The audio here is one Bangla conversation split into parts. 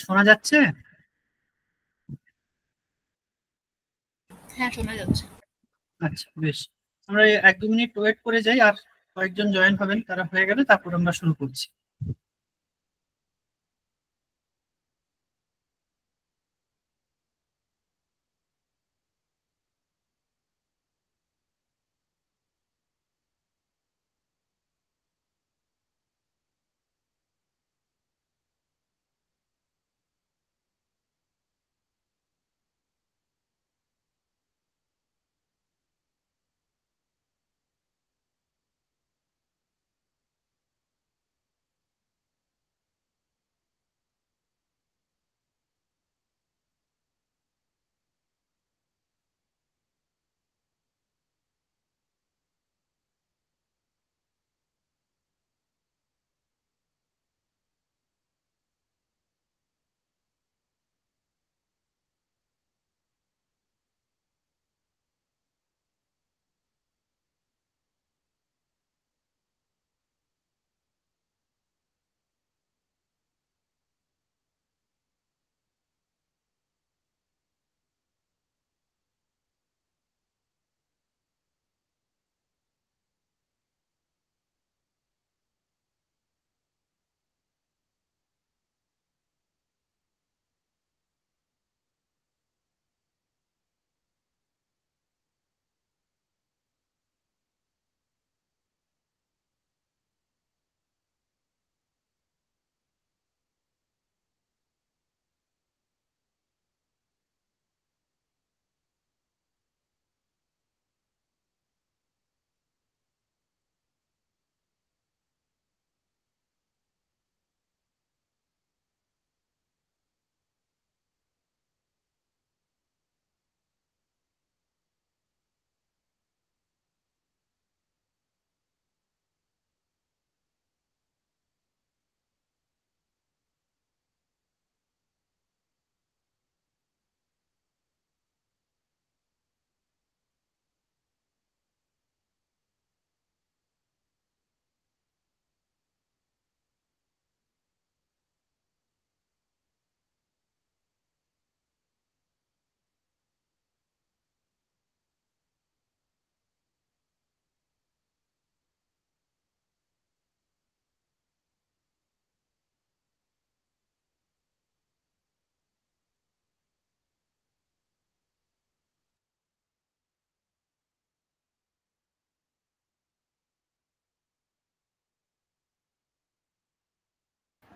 শোনা যাচ্ছে? হ্যাঁ, শোনা যাচ্ছে। আচ্ছা, বেশ। আমরা এই 1-2 মিনিট ওয়েট করে যাই, আর কয়েকজন জয়েন হবেন, তারা হয়ে গেলে তারপর আমরা শুরু করছি।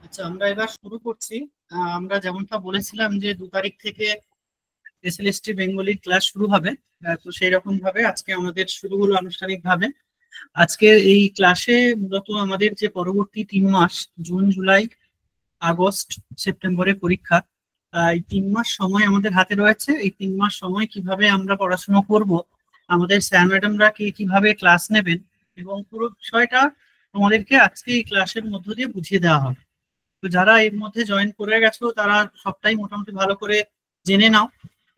আচ্ছা, আমরা এবার শুরু করছি। আমরা যেমনটা বলেছিলাম যে 2 তারিখ থেকে এসএলএসটি বেঙ্গলি ক্লাস শুরু হবে। তো সেই রকম ভাবে আজকে আমাদের শুরু হলো আনুষ্ঠানিক ভাবে। আজকে এই ক্লাসে মূলত আমাদের যে পরবর্তী 3 মাস, জুন, জুলাই, আগস্ট, সেপ্টেম্বরে পরীক্ষা, এই 3 মাস সময় আমাদের হাতে রয়েছে। এই 3 মাস সময় কিভাবে আমরা পড়াশোনা করব, আমাদের স্যার ম্যাডামরা কিভাবে ক্লাস নেবেন, এবং পুরো বিষয়টা আমাদেরকে আজকে এই ক্লাসের মধ্য দিয়ে বুঝিয়ে দেওয়া হবে। তো যারা এর মধ্যে জয়েন করে গেছো তারা সবটাই মোটামুটি ভালো করে জেনে নাও,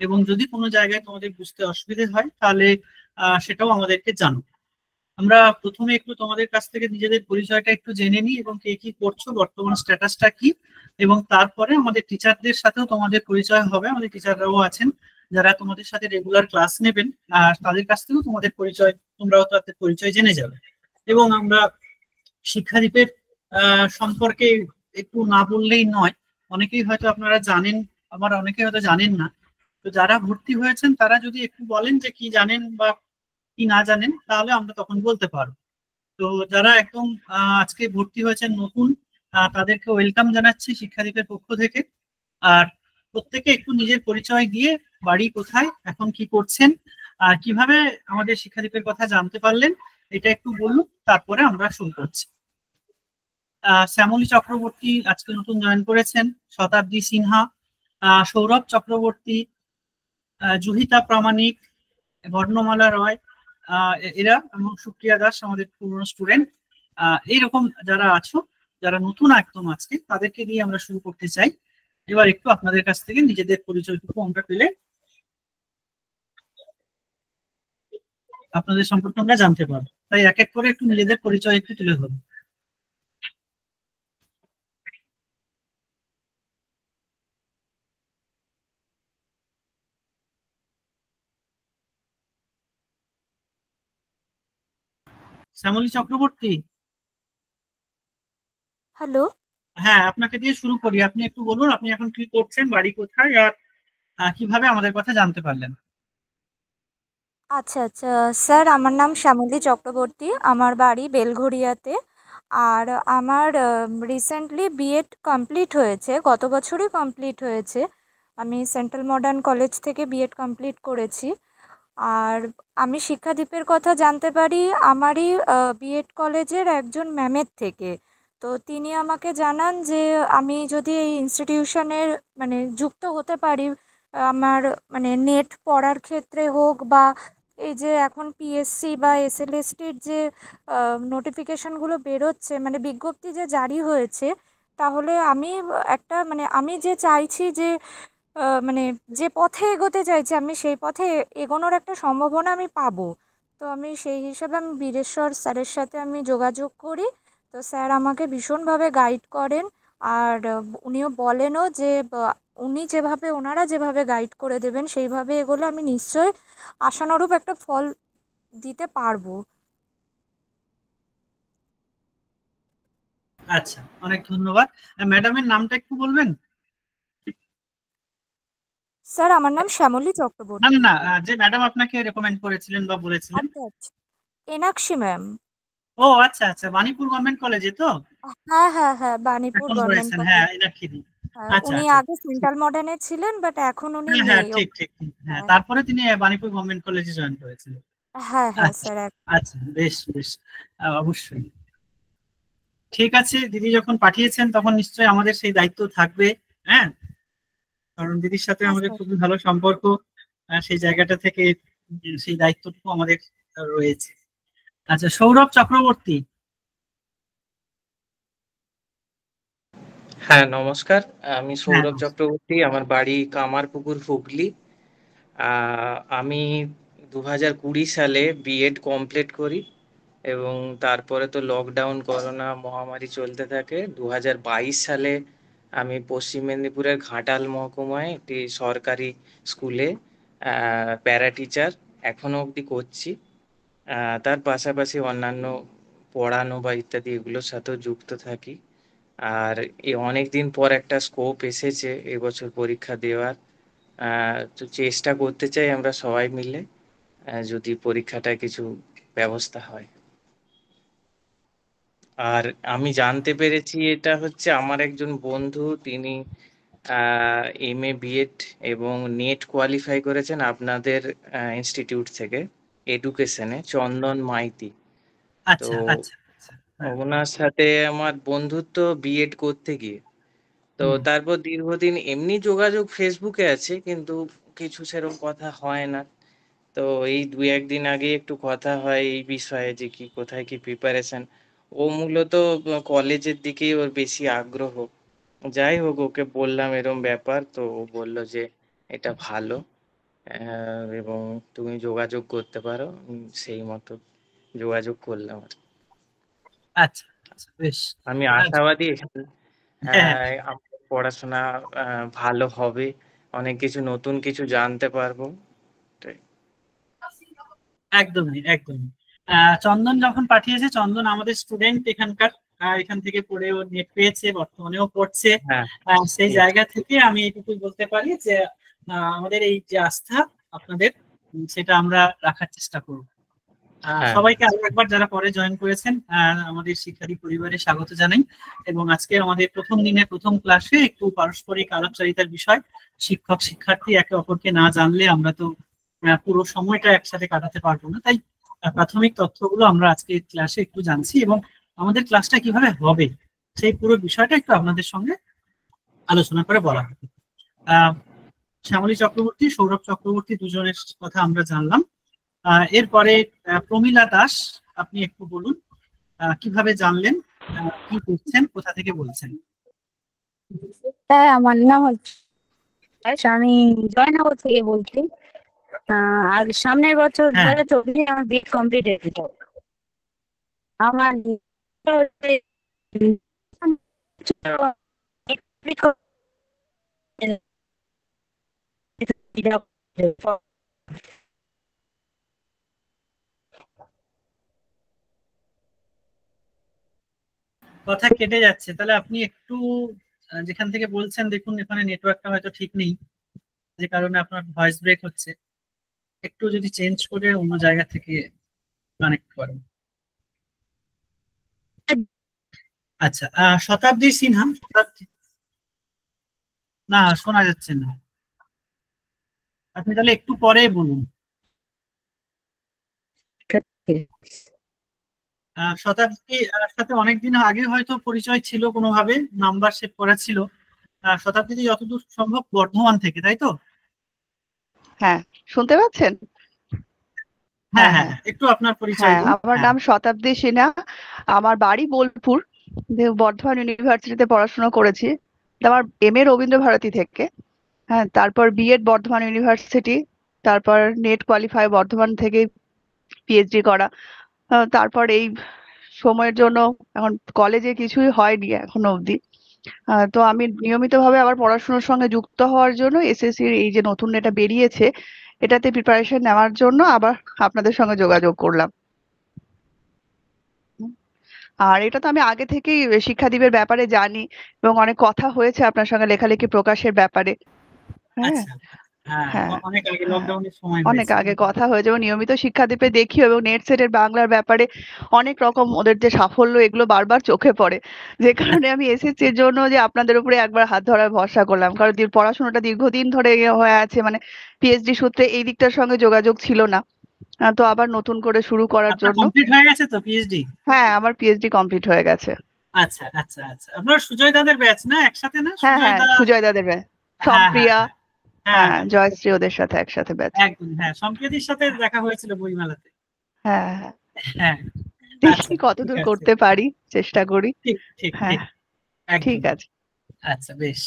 এবং যদি কোনো জায়গায় তোমাদের বুঝতে অসুবিধে হয় তাহলে সেটাও আমাদেরকে জানো। আমরা প্রথমে একটু তোমাদের কাছ থেকে নিজেদের পরিচয়টা একটু জেনে নিই, এবং কে কি করছো, বর্তমান স্ট্যাটাসটা কি, এবং তারপরে আমাদের টিচারদের সাথেও তোমাদের পরিচয় হবে। আমাদের টিচাররাও আছেন যারা তোমাদের সাথে রেগুলার ক্লাস নেবেন, আর তাদের কাছ থেকেও তোমাদের পরিচয়, তোমরাও তাদের পরিচয় জেনে যাবে। এবং আমরা শিক্ষাদীপের সম্পর্কে একটু না বললেই নয়। অনেকেই হয়তো আপনারা জানেন, আবার অনেকেই হয়তো জানেন না। তো যারা ভর্তি হয়েছেন তারা যদি একটু বলেন যে কি জানেন বা কি না জানেন, তাহলে আমরা তখন বলতে পারবো। তো যারা একদম আজকে ভর্তি হয়েছেন নতুন, তাদেরকে ওয়েলকাম জানাচ্ছি শিক্ষাদীপের পক্ষ থেকে। আর প্রত্যেকে একটু নিজের পরিচয় দিয়ে, বাড়ি কোথায়, এখন কি করছেন, আর কিভাবে আমাদের শিক্ষাদীপের কথা জানতে পারলেন, এটা একটু বলুন, তারপরে আমরা শুরু করছি। শ্যামলী চক্রবর্তী আজকে নতুন জয়েন করেছেন, শতাব্দী সিনহা, সৌরভ চক্রবর্তী, জুহিতা প্রামাণিক, বর্ণমালা রয়, এরা, এবং সুপ্রিয়া দাস আমাদের পুরনো স্টুডেন্ট। এইরকম যারা আছো, যারা নতুন একদম আজকে, তাদেরকে দিয়ে আমরা শুরু করতে চাই। এবার একটু আপনাদের কাছ থেকে নিজেদের পরিচয়টুকু আমরা পেলে আপনাদের সম্পর্কে আমরা জানতে পারবো। তাই এক এক করে একটু নিজেদের পরিচয় একটু তুলে ধরুন। শ্যামলী চক্রবর্তী। হ্যালো। হ্যাঁ, আপনাকে দিয়ে শুরু করি। আপনি একটু বলুন আপনি এখন কি করছেন, বাড়ি কোথায়, আর কিভাবে আমাদের কথা জানতে পারলেন? আচ্ছা আচ্ছা, স্যার আমার নাম শ্যামলী চক্রবর্তী, আমার বাড়ি বেলঘড়িয়াতে। আর আমার রিসেন্টলি বিএড কমপ্লিট হয়েছে, গত বছরই কমপ্লিট হয়েছে। আমি সেন্ট্রাল মডার্ন কলেজ থেকে বিএড কমপ্লিট করেছি। আর আমি শিক্ষাদীপের কথা জানতে পারি আমারই বিএড কলেজের একজন ম্যামের থেকে। তো তিনি আমাকে জানান যে আমি যদি এই ইনস্টিটিউশনের মানে যুক্ত হতে পারি, আমার মানে নেট পড়ার ক্ষেত্রে হোক বা এই যে এখন পিএসসি বা এসএলএসটির যে নোটিফিকেশনগুলো বেরোচ্ছে, মানে বিজ্ঞপ্তি যে জারি হয়েছে, তাহলে আমি একটা মানে আমি যে চাইছি যে মানে যে পথে এগোতে চাইছি আমি সেই পথে এগোনোর একটা সম্ভাবনা আমি পাবো। তো আমি সেই হিসাবে আমি বীরেশ্বর স্যারের সাথে আমি যোগাযোগ করি। তো স্যার আমাকে ভীষণভাবে গাইড করেন। আর উনিও বলেনও যে উনি যেভাবে ওনারা যেভাবে গাইড করে দেবেন সেইভাবে এগোলে আমি নিশ্চয়ই আশানুরূপ একটা ফল দিতে পারবো। আচ্ছা, অনেক ধন্যবাদ। ম্যাডামের নামটা একটু বলবেন? স্যার আমার নাম শ্যামলী না না চক্রবর্তী। না, যে ম্যাডাম আপনাকে রেকমেন্ড করেছিলেন বা বলেছিলেন। আচ্ছা আচ্ছা, এনাক্ষী ম্যাম। ও আচ্ছা আচ্ছা, বাণীপুর গভর্নমেন্ট কলেজে তো হ্যাঁ হ্যাঁ হ্যাঁ, বাণীপুর এখন গভর্নমেন্ট রয়েছেন, হ্যাঁ কলেজ। এনাক্ষী। হ্যাঁ, আচ্ছা উনি আচ্ছা, আগে সেন্ট্রাল মডার্নে ছিলেন, বাট এখন উনি হ্যাঁ হ্যাঁ, নেই ঠিক ঠিক ঠিক, হ্যাঁ হ্যাঁ তারপরে তিনি বাণীপুর গভর্নমেন্ট কলেজে জয়েন করেছিলেন। হ্যাঁ হ্যাঁ আচ্ছা স্যার। আচ্ছা, বেশ বেশ, অবশ্যই। ঠিক আছে, দিদি যখন পাঠিয়েছেন তখন নিশ্চয়ই আমাদের সেই দায়িত্ব থাকবে। হ্যাঁ, কারণ দিদির সাথে হ্যাঁ আমাদের স্যার। খুবই ভালো সম্পর্ক। সেই জায়গাটা থেকে সেই দায়িত্বটুকু আমাদের রয়েছে। আচ্ছা, সৌরভ চক্রবর্তী। হ্যাঁ, নমস্কার। আমি হ্যাঁ সৌরভ চক্রবর্তী। আমার বাড়ি কামারপুকুর, হুগলি। আমি 2020 সালে বিএড কমপ্লিট করি এবং তারপরে তো লকডাউন, করোনা মহামারী চলতে থাকে। 2022 সালে আমি পশ্চিম মেদিনীপুরের ঘাটাল মহকুমায় একটি সরকারি স্কুলে প্যারা টিচার এখনো অবধি করছি। তার পাশাপাশি অন্যান্য পড়ানো বা ইত্যাদি এগুলোর সাথেও যুক্ত থাকি। আর অনেকদিন পর একটা স্কোপ এসেছে এবছর পরীক্ষা দেওয়ার। তো চেষ্টা করতে চাই আমরা সবাই মিলে, যদি পরীক্ষাটা কিছু ব্যবস্থা হয়। আর আমি জানতে পেরেছি এটা হচ্ছে আমার একজন বন্ধু, তিনি এমএ বিএড এবং নেট কোয়ালিফাই করেছেন আপনাদের ইনস্টিটিউট থেকে, এডুকেশনে, চন্দন মাইতি। তো আচ্ছা আচ্ছা আচ্ছা, হ্যাঁ। ওনার সাথে আমার বন্ধুত্ব বিএড করতে গিয়ে। তো হুম, তারপর দীর্ঘদিন এমনি যোগাযোগ ফেসবুকে আছে, কিন্তু কিছু সেরকম কথা হয় না। তো এই দু একদিন আগে একটু কথা হয় এই বিষয়ে যে কি কোথায় কি প্রিপারেশন। ও মূলত কলেজের দিকেই ওর বেশি আগ্রহ। যাই হোক, ওকে বললাম এরম ব্যাপার, তো ও বলল যে এটা ভালো, এবং তুমি যোগাযোগ করতে পারো। সেই মতো যোগাযোগ করলাম আর কি। আচ্ছা আচ্ছা, বেশ। আমি আচ্ছা, আশাবাদী হ্যাঁ, আমার পড়াশোনা ভালো হবে, অনেক কিছু নতুন কিছু জানতে পারবো। এটাই। একদমই একদমই। চন্দন যখন পাঠিয়েছে, চন্দন আমাদের স্টুডেন্ট এখানকার, এখান থেকে পড়ে ও নেট পেয়েছে, বর্তমানেও পড়ছে। হ্যাঁ, সেই ঠিক। জায়গা থেকে আমি এটুকুই বলতে পারি যে আমাদের এই যে আস্থা আপনাদের, সেটা আমরা রাখার চেষ্টা করব। হ্যাঁ, সবাইকে আরো একবার যারা পরে জয়েন করেছেন আমাদের শিক্ষার্থী পরিবারে স্বাগত জানাই। এবং আজকে আমাদের প্রথম দিনে প্রথম ক্লাসে একটু পারস্পরিক আলাপচারিতার বিষয়। শিক্ষক শিক্ষার্থী একে অপরকে না জানলে আমরা তো পুরো সময়টা একসাথে কাটাতে পারবো না। তাই প্রাথমিক তথ্যগুলো আমরা আজকে ক্লাসে একটু জানছি, এবং আমাদের ক্লাসটা কিভাবে হবে সেই পুরো বিষয়টা একটু আপনাদের সঙ্গে আলোচনা করে বলা হবে। আহ শ্যামলী চক্রবর্তী, সৌরভ চক্রবর্তী দুজনের কথা আমরা জানলাম। এরপরে প্রমীলা দাস, আপনি একটু বলুন কিভাবে জানলেন, কি করছেন, কোথা থেকে বলছেন? হ্যাঁ, আমার নাম হচ্ছে আমি জয়নগর থেকে বলছি। আর সামনের বছর দু হ্যাঁ, হাজার চব্বিশে আমার বিএড কমপ্লিট হয়েছে। আমার কথা কেটে যাচ্ছে, তাহলে আপনি একটু যেখান থেকে বলছেন দেখুন, এখানে নেটওয়ার্কটা হয়তো ঠিক নেই, যে কারণে আপনার ভয়েস ব্রেক হচ্ছে। একটু যদি চেঞ্জ করে অন্য জায়গা থেকে কানেক্ট করেন। আচ্ছা, শতাব্দী সিনহা, না শোনা যাচ্ছে না, আপনি তাহলে একটু পরে বলুন। শতাব্দী সাথে অনেকদিন আগে হয়তো পরিচয় ছিল কোনোভাবে, নাম্বার সেভ করা ছিল। শতাব্দী যতদূর সম্ভব বর্ধমান থেকে, তাই তো? হ্যাঁ, শুনতে পাচ্ছেন? হ্যাঁ হ্যাঁ হ্যাঁ হ্যাঁ হ্যাঁ, একটু আপনার পরিচয় হ্যাঁ, দিন। আমার হ্যাঁ নাম শতাব্দী সিনহা। আমার বাড়ি বোলপুর, বর্ধমান ইউনিভার্সিটিতে পড়াশোনা করেছি। আমার এম এ রবীন্দ্রভারতী থেকে। হ্যাঁ, তারপর বিএড বর্ধমান ইউনিভার্সিটি, তারপর নেট কোয়ালিফাই বর্ধমান থেকে পিএইচডি করা। তারপর এই সময়ের জন্য এখন কলেজে কিছুই হয়নি এখনো অবধি। তো আমি নিয়মিতভাবে আবার পড়াশোনার সঙ্গে যুক্ত হওয়ার জন্য এসএসসির এই যে নতুন এটা বেরিয়েছে, এটাতে প্রিপারেশন নেওয়ার জন্য আবার আপনাদের সঙ্গে যোগাযোগ করলাম। আর এটা তো আমি আগে থেকেই শিক্ষাদ্বীপের ব্যাপারে জানি, এবং অনেক কথা হয়েছে আপনার সঙ্গে লেখালেখি প্রকাশের ব্যাপারে। হ্যাঁ আচ্ছা, হ্যাঁ হ্যাঁ অনেক আগে হ্যাঁ, লকডাউনের সময় অনেক হয়েছে। আগে কথা হয়েছে এবং নিয়মিত শিক্ষাদ্বীপে দেখি, এবং নেট সেটের বাংলার ব্যাপারে অনেক রকম ওদের যে সাফল্য এগুলো বারবার চোখে পড়ে, যে কারণে আমি এসএসসির জন্য যে আপনাদের উপরে একবার হাত ধরার ভরসা করলাম, কারণ পড়াশোনাটা দীর্ঘদিন ধরে হয়ে আছে, মানে পিএইচডি সূত্রে এই দিকটার সঙ্গে যোগাযোগ ছিল না। তো আবার নতুন করে শুরু করার আপনার জন্য। কমপ্লিট হয়ে গেছে তো পিএইচডি? হ্যাঁ, আমার পিএইচডি কমপ্লিট হয়ে গেছে। আচ্ছা আচ্ছা আচ্ছা, আপনার সুজয় দাদের ব্যাচ না, একসাথে না হ্যাঁ সুজয় হ্যাঁ, দা? সুজয় দা দেবে, হ্যাঁ হ্যাঁ সম্প্রিয়া, হ্যাঁ হ্যাঁ হ্যাঁ হ্যাঁ, জয়শ্রী, ওদের সাথে একসাথে ব্যাচ। একদম হ্যাঁ, সম্প্রীতির সাথে দেখা হয়েছিল বইমেলাতে। হ্যাঁ হ্যাঁ, হ্যাঁ, আচ্ছা দেখি ঠিক কতদূর আছে, করতে পারি, চেষ্টা করি। ঠিক ঠিক হ্যাঁ, ঠিক, ঠিক একদম। আছে। আচ্ছা বেশ।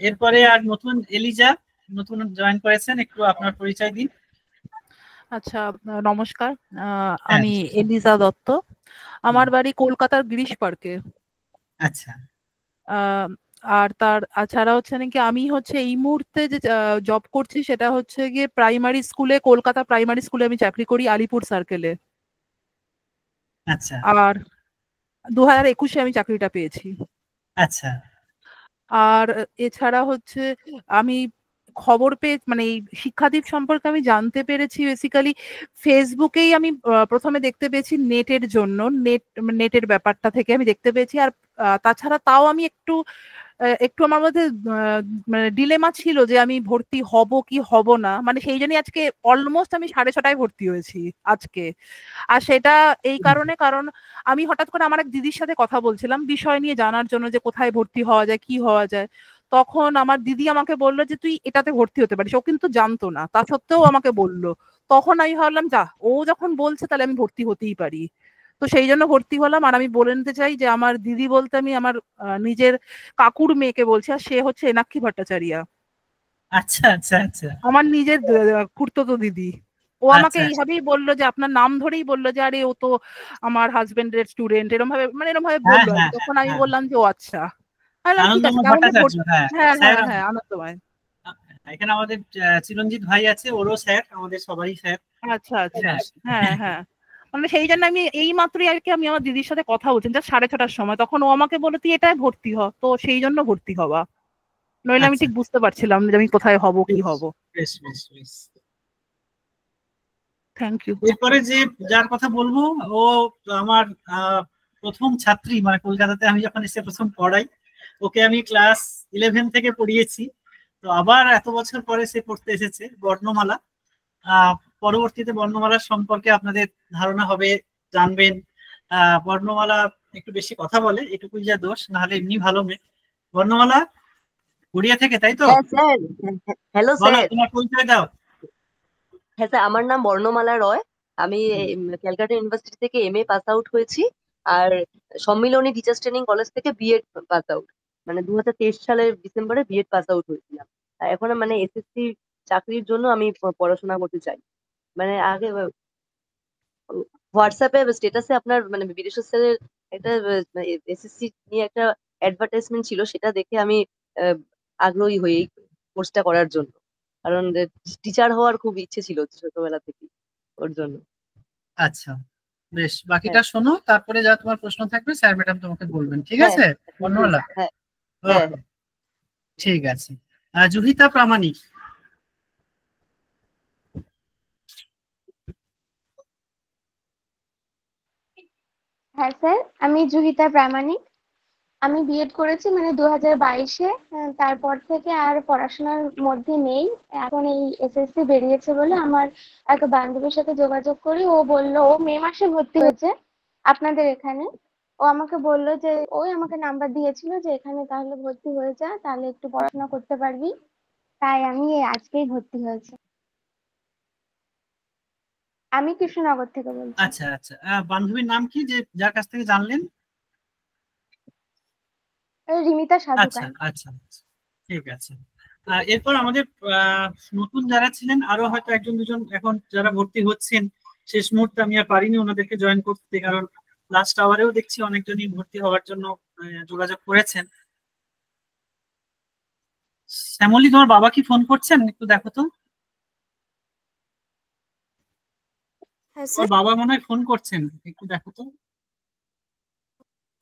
এরপরে আর নতুন এলিজা, নতুন জয়েন করেছেন, একটু আপনার পরিচয় দিন। আচ্ছা, নমস্কার। হ্যাঁ, আমি এলিজা দত্ত। আমার বাড়ি কলকাতার গিরিশ পার্কে। আচ্ছা আহ, আর তাছাড়া হচ্ছে নাকি আমি হচ্ছে এই মুহূর্তে যে জব করছি সেটা হচ্ছে গিয়ে প্রাইমারি স্কুলে, কলকাতা প্রাইমারি স্কুলে আমি চাকরি করি, আলিপুর সার্কেলে। আচ্ছা আর 2021-এ আমি চাকরিটা পেয়েছি। আচ্ছা আর এছাড়া হচ্ছে আমি খবর পেয়ে, মানে এই শিক্ষাদ্বীপ সম্পর্কে আমি জানতে পেরেছি বেসিক্যালি ফেসবুকেই। আমি প্রথমে দেখতে পেয়েছি নেটের জন্য, নেটের ব্যাপারটা থেকে আমি দেখতে পেয়েছি। আর তাছাড়া তাও আমি একটু একটু আমার মধ্যে মানে ডিলেমা ছিল যে আমি ভর্তি হব কি হব না, মানে সেই জন্যই আজকে অলমোস্ট আমি 6:30টায় ভর্তি হয়েছি আজকে। আর সেটা এই কারণে, কারণ আমি হঠাৎ করে আমার এক দিদির সাথে কথা বলছিলাম বিষয় নিয়ে জানার জন্য যে কোথায় ভর্তি হওয়া যায়, কি হওয়া যায়। তখন আমার দিদি আমাকে বললো যে তুই এটাতে ভর্তি হতে পারিস। ও কিন্তু জানতো না, তা সত্ত্বেও আমাকে বললো। তখন আমি ভাবলাম যা, ও যখন বলছে তাহলে আমি ভর্তি হতেই পারি। তো সেই জন্য ভর্তি হলাম। আর আমি বলে নিতে চাই যে আমার দিদি বলতে আমি আমার নিজের কাকুর মেয়েকে বলছি, আর সে হচ্ছে এনাক্ষী ভট্টাচারিয়া, আচ্ছা আচ্ছা আচ্ছা আমার নিজের খুড়তুতো দিদি। ও আমাকে আচ্ছা এইভাবেই বললো যে আপনার নাম ধরেই বললো যে আরে ও তো আমার হাজবেন্ডের স্টুডেন্ট, এরকম ভাবে, মানে এরকম ভাবে হ্যাঁ বললো আর কি। হ্যাঁ হ্যাঁ তখন আমি হ্যাঁ, বললাম যে ও আচ্ছা। আমি বললাম ঠিক আছে আনন্দময় তাহলে ভট্টাচার্য, হ্যাঁ হ্যাঁ স্যার। হ্যাঁ হ্যাঁ, আনন্দময়। এখানে আমাদের চিরঞ্জিত ভাই আছে, ওরও স্যার, আমাদের সবারই স্যার। আচ্ছা আচ্ছা, হ্যাঁ হ্যাঁ। মানে সেই জন্য আমি এই মাত্রই আর কি আমি আমার দিদির সাথে কথা বলছি যা 6:30টার সময়, তখন ও আমাকে বললো তুই এটাই ভর্তি হ, তো সেই জন্য ভর্তি হওয়া। নইলে আমি আচ্ছা, ঠিক বুঝতে পারছিলাম না যে আমি কোথায় হব কি বেশ হব। বেশ বেশ বেশ। Thank you. এরপরে যে যার কথা বলবো, ও আমার প্রথম ছাত্রী, মানে কলকাতাতে আমি যখন এসে প্রথম পড়াই, ওকে আমি ক্লাস 11 থেকে পড়িয়েছি। তো আবার এত বছর পরে সে পড়তে এসেছে বর্ণমালা। আহ পরবর্তীতে বর্ণমালার সম্পর্কে আপনাদের ধারণা হবে, জানবেন। বর্ণমালা একটু বেশি কথা বলে, এটুকুই যা দোষ, নাহলে এমনি ভালো মেয়ে। বর্ণমালা গড়িয়া থেকে, তাই তো? হ্যাঁ স্যার, হ্যালো বলো, স্যার। তোমার পরিচয় দাও। হ্যাঁ স্যার, আমার নাম বর্ণমালা রয়। আমি ক্যালকাটা ইউনিভার্সিটি থেকে এমএ পাস আউট হয়েছি, আর সম্মিলনী টিচার্স ট্রেনিং কলেজ থেকে বিএড পাস আউট। মানে 2023 সালের ডিসেম্বরে বিএড পাস আউট হয়েছিলাম। আর এখন মানে এসএসসি চাকরির জন্য আমি পড়াশোনা করতে চাই। মানে আগে হোয়াটসঅ্যাপে স্টেটাসে আপনার মানে বিদেশের স্যারের একটা এসএসসি নিয়ে একটা অ্যাডভার্টাইজমেন্ট ছিল, সেটা দেখে আমি আহ, আগ্রহী হই এই কোর্সটা করার জন্য। কারণ টিচার হওয়ার খুব ইচ্ছে ছিল ছোটবেলা থেকে, ওর জন্য। আচ্ছা, বেশ, বাকিটা শোনো, তারপরে যা তোমার প্রশ্ন থাকবে স্যার ম্যাডাম তোমাকে বলবেন, ঠিক আছে বর্ণমালা? হ্যাঁ ওকে, ঠিক আছে। জুহিতা প্রামাণিক। হ্যাঁ স্যার, আমি জুহিতা প্রামাণিক। আমি বিএড করেছি মানে 2022-এ। তারপর থেকে আর পড়াশোনার মধ্যে নেই। এখন এই এসএসসি বেরিয়েছে বলে আমার এক বান্ধবীর সাথে যোগাযোগ করি। ও বলল, ও মে মাসে ভর্তি হয়েছে আপনাদের এখানে। ও আমাকে বললো যে, ওই আমাকে নাম্বার দিয়েছিল যে এখানে তাহলে ভর্তি হয়ে যা, তাহলে একটু পড়াশোনা করতে পারবি। তাই আমি আজকেই ভর্তি হয়েছি। আমি কৃষ্ণনগর থেকে বলছি। আচ্ছা আচ্ছা, বান্ধবীর নাম কি, যে যার কাছ থেকে জানলেন? রিমিতা আচ্ছা সাধুকার। আচ্ছা আচ্ছা, ঠিক আছে। এরপর আমাদের নতুন যারা ছিলেন আরো হয়তো একজন দুজন এখন যারা ভর্তি হচ্ছেন, শেষ মুহূর্তে আমি আর পারিনি ওনাদেরকে জয়েন করতে, কারণ লাস্ট আওয়ারেও দেখছি অনেকজনই ভর্তি হওয়ার জন্য যোগাযোগ করেছেন। শ্যামলী, তোমার বাবা কি ফোন করছেন? একটু দেখো তো। হ্যাঁ ওর স্যার। বাবা মনে হয় ফোন করছেন, একটু দেখো তো।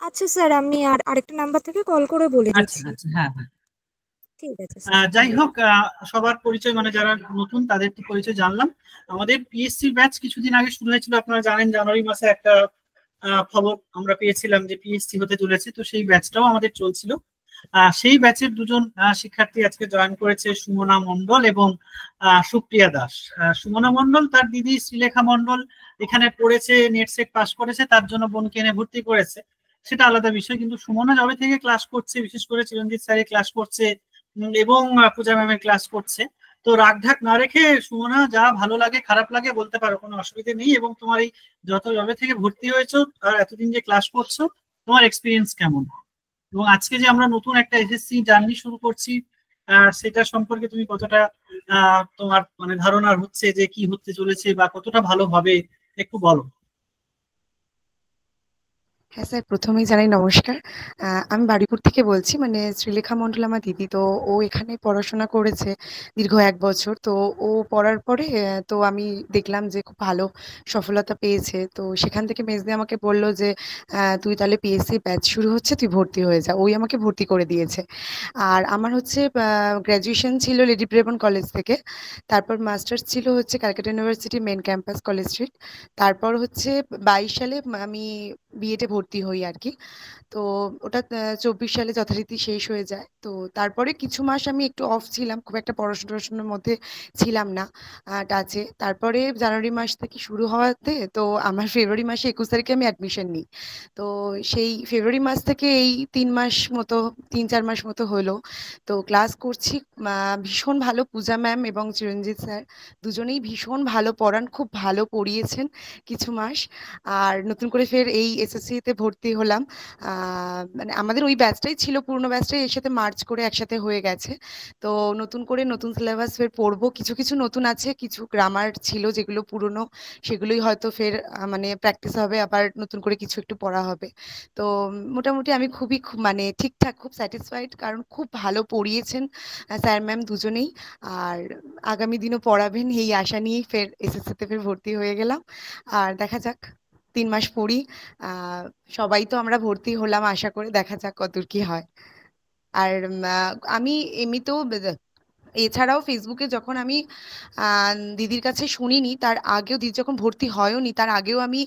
আচ্ছা স্যার, আমি আরেকটা নাম্বার থেকে কল করে বলে আচ্ছা দিচ্ছি। আচ্ছা, হ্যাঁ হ্যাঁ। ঠিক আছে স্যার। যাই হোক, সবার পরিচয় মানে যারা নতুন তাদের তো পরিচয় জানলাম। আমাদের পিএসসি ব্যাচ কিছুদিন আগে শুরু হয়েছিল, আপনারা জানেন জানুয়ারি মাসে একটা খবর আমরা পেয়েছিলাম যে পিএসসি হতে চলেছে, তো সেই ব্যাচটাও আমাদের চলছিল। সেই ব্যাচের দুজন শিক্ষার্থী আজকে জয়েন করেছে, সুমনা মণ্ডল এবং সুপ্রিয়া দাস। সুমনা মণ্ডল তার দিদি শ্রীলেখা মণ্ডল এখানে পড়েছে, নেট সেট পাস করেছে, তার জন্য বোনকে এনে ভর্তি করেছে, সেটা আলাদা বিষয়। কিন্তু সুমনা যবে থেকে ক্লাস করছে, বিশেষ করে চিরঞ্জিত স্যারের ক্লাস করছে এবং পূজা ম্যামের ক্লাস করছে, তো রাগঢাক না রেখে সুমনা যা ভালো লাগে খারাপ লাগে বলতে পারো, কোনো অসুবিধা নেই। এবং তোমার এই যবে থেকে ভর্তি হয়েছো আর এতদিন যে ক্লাস করছো, তোমার এক্সপিরিয়েন্স কেমন? এবং আজকে যে আমরা নতুন একটা এসএসসি জার্নি শুরু করছি, সেটা সম্পর্কে তুমি কতটা তোমার মানে ধারণা হচ্ছে যে কি হতে চলেছে বা কতটা ভালো হবে, একটু বলো। হ্যাঁ স্যার, প্রথমেই জানাই নমস্কার। আমি বারুইপুর থেকে বলছি, মানে শ্রীলেখা মণ্ডল আমার দিদি। তো ও এখানে পড়াশোনা করেছে দীর্ঘ 1 বছর। তো ও পড়ার পরে তো আমি দেখলাম যে খুব ভালো সফলতা পেয়েছে। তো সেখান থেকে মেজদি আমাকে বলল যে তুই তাহলে পিএসসি ব্যাচ শুরু হচ্ছে, তুই ভর্তি হয়ে যা। ওই আমাকে ভর্তি করে দিয়েছে। আর আমার হচ্ছে গ্র্যাজুয়েশন ছিল লেডি ব্রেবন কলেজ থেকে, তারপর মাস্টার্স ছিল হচ্ছে Calcutta university main campus college street. তারপর হচ্ছে 22 সালে আমি বিএডে ভর্তি হই আর কি। তো ওটা 24 সালে যথারীতি শেষ হয়ে যায়। তো তারপরে কিছু মাস আমি একটু অফ ছিলাম, খুব একটা পড়াশোনার মধ্যে ছিলাম না টাচে। তারপরে জানুয়ারি মাস থেকে শুরু হওয়াতে তো আমার ফেব্রুয়ারি মাসে 21 তারিখে আমি অ্যাডমিশন নিই। তো সেই ফেব্রুয়ারি মাস থেকে এই 3 মাস মতো, 3-4 মাস মতো হলো তো ক্লাস করছি। ভীষণ ভালো পূজা ম্যাম এবং চিরঞ্জিত স্যার দুজনেই ভীষণ ভালো পড়ান, খুব ভালো পড়িয়েছেন কিছু মাস। আর নতুন করে ফের এই এসএসসি-তে ভর্তি হলাম। মানে আমাদের ওই ব্যাচটাই ছিল, পুরোনো ব্যাচটাই এর সাথে মার্চ করে একসাথে হয়ে গেছে। তো নতুন করে নতুন সিলেবাস ফের পড়বো, কিছু কিছু নতুন আছে, কিছু গ্রামার ছিল যেগুলো পুরনো, সেগুলোই হয়তো ফের মানে প্র্যাকটিস হবে, আবার নতুন করে কিছু একটু পড়া হবে। তো মোটামুটি আমি মানে ঠিকঠাক খুব স্যাটিসফাইড, কারণ খুব ভালো পড়িয়েছেন স্যার ম্যাম দুজনেই। আর আগামী দিনও পড়াবেন এই আশা নিয়েই ফের এসএসসিতে ফের ভর্তি হয়ে গেলাম। আর দেখা যাক, 3 মাস পড়ি। সবাই তো আমরা ভর্তি হলাম, আশা করে দেখা যাক কতদূর কি হয়। আর আমি এমনিতেও এছাড়াও ফেসবুকে যখন আমি দিদির কাছে শুনিনি, তার আগেও দিদি যখন ভর্তি হয়ওনি তার আগেও আমি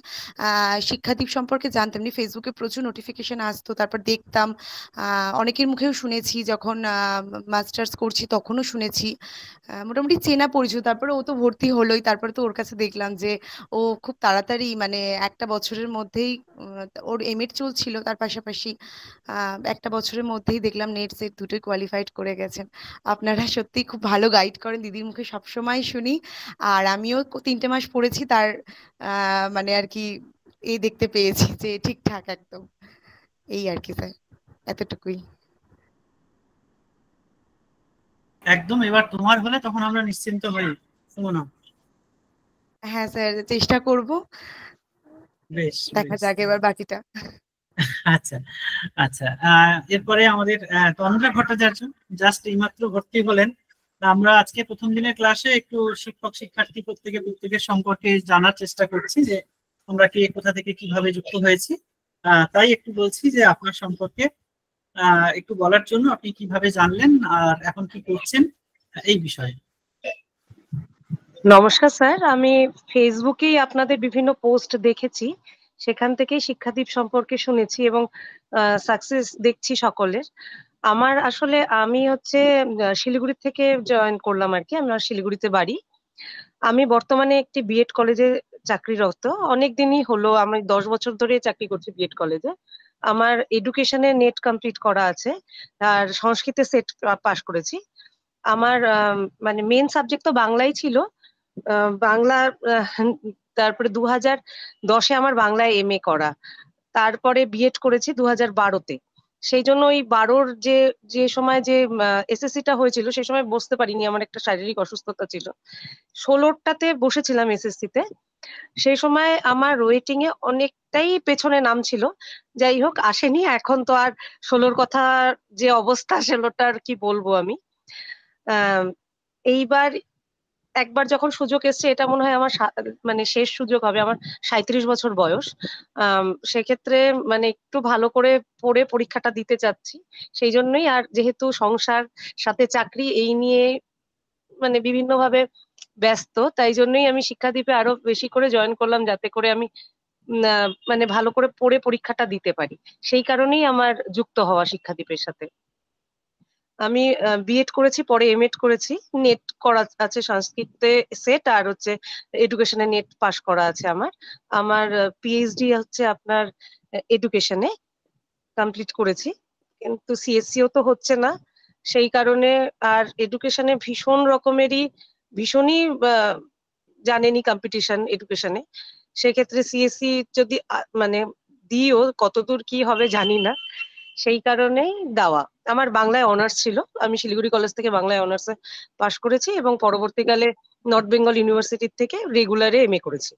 শিক্ষাদীপ সম্পর্কে জানতাম। এমনি ফেসবুকে প্রচুর নোটিফিকেশন আসতো, তারপর দেখতাম। অনেকের মুখেও শুনেছি, যখন মাস্টার্স করছি তখনও শুনেছি। মোটামুটি চেনা পরিচয়। তারপরে ও তো ভর্তি হলোই, তারপরে তো ওর কাছে দেখলাম যে ও খুব তাড়াতাড়ি মানে 1 বছরের মধ্যেই ওর এমএড চলছিল, তার পাশাপাশি 1 বছরের মধ্যেই দেখলাম নেট সেট দুটোই কোয়ালিফাইড করে গেছেন। আপনারা সত্যি খুব ভালো গাইড করেন, দিদির মুখে সবসময় শুনি। আর আমিও 3টে মাস পড়েছি, তার মানে আর কি এই দেখতে পেয়েছি যে ঠিকঠাক একদম। এই আর কি স্যার, এতটুকুই। একদম, এবার তোমার হলে তখন আমরা নিশ্চিন্ত হই। সুমনা। হ্যাঁ স্যার, চেষ্টা করব। বেশ, দেখা বেশ। যাক এবার বাকিটা। আচ্ছা আচ্ছা, এরপরে আমাদের তন্দ্রা ভট্টাচার্য জাস্ট এইমাত্র ভর্তি হলেন। আমরা আজকে প্রথম দিনের ক্লাসে একটু শিক্ষক শিক্ষার্থী প্রত্যেকের সম্পর্কে জানার চেষ্টা করছি যে আমরা কে কোথা থেকে কিভাবে যুক্ত হয়েছি, তাই একটু বলছি যে আপনার সম্পর্কে একটু বলার জন্য, আপনি কিভাবে জানলেন আর এখন কি করছেন এই বিষয়ে। নমস্কার স্যার, আমি ফেসবুকেই আপনাদের বিভিন্ন পোস্ট দেখেছি, সেখান থেকেই শিক্ষাদীপ সম্পর্কে শুনেছি এবং সাকসেস দেখছি সকলের। আমার আসলে আমি শিলিগুড়ি থেকে জয়েন করলাম আর কি, আমার শিলিগুড়িতে বাড়ি। আমি বর্তমানে একটি বিএড কলেজে চাকরিরত, অনেক দিনই হলো, আমি 10 বছর ধরে চাকরি করছি বিএড কলেজে। আমার এডুকেশনে নেট কমপ্লিট করা আছে আর সংস্কৃতে সেট পাস করেছি। আমার মানে মেন সাবজেক্ট তো বাংলাই ছিল, বাংলা। তারপরে 2010-এ আমার বাংলায় এমএ করা, তারপরে বিএড করেছি 2012-তে। সেই জন্য ওই 12-র যে সময় যে এসএসসিটা হয়েছিল সেই সময় বসতে পারিনি, আমার একটা শারীরিক অসুস্থতা ছিল। 16টাতে বসেছিলাম এসএসসিতে, সেই সময় আমার ওয়েটিং এ অনেকটাই পেছনে নাম ছিল। যাই হোক, আসেনি। এখন তো আর 16-র কথা যে অবস্থা, 16টার কি বলবো আমি। এইবার একবার যখন সুযোগ এসছে, এটা মনে হয় আমার মানে শেষ সুযোগ হবে। আমার 37 বছর বয়স, সেক্ষেত্রে মানে একটু ভালো করে পড়ে পরীক্ষাটা দিতে চাচ্ছি। সেই জন্যই, আর যেহেতু সংসার সাথে চাকরি এই নিয়ে মানে বিভিন্ন ভাবে ব্যস্ত, তাই জন্যই আমি শিক্ষাদীপে আরো বেশি করে জয়েন করলাম, যাতে করে আমি মানে ভালো করে পড়ে পরীক্ষাটা দিতে পারি। সেই কারণেই আমার যুক্ত হওয়া শিক্ষাদীপের সাথে। আমি বিএড করেছি, পরে এমএড করেছি, নেট করা আছে সংস্কৃতে সেট, আর এডুকেশনে নেট পাস করা আছে আমার। আমার পিএইচডি আপনার এডুকেশনে কমপ্লিট করেছি, কিন্তু সিএসসিও তো হচ্ছে না, সেই কারণে। আর এডুকেশনে ভীষণই জানেনি কম্পিটিশন এডুকেশনে, সেক্ষেত্রে সিএসসি যদি মানে দিও, কতদূর কি হবে জানি না, সেই কারণেই দেওয়া। আমার বাংলায় অনার্স ছিল, আমি শিলিগুড়ি কলেজ থেকে বাংলায় অনার্সে পাশ করেছি এবং পরবর্তীকালে নর্থ বেঙ্গল ইউনিভার্সিটি থেকে রেগুলারে এমএ করেছি।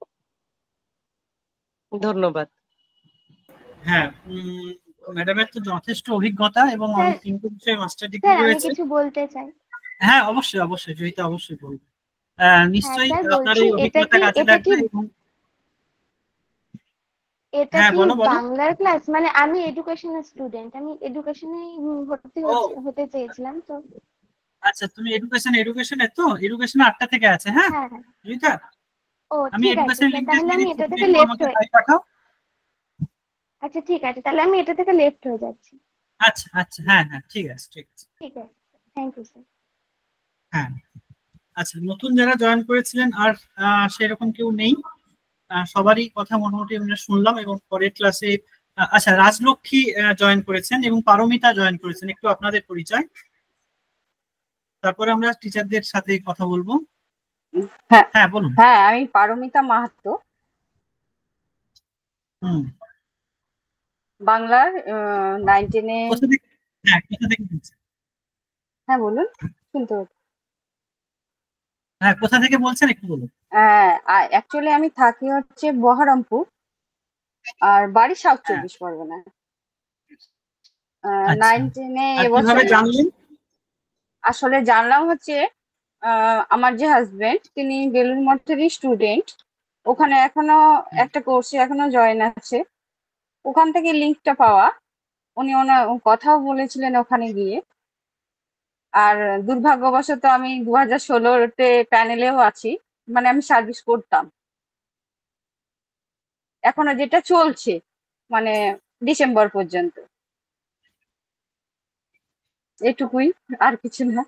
ধন্যবাদ। হ্যাঁ, ম্যাডামের তো যথেষ্ট অভিজ্ঞতা এবং স্যার, 3টে বিষয়ে মাস্টার ডিগ্রি স্যার আমি রয়েছে। কিছু বলতে চাই। হ্যাঁ, অবশ্যই অবশ্যই জয়িতা, অবশ্যই বলবো। নিশ্চয়ই স্যার আপনার বলছি, এই এটা অভিজ্ঞতা কি কাজে এটা কি লাগবে। এবং এটা হ্যাঁ, কি বলো বলো। বাংলার ক্লাস? মানে আমি এডুকেশনের স্টুডেন্ট, আমি এডুকেশনে ভর্তি ও হতে চেয়েছিলাম তো। আচ্ছা, তুমি এডুকেশনে তো এডুকেশনে 8টা থেকে আছে। হ্যাঁ হ্যাঁ হ্যাঁ। জয়িতা, ও আমি ঠিক আছে এডুকেশন স্যার, লিংকটা তাহলে দিয়ে আমি দিচ্ছি, এটা তুমি থেকে একটু লেফট আমাকে হয়ে, তাই পাঠাও। আচ্ছা ঠিক আছে, তাহলে আমি এটা থেকে লেফট হয়ে যাচ্ছি। আচ্ছা আচ্ছা, হ্যাঁ হ্যাঁ, ঠিক আছে ঠিক আছে। ঠিক আছে, থ্যাংক ইউ স্যার। হ্যাঁ, আচ্ছা, নতুন যারা জয়েন করেছিলেন আর সেরকম কেউ নেই, সবারই কথা মোটামুটি আমরা শুনলাম। এবং পরের ক্লাসে আচ্ছা, রাজলক্ষ্মী জয়েন করেছেন এবং পারমিতা জয়েন করেছেন। একটু আপনাদের পরিচয়, তারপরে আমরা টিচারদের সাথে কথা বলবো। হ্যাঁ হ্যাঁ বলুন। হ্যাঁ, আমি পারমিতা মাহাতো, বাংলার 9-10-এ। কোথা থেকে? হ্যাঁ, কোথা থেকে বলছেন? হ্যাঁ বলুন, শুনতে পাচ্ছি। হ্যাঁ, কোথা থেকে বলছেন একটু বলুন। অ্যাকচুয়ালি আমি থাকি বহরমপুর, আর বাড়ি সাউথ হ্যাঁ, 24 পরগনায়। আচ্ছা। 9-10-এ আর এবছর কিভাবে জানলেন? আসলে জানলাম আমার যে হাজবেন্ড, তিনি বেলুড় মঠেরই স্টুডেন্ট, ওখানে এখনো একটা কোর্সে এখনো জয়েন আছে, ওখান থেকে লিঙ্কটা পাওয়া। উনি ওনার কথাও বলেছিলেন ওখানে গিয়ে। আর দুর্ভাগ্যবশত আমি 2016-তে প্যানেলেও আছি, মানে আমি সার্ভিস করতাম, এখনো যেটা চলছে, মানে ডিসেম্বর পর্যন্ত। এটুকুই, আর কিছু না।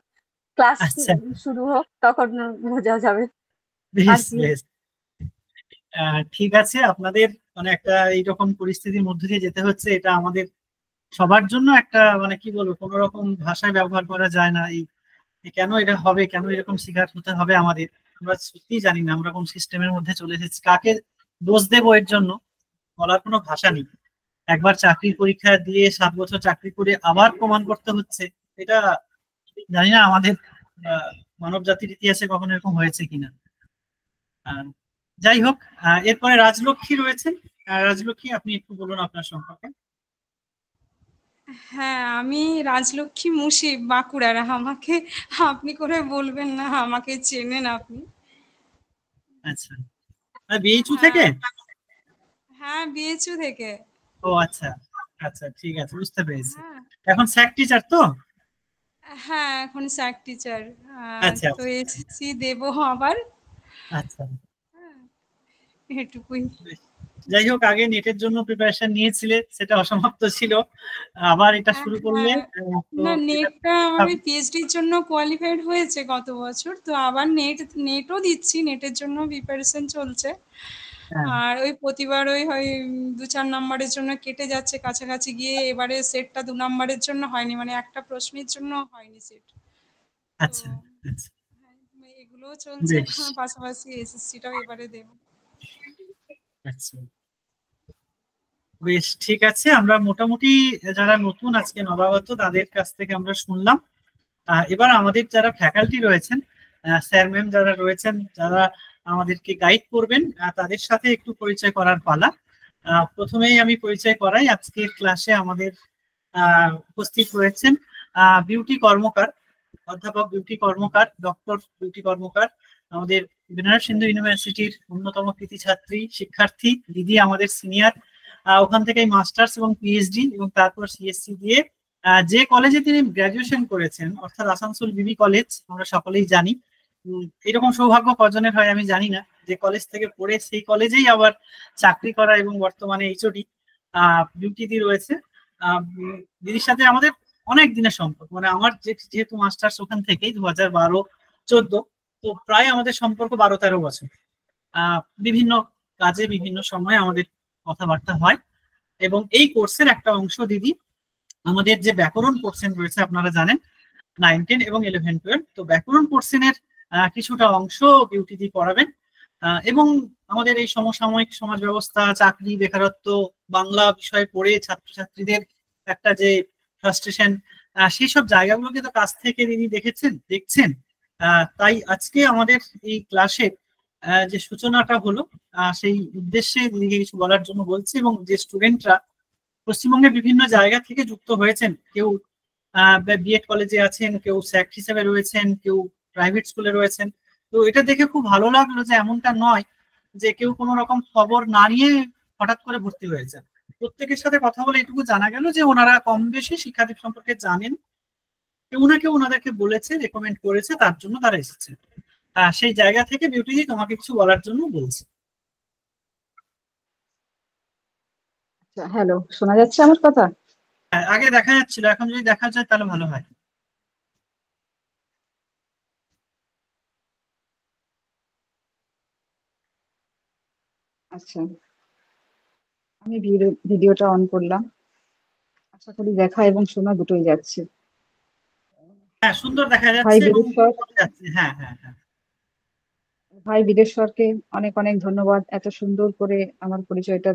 ক্লাস আচ্ছা, শুরু হোক, তখন বোঝা যাবে। আর বেশ কি? বেশ, ঠিক আছে। আপনাদের মানে একটা এইরকম পরিস্থিতির মধ্যে দিয়ে যেতে হচ্ছে, এটা আমাদের সবার জন্য একটা মানে কি বলবো, কোনো রকম ভাষায় ব্যবহার করা যায় না। এই কেন এটা হবে, কেন এরকম শিকার হতে হবে আমাদের, আমরা সত্যিই জানি না। আমরা কোন সিস্টেমের মধ্যে চলে এসেছি, কাকে দোষ দেবো এর জন্য বলার কোনো ভাষা নেই। একবার চাকরির পরীক্ষা দিয়ে 7 বছর চাকরি করে আবার প্রমাণ করতে হচ্ছে, এটা জানি না আমাদের মানব জাতির ইতিহাসে কখনো এরকম হয়েছে কিনা। যাই হোক, এরপরে রাজলক্ষ্মী রয়েছে। রাজলক্ষ্মী, আপনি একটু বলুন আপনার সম্পর্কে। হ্যাঁ, আমি রাজলক্ষ্মী মুশিব, বাঁকুড়ার। আমাকে আপনি করে বলবেন না, আমাকে চেনেন আপনি। আচ্ছা, বিএইচইউ থেকে? হ্যাঁ, বিএচইউ থেকে। ও আচ্ছা আচ্ছা, ঠিক আছে, বুঝতে পেরেছি। হ্যাঁ এখন স্যাক টিচার তো? হ্যাঁ, এখন স্যাক টিচার। আচ্ছা তো এসএসসি দেবো আবার। আচ্ছা, হ্যাঁ, এটুকুই। বেশ। যাই হোক, আগে নেটের জন্য প্রিপারেশন নিয়েছিলে, সেটা অসমাপ্ত ছিল, আবার এটা শুরু করলে হ্যাঁ, তো না এটা নেটটা আমার ওই পিএইচডির জন্য কোয়ালিফাইড হয়েছে গত বছর, তো আবার নেটও দিচ্ছি, নেটের জন্য প্রিপারেশন চলছে। হ্যাঁ, আর ওই প্রতিবার ওই হয় 2-4 নাম্বারের জন্য কেটে যাচ্ছে কাছাকাছি গিয়ে, এবারে সেটটা 2 নাম্বারের জন্য হয়নি, মানে একটা প্রশ্নের জন্য হয়নি সেট। তো আচ্ছা আচ্ছা, হ্যাঁ, এগুলোও চলছে, বেশ, পাশাপাশি এসএসসিটাও এবারে দেবো। আচ্ছা বেশ, ঠিক আছে। আমরা মোটামুটি যারা নতুন আজকে নবাগত তাদের কাছ থেকে আমরা শুনলাম। এবার আমাদের যারা ফ্যাকাল্টি রয়েছেন, স্যার ম্যাম যারা রয়েছেন, যারা আমাদেরকে গাইড করবেন, তাদের সাথে একটু পরিচয় করার পালা। প্রথমেই আমি পরিচয় করাই, আজকের ক্লাসে আমাদের উপস্থিত রয়েছেন বিউটি কর্মকার, অধ্যাপক বিউটি কর্মকার, ডক্টর বিউটি কর্মকার, আমাদের বেনারস হিন্দু ইউনিভার্সিটির অন্যতম কৃতি ছাত্রী, শিক্ষার্থী দিদি, আমাদের সিনিয়র। ওখান থেকে মাস্টার্স এবং পিএইচডি এবং তারপর সিএসসি দিয়ে যে কলেজে তিনি গ্রাজুয়েশন করেছেন, অর্থাৎ আসানসোল বিবি কলেজ, আমরা সকলেই জানি। এরকম সৌভাগ্য কজনের হয় আমি জানি না, যে কলেজ থেকে পড়ে সেই কলেজেই আবার চাকরি করা, এবং বর্তমানে এইচওডি বিউটি দি রয়েছে। দিদির সাথে আমাদের অনেক দিনের সম্পর্ক, মানে আমার যেহেতু মাস্টার্স ওখান থেকেই 2012-14, তো প্রায় আমাদের সম্পর্ক 12-13 বছর। বিভিন্ন কাজে বিভিন্ন সময় আমাদের কথাবার্তা হয়, এবং এই কোর্সের একটা অংশ দিদি আমাদের যে ব্যাকরণ পোর্শন রয়েছে, আপনারা জানেন 9, 10 এবং 11, 12, তো ব্যাকরণ পোর্শনের কিছুটা অংশ বিউটি দি পড়াবেন। এবং আমাদের এই সমসাময়িক সমাজ ব্যবস্থা, চাকরি, বেকারত্ব, বাংলা বিষয় পড়ে ছাত্রছাত্রীদের একটা যে ফ্রাস্ট্রেশন, সেই সব জায়গাগুলোকে তো কাছ থেকে দিদি দেখছেন। তাই আজকে আমাদের এই ক্লাসে যে সূচনাটা হলো, সেই উদ্দেশ্যে দিদিকে কিছু বলার জন্য বলছি। এবং যে স্টুডেন্টরা পশ্চিমবঙ্গের বিভিন্ন জায়গা থেকে যুক্ত হয়েছেন, কেউ বিএড কলেজে আছেন, কেউ স্যাক হিসেবে রয়েছেন, কেউ প্রাইভেট স্কুলে রয়েছেন, তো এটা দেখে খুব ভালো লাগলো যে এমনটা নয় যে কেউ কোনো রকম খবর না নিয়ে হঠাৎ করে ভর্তি হয়েছে। প্রত্যেকের সাথে কথা বলে এটুকু জানা গেল যে ওনারা কম বেশি শিক্ষাদীপ সম্পর্কে জানেন, কেউ না কেউ ওনাদেরকে বলেছে, রেকমেন্ড করেছে, তার জন্য তারা এসেছে। সেই জায়গা থেকে বিউটি দি তোমাকে কিছু বলার জন্য বলছি। হ্যালো, শোনা যাচ্ছে আমার কথা? আগে দেখা যাচ্ছিল, এখন যদি দেখা যায় তাহলে ভালো হয়। আচ্ছা, আমি ভিডিওটা অন করলাম, আশা করি দেখা এবং শোনা দুটোই যাচ্ছে। হ্যাঁ, সুন্দর দেখা ভাই যাচ্ছে এবং বীরেশ্বর, যাচ্ছে। হ্যাঁ হ্যাঁ হ্যাঁ, ভাই বীরেশ্বরকে অনেক অনেক ধন্যবাদ এত সুন্দর করে আমার পরিচয়টা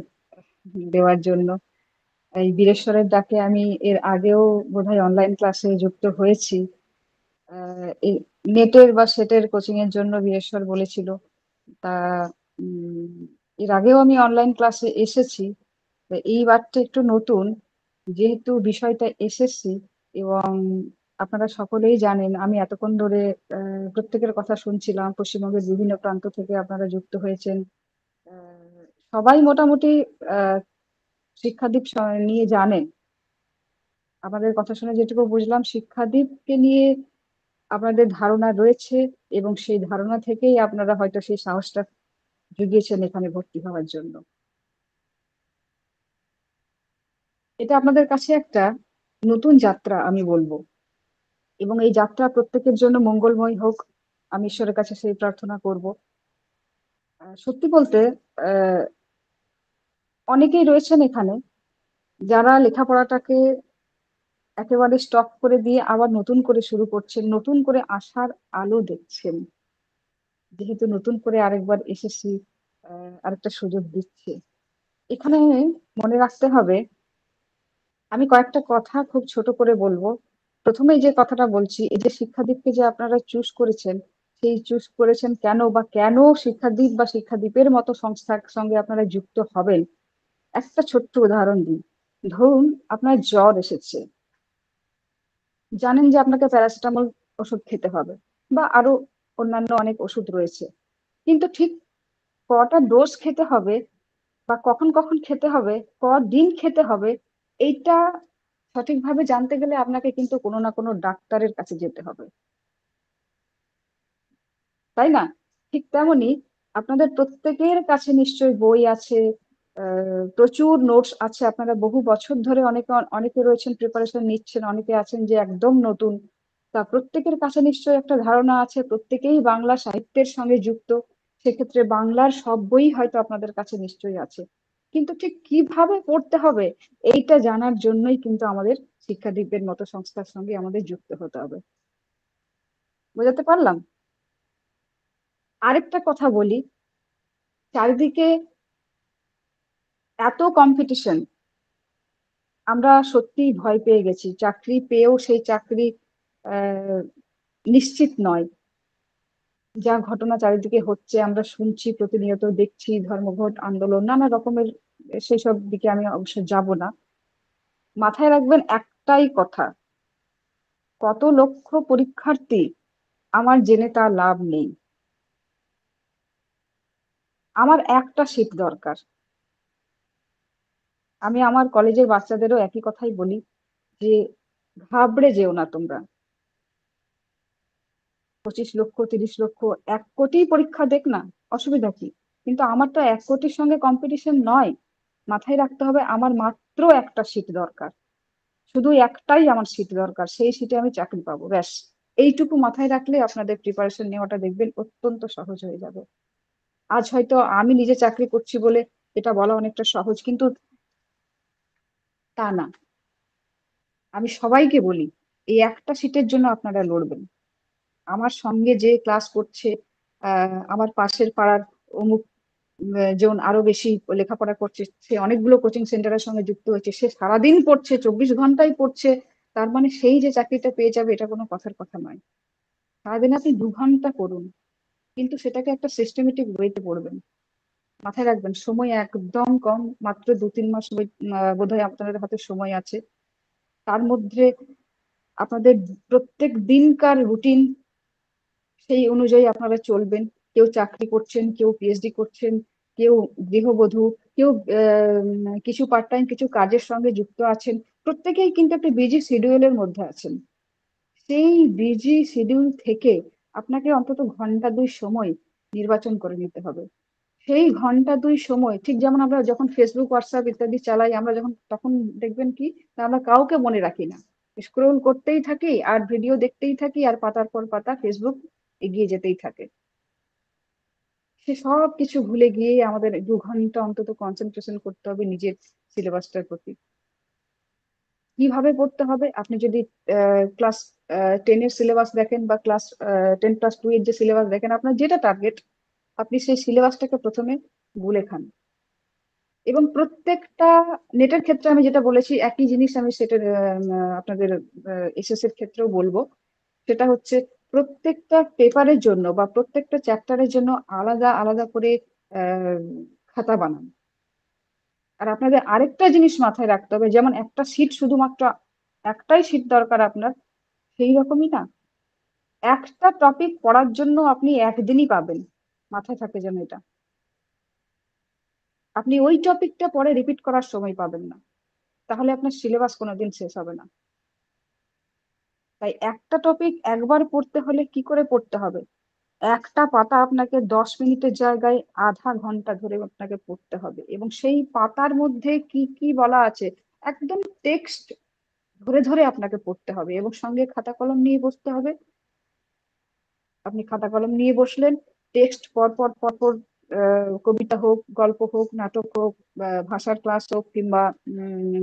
দেওয়ার জন্য। এই বীরেশ্বরের ডাকে আমি এর আগেও বোধহয় অনলাইন ক্লাসে যুক্ত হয়েছি। এই নেটের বা সেটের কোচিং এর জন্য বীরেশ্বর বলেছিল, তা এর আগেও আমি অনলাইন ক্লাসে এসেছি। তো এই বারটা একটু নতুন, যেহেতু বিষয়টা এসএসসি, এবং আপনারা সকলেই জানেন আমি এতক্ষণ ধরে প্রত্যেকের কথা শুনছিলাম, পশ্চিমবঙ্গের বিভিন্ন প্রান্ত থেকে আপনারা যুক্ত হয়েছেন। সবাই মোটামুটি শিক্ষাদীপ নিয়ে জানেন। আমাদের কথা শুনে যেটুকু বুঝলাম, শিক্ষাদীপকে নিয়ে আপনাদের ধারণা রয়েছে, এবং সেই ধারণা থেকেই আপনারা হয়তো সেই সাহসটা জুগিয়েছেন এখানে ভর্তি হওয়ার জন্য। এটা আপনাদের কাছে একটা নতুন যাত্রা আমি বলবো, এবং এই যাত্রা প্রত্যেকের জন্য মঙ্গলময় হোক, আমি ঈশ্বরের কাছে সেই প্রার্থনা করব। সত্যি বলতে আহ অনেকেই রয়েছেন এখানে যারা লেখাপড়াটাকে একেবারে স্টপ করে দিয়ে আবার নতুন করে শুরু করছেন, নতুন করে আশার আলো দেখছেন, যেহেতু নতুন করে আরেকবার এসএসসি আরেকটা সুযোগ দিচ্ছে। এখানে মনে রাখতে হবে, আমি কয়েকটা কথা খুব ছোট করে বলবো। প্রথমেই যে কথাটা বলছি, এই যে শিক্ষাদীপকে যে আপনারা চুজ করেছেন, সেই চুজ করেছেন কেন, বা কেন শিক্ষাদীপ বা শিক্ষাদীপের মতো সংস্থার সঙ্গে আপনারা যুক্ত হবেন, একটা ছোট্ট উদাহরণ দিই। ধরুন আপনার জ্বর এসেছে, জানেন যে আপনাকে প্যারাসিটামল ওষুধ খেতে হবে, বা আরো অন্যান্য অনেক ওষুধ রয়েছে, কিন্তু ঠিক কটা ডোজ খেতে হবে বা কখন কখন খেতে হবে, কদিন খেতে হবে, এইটা সঠিকভাবে জানতে গেলে আপনাকে কিন্তু কোনো না কোনো ডাক্তারের কাছে যেতে হবে, তাই না? ঠিক তেমনি আপনাদের প্রত্যেকের কাছে নিশ্চয়ই বই আছে, প্রচুর নোটস আছে, আপনারা বহু বছর ধরে অনেকে রয়েছেন প্রিপারেশন নিচ্ছেন, অনেকে আছেন যে একদম নতুন। তা প্রত্যেকের কাছে নিশ্চয়ই একটা ধারণা আছে, প্রত্যেকেই বাংলা সাহিত্যের সঙ্গে যুক্ত, সেক্ষেত্রে বাংলার সব বই হয়তো আপনাদের কাছে নিশ্চয়ই আছে। কিন্তু ঠিক কিভাবে পড়তে হবে এইটা জানার জন্যই কিন্তু আমাদের শিক্ষাদীপের মতো সংস্থার সঙ্গে আমাদের যুক্ত হতে হবে। বোঝাতে পারলাম? আরেকটা কথা বলি, চারিদিকে এত কম্পিটিশন, আমরা সত্যিই ভয় পেয়ে গেছি, চাকরি পেয়েও সেই চাকরি আহ নিশ্চিত নয়। যা ঘটনা চারিদিকে হচ্ছে আমরা শুনছি, প্রতিনিয়ত দেখছি, ধর্মঘট আন্দোলন নানা রকমের, সেসব দিকে আমি অবশ্য যাব না। মাথায় রাখবেন একটাই কথা, কত লক্ষ পরীক্ষার্থী আমার জেনে তার লাভ নেই, আমার একটা সিট দরকার। আমি আমার কলেজের বাচ্চাদেরও একই কথাই বলি যে ঘাবড়ে যেও না তোমরা, 25 লক্ষ 30 লক্ষ 1 কোটি পরীক্ষা দেখ না, অসুবিধা কি? কিন্তু আমার তো 1 কোটির সঙ্গে কম্পিটিশন নয়। মাথায় রাখতে হবে আমার মাত্র একটা সিট দরকার, শুধু একটাই আমার সিট দরকার, সেই সিটে আমি চাকরি পাবো, ব্যাস। এইটুকু মাথায় রাখলে আপনাদের প্রিপারেশন নেওয়াটা দেখবেন অত্যন্ত সহজ হয়ে যাবে। আজ হয়তো আমি নিজে চাকরি করছি বলে এটা বলা অনেকটা সহজ, কিন্তু তা না। আমি সবাইকে বলি এই একটা সিটের জন্য আপনারা লড়বেন। আমার সঙ্গে যে ক্লাস করছে, আমার পাশের পাড়ার অমুক জন আরো বেশি লেখাপড়া করছে, সে অনেকগুলো কোচিং সেন্টারের সঙ্গে যুক্ত হয়েছে, সে সারাদিন পড়ছে, 24 ঘন্টাই পড়ছে, তার মানে সেই যে চাকরিটা পেয়ে যাবে এটা কোনো কথার কথা নয়। সারাদিন আপনি 2 ঘন্টা করুন, কিন্তু সেটাকে একটা সিস্টেমেটিক ওয়েতে পড়বেন। মাথায় রাখবেন সময় একদম কম, মাত্র 2-3 মাস বোধহয় আপনাদের হাতে সময় আছে। তার মধ্যে আপনাদের প্রত্যেক দিনকার রুটিন সেই অনুযায়ী আপনারা চলবেন। কেউ চাকরি করছেন, কেউ পিএইচডি করছেন, কেউ গৃহবধূ, কেউ কিছু পার্ট টাইম কিছু কাজের সঙ্গে যুক্ত আছেন, প্রত্যেকেই কিন্তু একটা বিজি শিডিউলের মধ্যে আছেন। সেই বিজি শিডিউল থেকে আপনাকে অন্তত ঘন্টা 2 সময় নির্বাচন করে নিতে হবে। সেই ঘন্টা 2 সময়, ঠিক যেমন আমরা যখন ফেসবুক হোয়াটসঅ্যাপ ইত্যাদি চালাই, আমরা যখন তখন দেখবেন কি আমরা কাউকে মনে রাখি না, স্ক্রোল করতেই থাকি আর ভিডিও দেখতেই থাকি আর পাতার পর পাতা ফেসবুক এগিয়ে যেতেই থাকে। সে সব কিছু ভুলে গিয়ে আমাদের 2 ঘন্টা অন্তত কনসেন্ট্রেশন করতে হবে নিজের সিলেবাসটার প্রতি। কিভাবে পড়তে হবে? আপনি যদি ক্লাস 10-এর সিলেবাস দেখেন বা ক্লাস 10+2 এর যে সিলেবাস দেখেন, আপনার যেটা টার্গেট আপনি সেই সিলেবাসটাকে প্রথমে গুলে খান। এবং প্রত্যেকটা নেটের ক্ষেত্রে আমি যেটা বলেছি একই জিনিস আমি সেটার আপনাদের এসএস এর ক্ষেত্রেও বলবো, সেটা হচ্ছে প্রত্যেকটা পেপারের জন্য বা প্রত্যেকটা চ্যাপ্টারের জন্য আলাদা আলাদা করে খাতা বানান। আর আপনাদের আরেকটা জিনিস মাথায় রাখতে হবে, যেমন একটা সিট শুধুমাত্র একটাই সিট দরকার আপনার, সেই রকমই না, একটা টপিক পড়ার জন্য আপনি একদিনই পাবেন। মাথায় থাকে যেন এটা, আপনি ওই টপিকটা পরে রিপিট করার সময় পাবেন না, তাহলে আপনার সিলেবাস কোনোদিন শেষ হবে না। তাই একটা টপিক একবার পড়তে হলে কি করে পড়তে হবে? একটা পাতা আপনাকে 10 মিনিটের জায়গায় আধা ঘন্টা ধরে আপনাকে পড়তে হবে, এবং সেই পাতার মধ্যে কি কি বলা আছে একদম টেক্সট ধরে ধরে আপনাকে পড়তে হবে, এবং সঙ্গে খাতা কলম নিয়ে বসতে হবে। আপনি খাতা কলম নিয়ে বসলেন, টেক্সট পরপর পরপর, কবিতা হোক, গল্প হোক, নাটক হোক, ভাষার ক্লাস হোক, কিংবা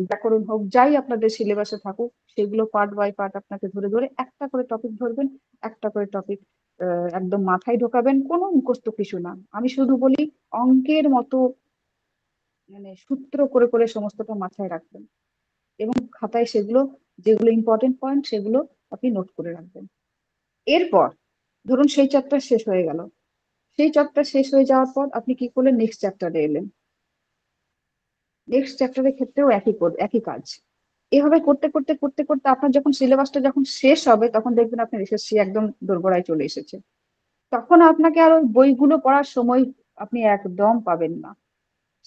ব্যাকরণ হোক, যাই আপনাদের সিলেবাসে থাকুক, সেগুলো পার্ট বাই পার্ট আপনাকে ধরে ধরে একটা করে টপিক ধরবেন, একটা করে টপিক একদম মাথায় ঢোকাবেন, কোনো মুখস্থ কিছু না। আমি শুধু বলি অঙ্কের মতো, মানে সূত্র করে করে সমস্তটা মাথায় রাখবেন, এবং খাতায় সেগুলো যেগুলো ইম্পর্টেন্ট পয়েন্ট সেগুলো আপনি নোট করে রাখবেন। এরপর ধরুন সেই চ্যাপ্টার শেষ হয়ে গেল, সেই চ্যাপ্টার শেষ হয়ে যাওয়ার পর আপনি কি করলেন, নেক্সট চ্যাপ্টারে এলেন। নেক্সট চ্যাপ্টারের ক্ষেত্রেও একই কাজ। এভাবে করতে করতে করতে করতে আপনার যখন সিলেবাসটা যখন শেষ হবে, তখন দেখবেন আপনার এসএসসি একদম দোরগোড়ায় চলে এসেছে। তখন আপনাকে আর ওই বইগুলো পড়ার সময় আপনি একদম পাবেন না।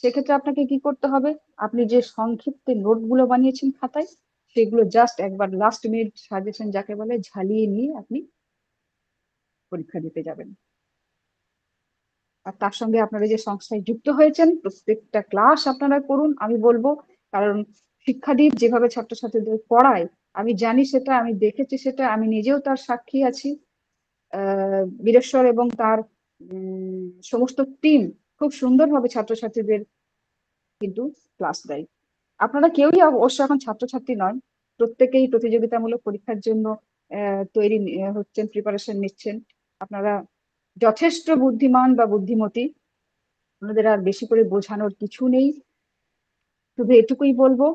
সেক্ষেত্রে আপনাকে কি করতে হবে, আপনি যে সংক্ষিপ্ত নোটগুলো বানিয়েছেন খাতায়, সেগুলো জাস্ট একবার লাস্ট মিনিট সাজেশন যাকে বলে ঝালিয়ে নিয়ে আপনি পরীক্ষা দিতে যাবেন। আর তার সঙ্গে আপনারা যে সংস্থায় যুক্ত হয়েছেন প্রত্যেকটা ক্লাস আপনারা করুন আমি বলবো, কারণ শিক্ষাদীপ যেভাবে ছাত্রছাত্রীদের পড়ায় আমি জানি সেটা, আমি দেখেছি সেটা, আমি নিজেও তার সাক্ষী আছি। বীরেশ্বর এবং তার সমস্ত টিম খুব সুন্দরভাবে ছাত্রছাত্রীদের কিন্তু ক্লাস দেয়। আপনারা কেউই অবশ্য এখন ছাত্রছাত্রী নয়, প্রত্যেকেই প্রতিযোগিতামূলক পরীক্ষার জন্য তৈরি হচ্ছেন, প্রিপারেশন নিচ্ছেন। আপনারা যথেষ্ট বুদ্ধিমান বা বুদ্ধিমতী, আপনাদের আর বেশি করে বোঝানোর কিছু নেই। শুধু এটুকুই বলবো,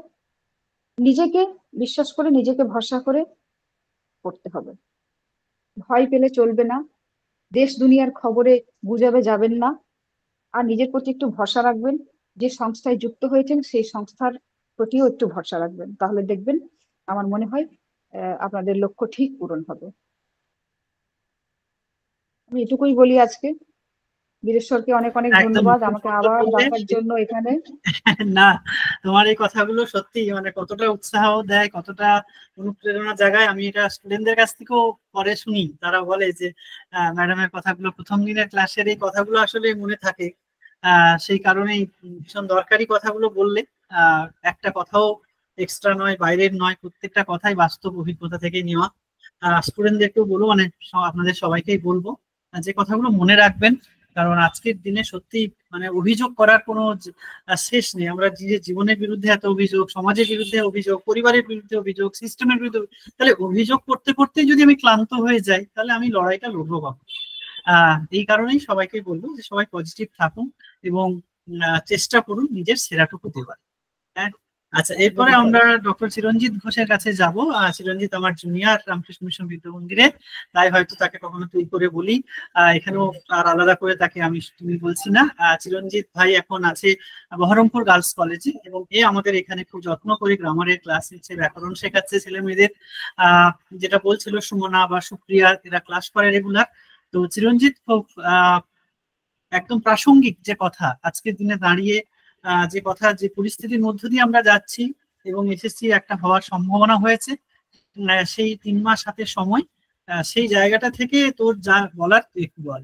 নিজেকে বিশ্বাস করে নিজেকে ভরসা করে পড়তে হবে, ভয় পেলে চলবে না, দেশ দুনিয়ার খবরে গুজবে যাবেন না, আর নিজের প্রতি একটু ভরসা রাখবেন। যে সংস্থায় যুক্ত হয়েছেন সেই সংস্থার প্রতিও একটু ভরসা রাখবেন, তাহলে দেখবেন আমার মনে হয় আপনাদের লক্ষ্য ঠিক পূরণ হবে। আমি এটুকুই বলি আজকে। বীরেশ্বরকে অনেক অনেক একদম ধন্যবাদ খুব আমাকে সুন্দর আবার বললে। ডাকার জন্য এখানে। না, তোমার এই কথাগুলো সত্যি মানে কতটা উৎসাহ দেয়, কতটা অনুপ্রেরণা জাগায়, আমি এটা স্টুডেন্টদের কাছ থেকেও পরে শুনি। তারা বলে যে ম্যাডামের কথাগুলো, প্রথম দিনের ক্লাসের এই কথাগুলো আসলে মনে থাকে। সেই কারণেই ভীষণ দরকারি কথাগুলো বললে। একটা কথাও এক্সট্রা নয়, বাইরের নয়, প্রত্যেকটা কথাই বাস্তব অভিজ্ঞতা থেকে নেওয়া। স্টুডেন্টদেরকেও বলবো, মানে আপনাদের সবাইকেই বলবো যে কথাগুলো মনে রাখবেন, কারণ আজকের দিনে সত্যি মানে অভিযোগ করার কোনো শেষ নেই। আমরা যে জীবনের বিরুদ্ধে এত অভিযোগ, সমাজের বিরুদ্ধে অভিযোগ, পরিবারের বিরুদ্ধে অভিযোগ, সিস্টেমের বিরুদ্ধে, তাহলে অভিযোগ করতে করতে যদি আমি ক্লান্ত হয়ে যাই তাহলে আমি লড়াইটা লড়বো কখন? এই কারণেই সবাইকে বলবো যে সবাই পজিটিভ থাকুন এবং চেষ্টা করুন নিজের সেরাটুকু দেওয়ার। হ্যাঁ, আচ্ছা, এরপরে আমরা ডক্টর চিরঞ্জিত ঘোষের কাছে যাব। চিরঞ্জিত আমার জুনিয়র রামকৃষ্ণ মিশন বিদ্যামন্দিরে, তাই হয়তো তাকে কখনো তুই করে বলি, এখানেও আর আলাদা করে তাকে আমি তুমি বলছি না। চিরঞ্জিত ভাই এখন আছে বহরমপুর গার্লস কলেজে, এবং এ আমাদের এখানে খুব যত্ন করে গ্রামারের ক্লাস নিচ্ছে, ব্যাকরণ শেখাচ্ছে ছেলে মেয়েদের। যেটা বলছিল সুমনা বা সুপ্রিয়া, এরা ক্লাস করে রেগুলার। তো চিরঞ্জিত খুব একদম প্রাসঙ্গিক যে কথা আজকের দিনে দাঁড়িয়ে, যে কথা, যে পরিস্থিতির মধ্য দিয়ে আমরা যাচ্ছি এবং এসএসসি একটা হওয়ার সম্ভাবনা হয়েছে, সেই 3 মাস হাতে সময়, সেই জায়গাটা থেকে তোর যা বলার তুই একটু বল।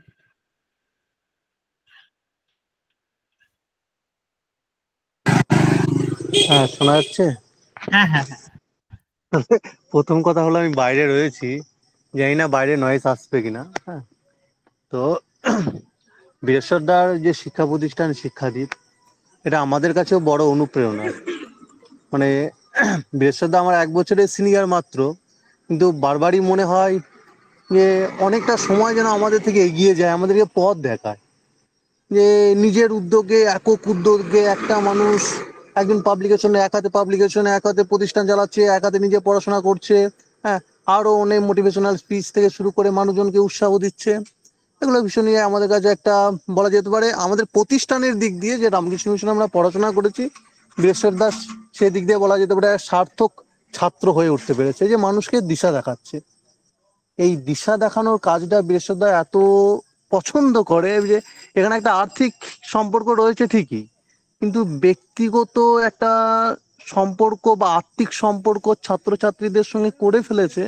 হ্যাঁ, শোনা যাচ্ছে? হ্যাঁ হ্যাঁ হ্যাঁ। প্রথম কথা হলো আমি বাইরে রয়েছি, জানি না বাইরে নয়েজ আসবে কিনা। হ্যাঁ, তো বীরেশ্বরদার যে শিক্ষা প্রতিষ্ঠান শিক্ষাদীপ, এটা আমাদের কাছেও বড় অনুপ্রেরণা। মানে বীরেশ্বরদা আমার 1 বছরের সিনিয়র মাত্র, কিন্তু বারবারই মনে হয় যে অনেকটা সময় যেন আমাদের থেকে এগিয়ে যায়, আমাদেরকে পথ দেখায়। যে নিজের উদ্যোগে, একক উদ্যোগে একটা মানুষ একজন পাবলিকেশনে, এক হাতে পাবলিকেশনে, এক হাতে প্রতিষ্ঠান চালাচ্ছে, এক হাতে নিজে পড়াশোনা করছে। হ্যাঁ, আরো অনেক মোটিভেশনাল স্পিচ থেকে শুরু করে মানুষজনকে উৎসাহ দিচ্ছে। এগুলো ভীষণই আমাদের কাছে একটা বলা যেতে পারে আমাদের প্রতিষ্ঠানের দিক দিয়ে, যে রামকৃষ্ণ মিশনে আমরা পড়াশোনা করেছি, বীরেশ্বর দাস সেই দিক দিয়ে বলা যেতে পারে সার্থক ছাত্র হয়ে উঠতে পেরেছে, যে মানুষকে দিশা দেখাচ্ছে। এই দিশা দেখানোর কাজটা বীরেশ্বর দা এত পছন্দ করে যে এখানে একটা আর্থিক সম্পর্ক রয়েছে ঠিকই, কিন্তু ব্যক্তিগত একটা সম্পর্ক বা আর্থিক সম্পর্ক ছাত্রছাত্রীদের সঙ্গে করে ফেলেছে,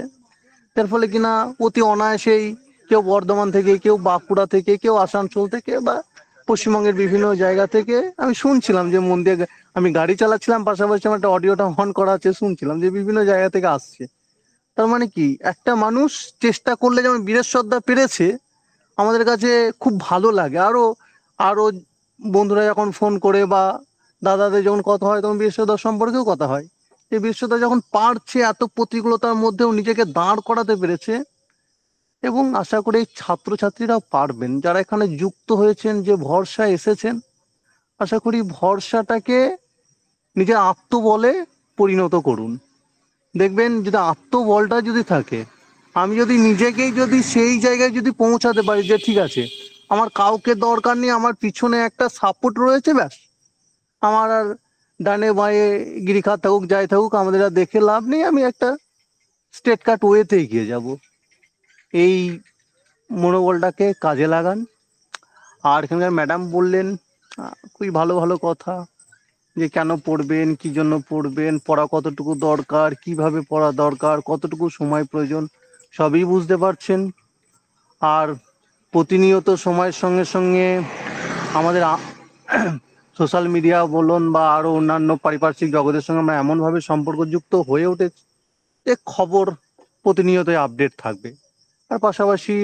যার ফলে কিনা অতি অনায়াসেই কেউ বর্ধমান থেকে, কেউ বাঁকুড়া থেকে, কেউ আসানসোল থেকে বা পশ্চিমবঙ্গের বিভিন্ন জায়গা থেকে, আমি শুনছিলাম যে মন দিয়ে, আমি গাড়ি চালাচ্ছিলাম পাশাপাশি আমার একটা অডিওটা অন করা আছে, শুনছিলাম যে বিভিন্ন জায়গা থেকে আসছে। তার মানে কি, একটা মানুষ চেষ্টা করলে যেমন বীরেশ্বর দা পেরেছে, আমাদের কাছে খুব ভালো লাগে। আরো আরো বন্ধুরা যখন ফোন করে বা দাদাদের যখন কথা হয়, তখন বীরেশ্বর দার সম্পর্কেও কথা হয়। এই বীরেশ্বর দা যখন পারছে, এত প্রতিকূলতার মধ্যেও নিজেকে দাঁড় করাতে পেরেছে, এবং আশা করি ছাত্রছাত্রীরাও পারবেন, যারা এখানে যুক্ত হয়েছেন, যে ভরসা এসেছেন, আশা করি ভরসাটাকে নিজের আত্মবলে পরিণত করুন। দেখবেন যদি আত্মবলটা যদি থাকে, আমি যদি নিজেকেই যদি সেই জায়গায় যদি পৌঁছাতে পারি যে ঠিক আছে, আমার কাউকে দরকার নেই, আমার পিছনে একটা সাপোর্ট রয়েছে, ব্যাস, আমার আর ডানে বাঁয়ে গিরিখাত থাকুক যাই থাকুক আমাদের আর দেখে লাভ নেই, আমি একটা স্ট্রেট কাট ওয়েতে এগিয়ে যাব। এই মনোবলটাকে কাজে লাগান। আর এখানকার ম্যাডাম বললেন খুবই ভালো ভালো কথা, যে কেন পড়বেন, কি জন্য পড়বেন, পড়া কতটুকু দরকার, কিভাবে পড়া দরকার, কতটুকু সময় প্রয়োজন, সবই বুঝতে পারছেন। আর প্রতিনিয়ত সময়ের সঙ্গে সঙ্গে আমাদের সোশ্যাল মিডিয়া বলুন বা আরো অন্যান্য পারিপার্শ্বিক জগতের সঙ্গে আমরা এমনভাবে সম্পর্কযুক্ত হয়ে উঠেছি যে খবর প্রতিনিয়তই আপডেট থাকবে। আর পাশাপাশি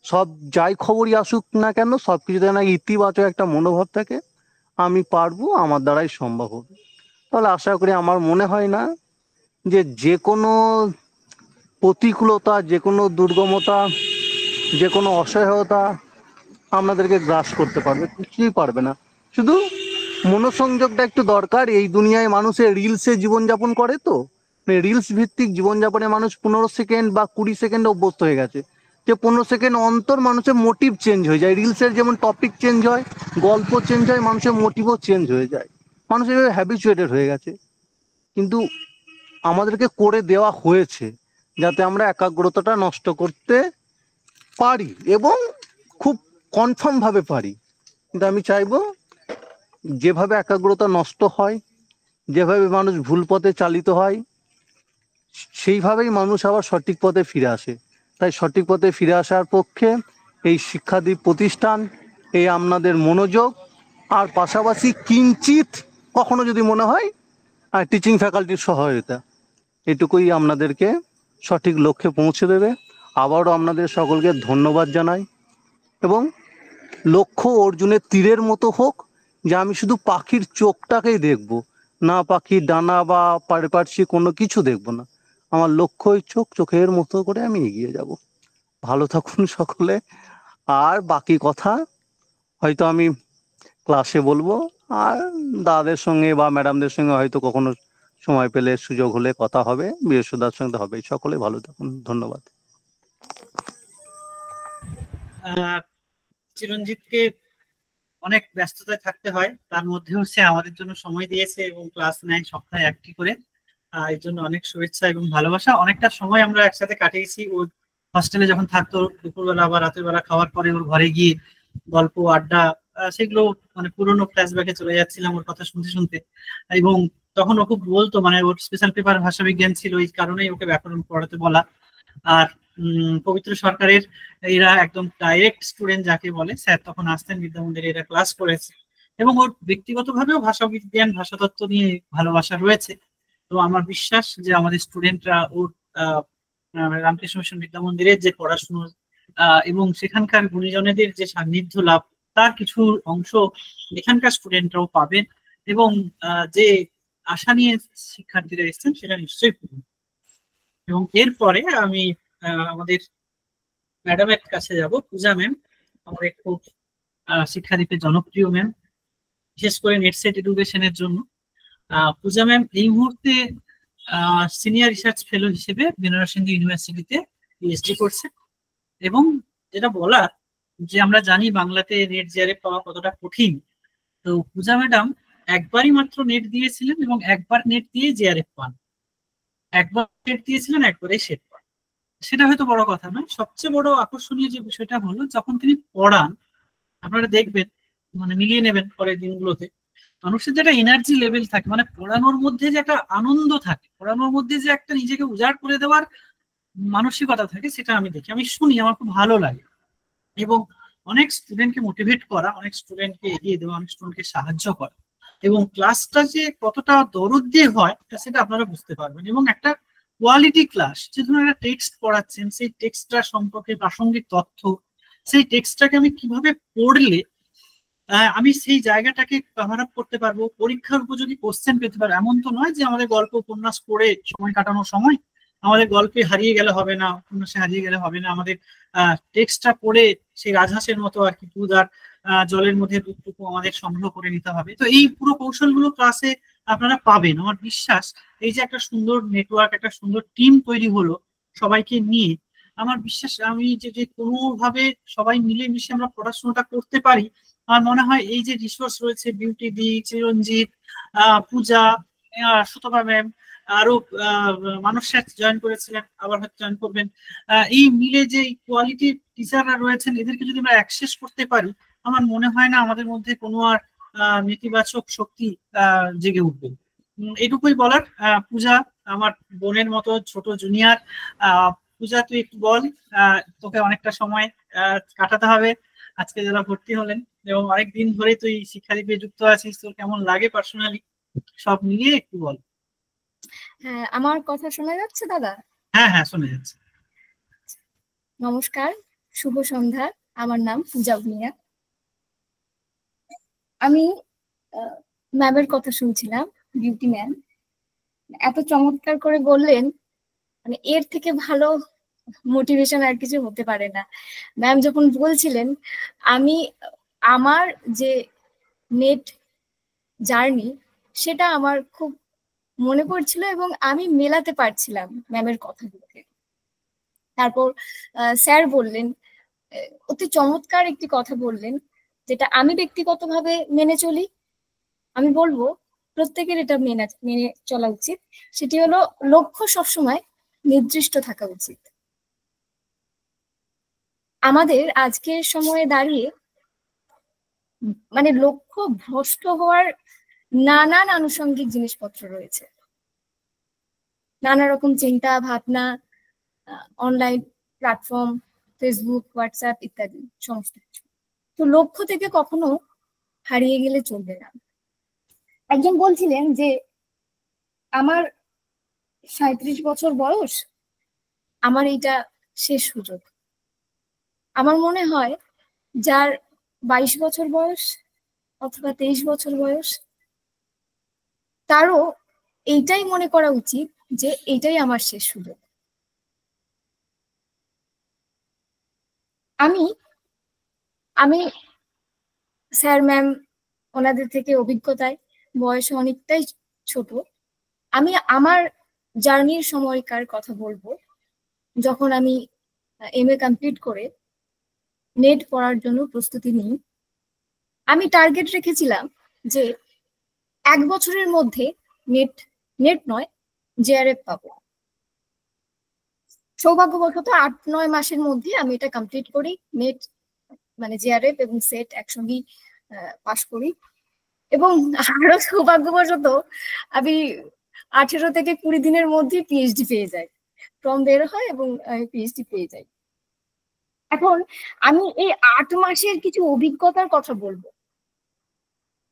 সব যাই খবরই আসুক না কেন, সব কিছুতে না ইতিবাচক একটা মনোভাব থাকে, আমি পারবো, আমার দ্বারাই সম্ভব হবে। তাহলে আশা করি, আমার মনে হয় না যে যে কোনো প্রতিকূলতা, যে কোনো দুর্গমতা, যে কোনো অসহায়তা আপনাদেরকে গ্রাস করতে পারবে, কিছুই পারবে না। শুধু মনোসংযোগটা একটু দরকার। এই দুনিয়ায় মানুষের রিলসে জীবনযাপন করে, তো রিলস ভিত্তিক জীবনযাপনে মানুষ 15 সেকেন্ড বা 20 সেকেন্ড অভ্যস্ত হয়ে গেছে, যে 15 সেকেন্ড অন্তর মানুষের মোটিভ চেঞ্জ হয়ে যায়। রিলসের যেমন টপিক চেঞ্জ হয়, গল্প চেঞ্জ হয়, মানুষের মোটিভও চেঞ্জ হয়ে যায়। মানুষ এভাবে হ্যাবিচুয়েটেড হয়ে গেছে। কিন্তু আমাদেরকে করে দেওয়া হয়েছে যাতে আমরা একাগ্রতাটা নষ্ট করতে পারি, এবং খুব কনফার্ম ভাবে পারি। কিন্তু আমি চাইবো, যেভাবে একাগ্রতা নষ্ট হয়, যেভাবে মানুষ ভুল পথে চালিত হয়, সেইভাবেই মানুষ আবার সঠিক পথে ফিরে আসে। তাই সঠিক পথে ফিরে আসার পক্ষে এই শিক্ষাদীপ প্রতিষ্ঠান, এই আপনাদের মনোযোগ, আর পাশাপাশি কিঞ্চিত কখনো যদি মনে হয় টিচিং ফ্যাকাল্টির সহায়তা, এটুকুই আপনাদেরকে সঠিক লক্ষ্যে পৌঁছে দেবে। আবারও আপনাদের সকলকে ধন্যবাদ জানাই, এবং লক্ষ্য অর্জুনের তীরের মতো হোক, যে আমি শুধু পাখির চোখটাকেই দেখব, না পাখির ডানা বা পারিপার্শ্বিক কোনো কিছু দেখব না। আমার লক্ষ্যই চোখ, চোখের মতো করে আমি এগিয়ে যাব। ভালো থাকুন সকলে। আর বাকি কথা হয়তো আমি ক্লাসে বলবো, আর দাদাদের সঙ্গে বা ম্যাডামদের সঙ্গে হয়তো কখনো সময় পেলে, সুযোগ হলে কথা হবে। বৃহস্পতিবার সঙ্গে হবে। সকলে ভালো থাকুন, ধন্যবাদ। চিরঞ্জিতকে অনেক ব্যস্ততায় থাকতে হয়, তার মধ্যেও সে আমাদের জন্য সময় দিয়েছে এবং ক্লাস নেয় সপ্তাহে একটি করে। এর জন্য অনেক শুভেচ্ছা এবং ভালোবাসা। অনেকটা সময় আমরা একসাথে কাটিয়েছি। ওর হস্টেলে যখন থাকতো, দুপুরবেলা বা রাতের বেলা খাওয়ার পরে ওর ঘরে গিয়ে গল্প, আড্ডা, সেগুলো মানে পুরোনো ফ্ল্যাশব্যাকে চলে যাচ্ছিলাম ওর কথা শুনতে শুনতে। এবং তখন ও খুব বলতো, মানে ওর স্পেশাল পেপার ভাষা বিজ্ঞান ছিল, এই কারণেই ওকে ব্যাকরণ পড়াতে বলা। আর পবিত্র সরকারের এরা একদম ডাইরেক্ট স্টুডেন্ট যাকে বলে, স্যার তখন আসতেন বিদ্যামন্দিরে, এরা ক্লাস করেছে। এবং ওর ব্যক্তিগতভাবেও ভাষা বিজ্ঞান, ভাষাতত্ত্ব নিয়ে ভালোবাসা রয়েছে। তো আমার বিশ্বাস যে আমাদের স্টুডেন্টরা ওর রামকৃষ্ণ মিশন বিদ্যামন্দিরের যে পড়াশুনো এবং সেখানকার গুণীজনেদের যে সান্নিধ্য লাভ, তার কিছু অংশ এখানকার স্টুডেন্টরাও পাবেন। এবং যে আশা নিয়ে শিক্ষার্থীরা এসেছেন সেটা নিশ্চয়ই পূরণ। এবং এরপরে আমি আমাদের ম্যাডামের কাছে যাব, পূজা ম্যাম, আমাদের খুব শিক্ষাদীপের জনপ্রিয় ম্যাম, বিশেষ করে নেটসেট এডুকেশনের জন্য। পূজা ম্যাম এই মুহূর্তে সিনিয়র রিসার্চ ফেলো হিসেবে বেনারস হিন্দু ইউনিভার্সিটিতে পিএইচডি করছে। এবং যেটা বলার, যে আমরা জানি বাংলাতে নেট জিআরএফ পাওয়া কতটা কঠিন। তো পূজা ম্যাডাম একবারই মাত্র নেট দিয়েছিলেন এবং একবার নেট দিয়ে জিআরএফ পান। একবার নেট দিয়েছিলেন, একবারে সেট পান। সেটা হয়তো বড় কথা নয়। সবচেয়ে বড় আকর্ষণীয় যে বিষয়টা হলো, যখন তিনি পড়ান, আপনারা দেখবেন, মানে মিলিয়ে নেবেন পরের দিনগুলোতে, মানুষের যে একটা এনার্জি লেভেল থাকে, মানে পড়ানোর মধ্যে যে একটা আনন্দ থাকে, পড়ানোর মধ্যে যে একটা নিজেকে উজাড় করে দেওয়ার মানসিকতা থাকে, সেটা আমি দেখি, আমি শুনি, আমার খুব ভালো লাগে। এবং অনেক স্টুডেন্টকে মোটিভেট করা, অনেক স্টুডেন্টকে এগিয়ে দেওয়া, অনেক স্টুডেন্টকে সাহায্য করা, এবং ক্লাসটা যে কতটা দরদ দিয়ে হয় সেটা আপনারা বুঝতে পারবেন। এবং একটা কোয়ালিটি ক্লাস, যে ধরুন একটা টেক্সট পড়াচ্ছেন, সেই টেক্সটটা সম্পর্কে প্রাসঙ্গিক তথ্য, সেই টেক্সটটাকে আমি কিভাবে পড়লে আমি সেই জায়গাটাকে কভার আপ করতে পারবো, পরীক্ষার উপযোগী কোশ্চেন পেতে পারবো। এমন তো নয় যে আমাদের গল্প উপন্যাস পড়ে সময় কাটানোর সময় আমাদের গল্পে হারিয়ে গেলে হবে না, উপন্যাসে হারিয়ে গেলে হবে না, আমাদের টেক্সটটা পড়ে সেই রাজহাঁসের মতো আর কি দুধ আর জলের মধ্যে দুধটুকু আমাদের সংগ্রহ করে নিতে হবে। তো এই পুরো কৌশলগুলো ক্লাসে আপনারা পাবেন। আমার বিশ্বাস এই যে একটা সুন্দর নেটওয়ার্ক, একটা সুন্দর টিম তৈরি হলো সবাইকে নিয়ে, আমার বিশ্বাস আমি যে কোনোভাবে সবাই মিলেমিশে আমরা পড়াশোনাটা করতে পারি। আমার মনে হয় এই যে রিসোর্স রয়েছে, বিউটি দি, চিরঞ্জিত, পূজা, সুতপা ম্যাম, আরো মানুষ জয়েন করেছিলেন, আবার হয়তো জয়েন করবেন, এই মিলে যে কোয়ালিটি টিচাররা রয়েছেন, এদেরকে যদি আমরা অ্যাক্সেস করতে পারি, আমার মনে হয় না আমাদের মধ্যে কোনো আর নেতিবাচক শক্তি জেগে উঠবে। এটুকুই বলার। পূজা আমার বোনের মতো ছোট জুনিয়র। পূজা তুই একটু বল, তোকে অনেকটা সময় কাটাতে হবে আজকে যারা ভর্তি হলেন, এবং অনেকদিন ধরে তুই শিক্ষাদীপে যুক্ত আছিস, তোর কেমন লাগে পার্সোনালি সব মিলিয়ে একটু বল। হ্যাঁ, আমার কথা শোনা যাচ্ছে দাদা? হ্যাঁ হ্যাঁ, শোনা যাচ্ছে। নমস্কার, শুভ সন্ধ্যা। আমার নাম পূজা ভূঁইয়া। আমি ম্যামের কথা শুনছিলাম, বিউটি ম্যাম এত চমৎকার করে বললেন, মানে এর থেকে ভালো মোটিভেশন আর কিছু হতে পারে না। ম্যাম যখন বলছিলেন, আমি আমার যে নেট জার্নি সেটা আমার খুব মনে পড়ছিল এবং আমি মেলাতে পারছিলাম ম্যামের কথাগুলোকে। তারপর স্যার বললেন, অতি চমৎকার একটি কথা বললেন, যেটা আমি ব্যক্তিগতভাবে মেনে চলি। আমি বলবো প্রত্যেকের এটা মেনে চলা উচিত। সেটি হলো, লক্ষ্য সবসময় নির্দিষ্ট থাকা উচিত। আমাদের আজকের সময়ে দাঁড়িয়ে মানে লক্ষ্য ভ্রষ্ট হওয়ার নানান আনুষঙ্গিক জিনিসপত্র রয়েছে, নানা রকম চিন্তা ভাবনা, অনলাইন প্ল্যাটফর্ম, ফেসবুক, হোয়াটসঅ্যাপ ইত্যাদি সমস্ত কিছু। তো লক্ষ্য থেকে কখনো হারিয়ে গেলে চলবে না। একজন বলছিলেন যে আমার 37 বছর বয়স, আমার এইটা শেষ সুযোগ। আমার মনে হয় যার 22 বছর বয়স অথবা 23 বছর বয়স, তারও এইটাই মনে করা উচিত যে এইটাই আমার শেষ সুযোগ। আমি আমি স্যার ম্যাম ওনাদের থেকে অভিজ্ঞতায় বয়সে অনেকটাই ছোট। আমি আমার জার্নির সময়কার কথা বলবো, যখন আমি MA কমপ্লিট করে নেট পড়ার জন্য প্রস্তুতি নিই। আমি টার্গেট রেখেছিলাম যে 1 বছরের মধ্যে নেট নয় JRF পাবো। সৌভাগ্যবশত 8-9 মাসের মধ্যে আমি এটা কমপ্লিট করি, নেট মানে JRF এবং সেট একসঙ্গেই পাশ করি। এবং আরো সৌভাগ্যবশত আমি 18 থেকে 20 দিনের মধ্যে PhD পেয়ে যাই। ফর্ম বের হয় এবং আমি PhD পেয়ে যাই। এখন আমি এই 8 মাসের কিছু অভিজ্ঞতার কথা বলবো।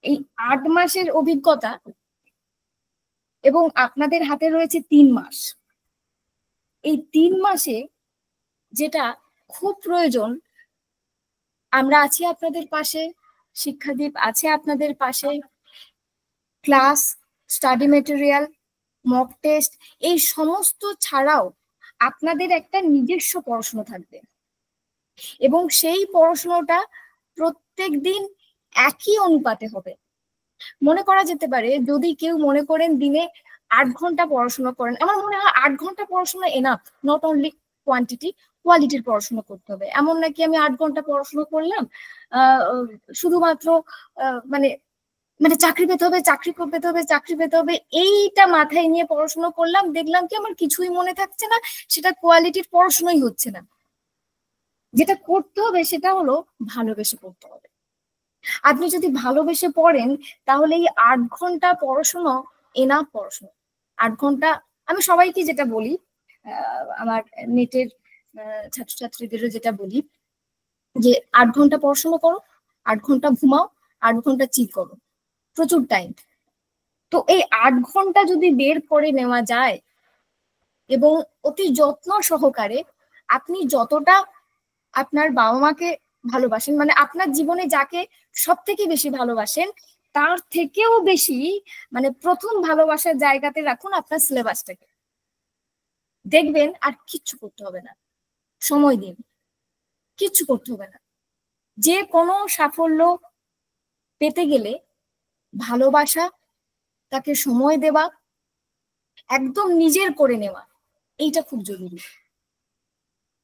এই 8 মাসের অভিজ্ঞতা, এবং আপনাদের হাতে রয়েছে 3 মাস। এই 3 মাসে যেটা খুব প্রয়োজন, আমরা আছি আপনাদের পাশে, শিক্ষাদীপ আছে আপনাদের পাশে। Class, study material, mock test, এই সমস্ত ছাড়াও আপনাদের একটা নিজস্ব পড়াশোনা থাকবে, এবং সেই পড়াশোনাটা প্রত্যেক দিন একই অনুপাতে হবে। মনে করা যেতে পারে, যদি কেউ মনে করেন দিনে 8 ঘন্টা পড়াশোনা করেন, আমার মনে হয় 8 ঘন্টা পড়াশোনা এনাফ। নট অনলি কোয়ান্টিটি, কোয়ালিটির পড়াশোনা করতে হবে। এমন নাকি আমি 8 ঘন্টা পড়াশোনা করলাম শুধুমাত্র মানে মানে চাকরি পেতে হবে, চাকরি পেতে হবে, চাকরি পেতে হবে, এইটা মাথায় নিয়ে পড়াশোনা করলাম, দেখলাম কি আমার কিছুই মনে থাকছে না, সেটা কোয়ালিটির পড়াশোনাই হচ্ছে না। যেটা করতে হবে সেটা হলো ভালোবেসে পড়তে হবে। আপনি যদি ভালোবেসে পড়েন, তাহলে এই 8 ঘন্টা পড়াশোনা এনাফ পড়াশোনা। 8 ঘন্টা, আমি সবাইকে যেটা বলি, আমার নেটের ছাত্রছাত্রীদেরও যেটা বলি, যে 8 ঘন্টা পড়াশোনা করো, 8 ঘন্টা ঘুমাও, 8 ঘন্টা চিট করো, প্রচুর টাইম। তো এই 8 ঘন্টা যদি বের করে নেওয়া যায় এবং অতি যত্ন সহকারে, আপনি যতটা আপনার বাবা মাকে ভালোবাসেন, মানে আপনার জীবনে যাকে সব থেকে বেশি ভালোবাসেন, তার থেকেও বেশি মানে প্রথম ভালোবাসার জায়গাতে রাখুন আপনার সিলেবাসটাকে। দেখবেন আর কিচ্ছু করতে হবে না, সময় দিন, কিচ্ছু করতে হবে না। যে কোনো সাফল্য পেতে গেলে ভালোবাসা, তাকে সময় দেওয়া, একদম নিজের করে নেওয়া, এইটা খুব জরুরি।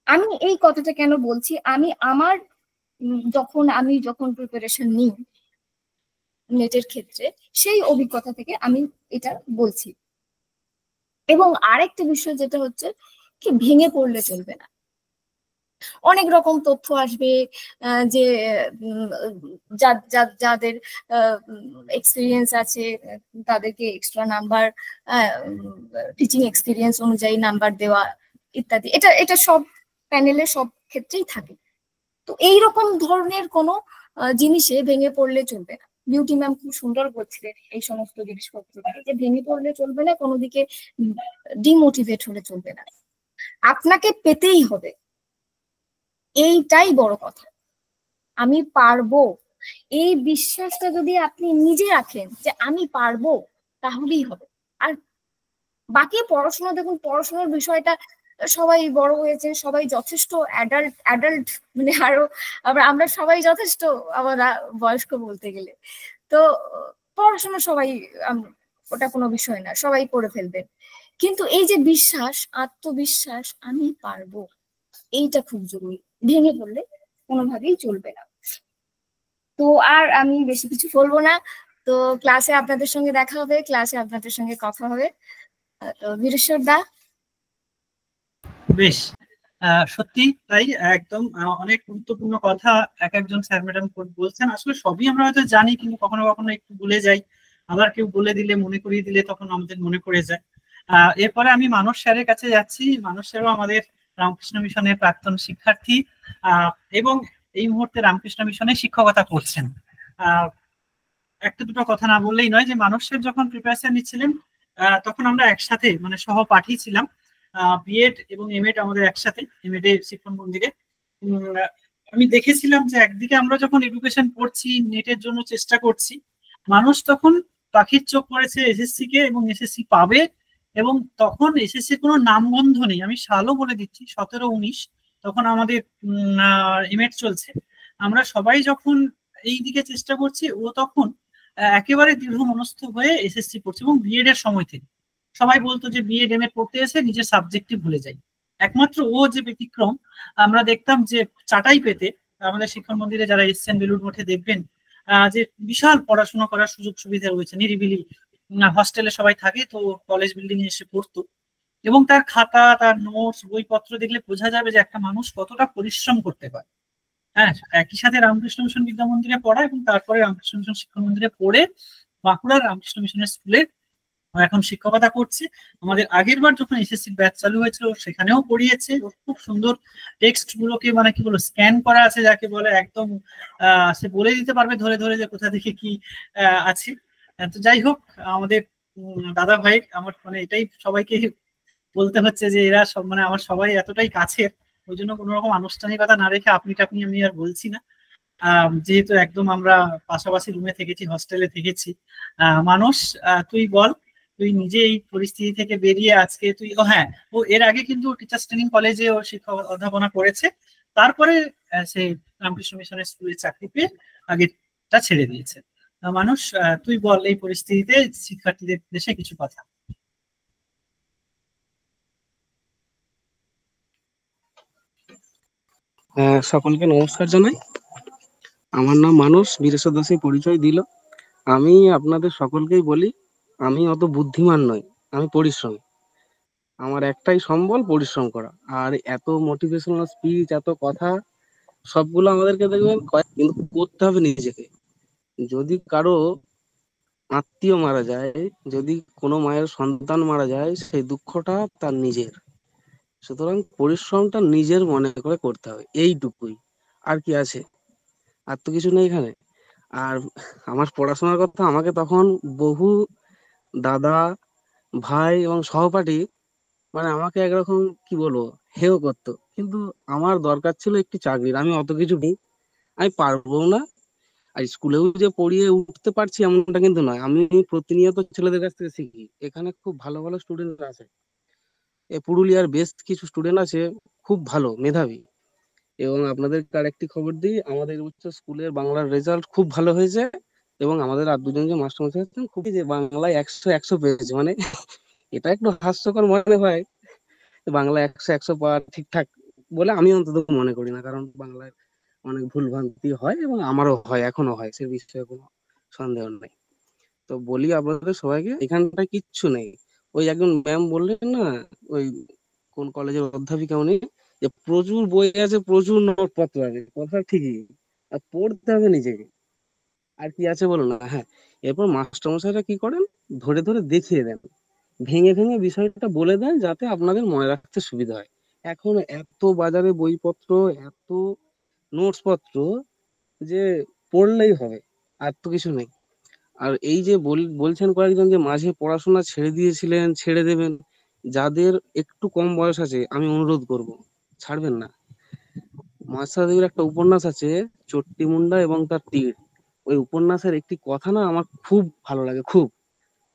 আমি এই কথাটা কেন বলছি, আমি আমার যখন প্রিপারেশন নিই নেটের ক্ষেত্রে, সেই অভিজ্ঞতা থেকে আমি এটা বলছি। এবং আরেকটা বিষয় যেটা হচ্ছে কি, ভেঙে পড়লে চলবে না। অনেক রকম তথ্য আসবে, যে যাদের এক্সপিরিয়েন্স আছে তাদেরকে এক্সট্রা নাম্বার, টিচিং এক্সপিরিয়েন্স অনুযায়ী নাম্বার দেওয়া ইত্যাদি। এটা এটা সব প্যানেলে সব ক্ষেত্রেই থাকে। তো এইরকম ধরনের কোনো জিনিসে ভেঙে পড়লে চলবে না। বিউটি ম্যাম খুব সুন্দর বলছিলেন এই সমস্ত জিনিসপত্র যে ভেঙে পড়লে চলবে না, কোনো দিকে ডিমোটিভেট হলে চলবে না, আপনাকে পেতেই হবে, এইটাই বড় কথা। আমি পারবো, এই বিশ্বাসটা যদি আপনি নিজে রাখেন যে আমি পারবো, তাহলেই হবে। আর বাকি পড়াশোনা, দেখুন পড়াশোনার বিষয়টা সবাই বড় হয়েছে, সবাই যথেষ্ট অ্যাডাল্ট, মানে আরো আমরা সবাই যথেষ্ট আমরা বয়স্ক বলতে গেলে। তো পড়াশোনা সবাই, ওটা কোনো বিষয় না, সবাই করে ফেলবেন। কিন্তু এই যে বিশ্বাস, আত্মবিশ্বাস, আমি পারবো, এইটা খুব জরুরি। ভেঙে পড়লে কোনোভাবেই চলবে না। তো আর আমি বেশি কিছু বলবো না। তো ক্লাসে আপনাদের সঙ্গে দেখা হবে, ক্লাসে আপনাদের সঙ্গে কথা হবে। তো বীরেশ্বর দা। বেশ, সত্যি তাই, একদম অনেক গুরুত্বপূর্ণ কথা এক একজন স্যার ম্যাডাম বলছেন। আসলে সবই আমরা হয়তো জানি, কিন্তু কখনো কখনো একটু ভুলে যাই, আবার কেউ বলে দিলে, মনে করিয়ে দিলে তখন আমাদের মনে পড়ে যায়। এরপরে আমি মানস স্যারের কাছে যাচ্ছি। মানস স্যারও আমাদের রামকৃষ্ণ মিশনের প্রাক্তন শিক্ষার্থী এবং এই মুহূর্তে রামকৃষ্ণ মিশনে শিক্ষকতা করছেন। একটা দুটো কথা না বললেই নয় যে মানস স্যার যখন প্রিপারেশন নিচ্ছিলেন তখন আমরা একসাথে, মানে সহপাঠী ছিলাম। বিএড এবং এমএড আমাদের একসাথে, এমএড এ শিক্ষণ মন্দিরে। আমি দেখেছিলাম যে একদিকে আমরা যখন এডুকেশন পড়ছি, নেটের জন্য চেষ্টা করছি, মানুষ তখন পাখির চোখ পড়েছে এসএসসি কে, এবং এসএসসি পাবে, এবং তখন এসএসসি কোনো নামগন্ধ নেই। আমি সালও বলে দিচ্ছি, 17-19 তখন আমাদের এমএড চলছে। আমরা সবাই যখন এই দিকে চেষ্টা করছি, ও তখন একেবারে দৃঢ় মনস্থ হয়ে এসএসসি পড়ছে। এবং বিএড এর সময় থেকে সবাই বলতো যে বিএড এমএড পড়তে এসে নিজের সাবজেক্টই ভুলে যায়। একমাত্র ও যে ব্যতিক্রম। আমরা দেখতাম যে চাটাই পেতে আমাদের শিক্ষণ মন্দিরে যারা এসছেন বেলুড় মঠে দেখবেন যে বিশাল পড়াশোনা করার সুযোগ সুবিধা রয়েছে, নিরিবিলি হস্টেলে সবাই থাকে, তো কলেজ বিল্ডিং এ এসে পড়তো। এবং তার খাতা, তার নোটস, বইপত্র দেখলে বোঝা যাবে যে একটা মানুষ কতটা পরিশ্রম করতে পারে। হ্যাঁ, একই সাথে রামকৃষ্ণ মিশন বিদ্যা মন্দিরে পড়া এবং তারপরে রামকৃষ্ণ মিশন শিক্ষা মন্দিরে পড়ে বাঁকুড়ার রামকৃষ্ণ মিশনের স্কুলে এখন শিক্ষকতা করছে। আমাদের আগের বার যখন এসএসসি ব্যাচ চালু হয়েছিল সেখানেও পড়িয়েছে। খুব সুন্দর টেক্সট গুলোকে, মানে কি বলবো, স্ক্যান করা আছে যাকে বলে, একদম সে বলে দিতে পারবে ধরে ধরে যে কোথা থেকে কি আছে। তো যাই হোক, আমাদের দাদা ভাই, আমার মানে এটাই সবাইকে বলতে হচ্ছে যে এরা সব, মানে আমার সবাই এতটাই কাছের, ওই জন্য কোনো রকম আনুষ্ঠানিকতা না রেখে আপনি টাপনি আমি আর বলছি না। যেহেতু একদম আমরা পাশাপাশি রুমে থেকেছি, হস্টেলে থেকেছি। মানুষ, তুই বল, তুই নিজে এই পরিস্থিতি থেকে বেরিয়ে আজকে তুই, হ্যাঁ, ও এর আগে কিন্তু টিচার্স ট্রেনিং কলেজে ও শিক্ষক অধ্যাপনা করেছে, তারপরে সে রামকৃষ্ণ মিশনের স্কুলে চাকরি পেয়ে আগেটা ছেড়ে দিয়েছে। মানুষ, তুই বল এই পরিস্থিতিতে শিক্ষার্থীদের দেশে কিছু কথা। সকলকে নমস্কার জানাই। আমার নাম মানস, বীরেশ্বর দাসে পরিচয় দিল। আমি আপনাদের সকলকেই বলি, আমি অত বুদ্ধিমান নই, আমি পরিশ্রমী। আমার একটাই সম্বল পরিশ্রম করা। আর এত মোটিভেশনাল স্পিচ, এত কথা, সবগুলো আমাদেরকে দেখবেন কিন্তু করতে হবে নিজেকে। যদি কারো আত্মীয় মারা যায়, যদি কোনো মায়ের সন্তান মারা যায়, সেই দুঃখটা তার নিজের। সুতরাং পরিশ্রমটা নিজের মনে করে করতে হবে, এইটুকুই। আর কি আছে? আর তো কিছু নেই এখানে। আর আমার পড়াশোনার কথা, আমাকে তখন বহু দাদা, ভাই এবং সহপাঠী, মানে আমাকে একরকম কি বলবো, হেয় করতো। কিন্তু আমার দরকার ছিল একটি চাকরির। আমি অত কিছু নেই, আমি পারবো না। আর স্কুলেও যে পড়িয়ে উঠতে পারছি এমনটা কিন্তু নয়। আমি প্রতিনিয়ত ছেলেদের কাছ থেকে শিখি। এখানে খুব ভালো ভালো স্টুডেন্ট আছে, পুরুলিয়ার বেশ কিছু স্টুডেন্ট আছে খুব ভালো, মেধাবী। এবং আপনাদেরকে আরেকটি খবর দিই, আমাদের উচ্চ স্কুলের বাংলার রেজাল্ট খুব ভালো হয়েছে। এবং আমাদের আর দুজন যে মাস্টারমশাই আছেন, খুব যে বাংলায় 100 পেয়েছে, মানে এটা একটু হাস্যকর মনে হয়। বাংলা 100 পাওয়া ঠিকঠাক বলে আমি অন্তত মনে করি না, কারণ বাংলায় অনেক ভুল ভ্রান্তি হয় এবং আমারও হয়, এখনো হয়, সে বিষয়ে কোনো সন্দেহ নেই। তো বলি আপনাদের সবাইকে, এখানটা কিচ্ছু নেই। ওই একজন ম্যাম বললেন না, ওই কোন কলেজের অধ্যাপিকা উনি, যে প্রচুর বই আছে, প্রচুর নোটপত্র আছে, কথা ঠিকই, আর পড়তে হবে নিজেকে। আর কি আছে বলো না? হ্যাঁ, এরপর মাস্টারমশাইরা কি করেন, ধরে ধরে দেখিয়ে দেন, ভেঙে ভেঙে বিষয়টা বলে দেন, যাতে আপনাদের মনে রাখতে সুবিধা হয়। এখন এত বাজারে বইপত্র, এত নোটস পত্র, যে পড়লেই হবে, আর তো কিছু নেই। আর এই যে বলছেন কয়েকজন যে মাঝে পড়াশোনা ছেড়ে দিয়েছিলেন, ছেড়ে দেবেন, যাদের একটু কম বয়স আছে আমি অনুরোধ করব, ছাড়বেন না। মাস্টারদেবের একটা উপন্যাস আছে, চট্টি মুন্ডা এবং তার তীর। ওই উপন্যাসের একটি কথা না আমার খুব ভালো লাগে, খুব।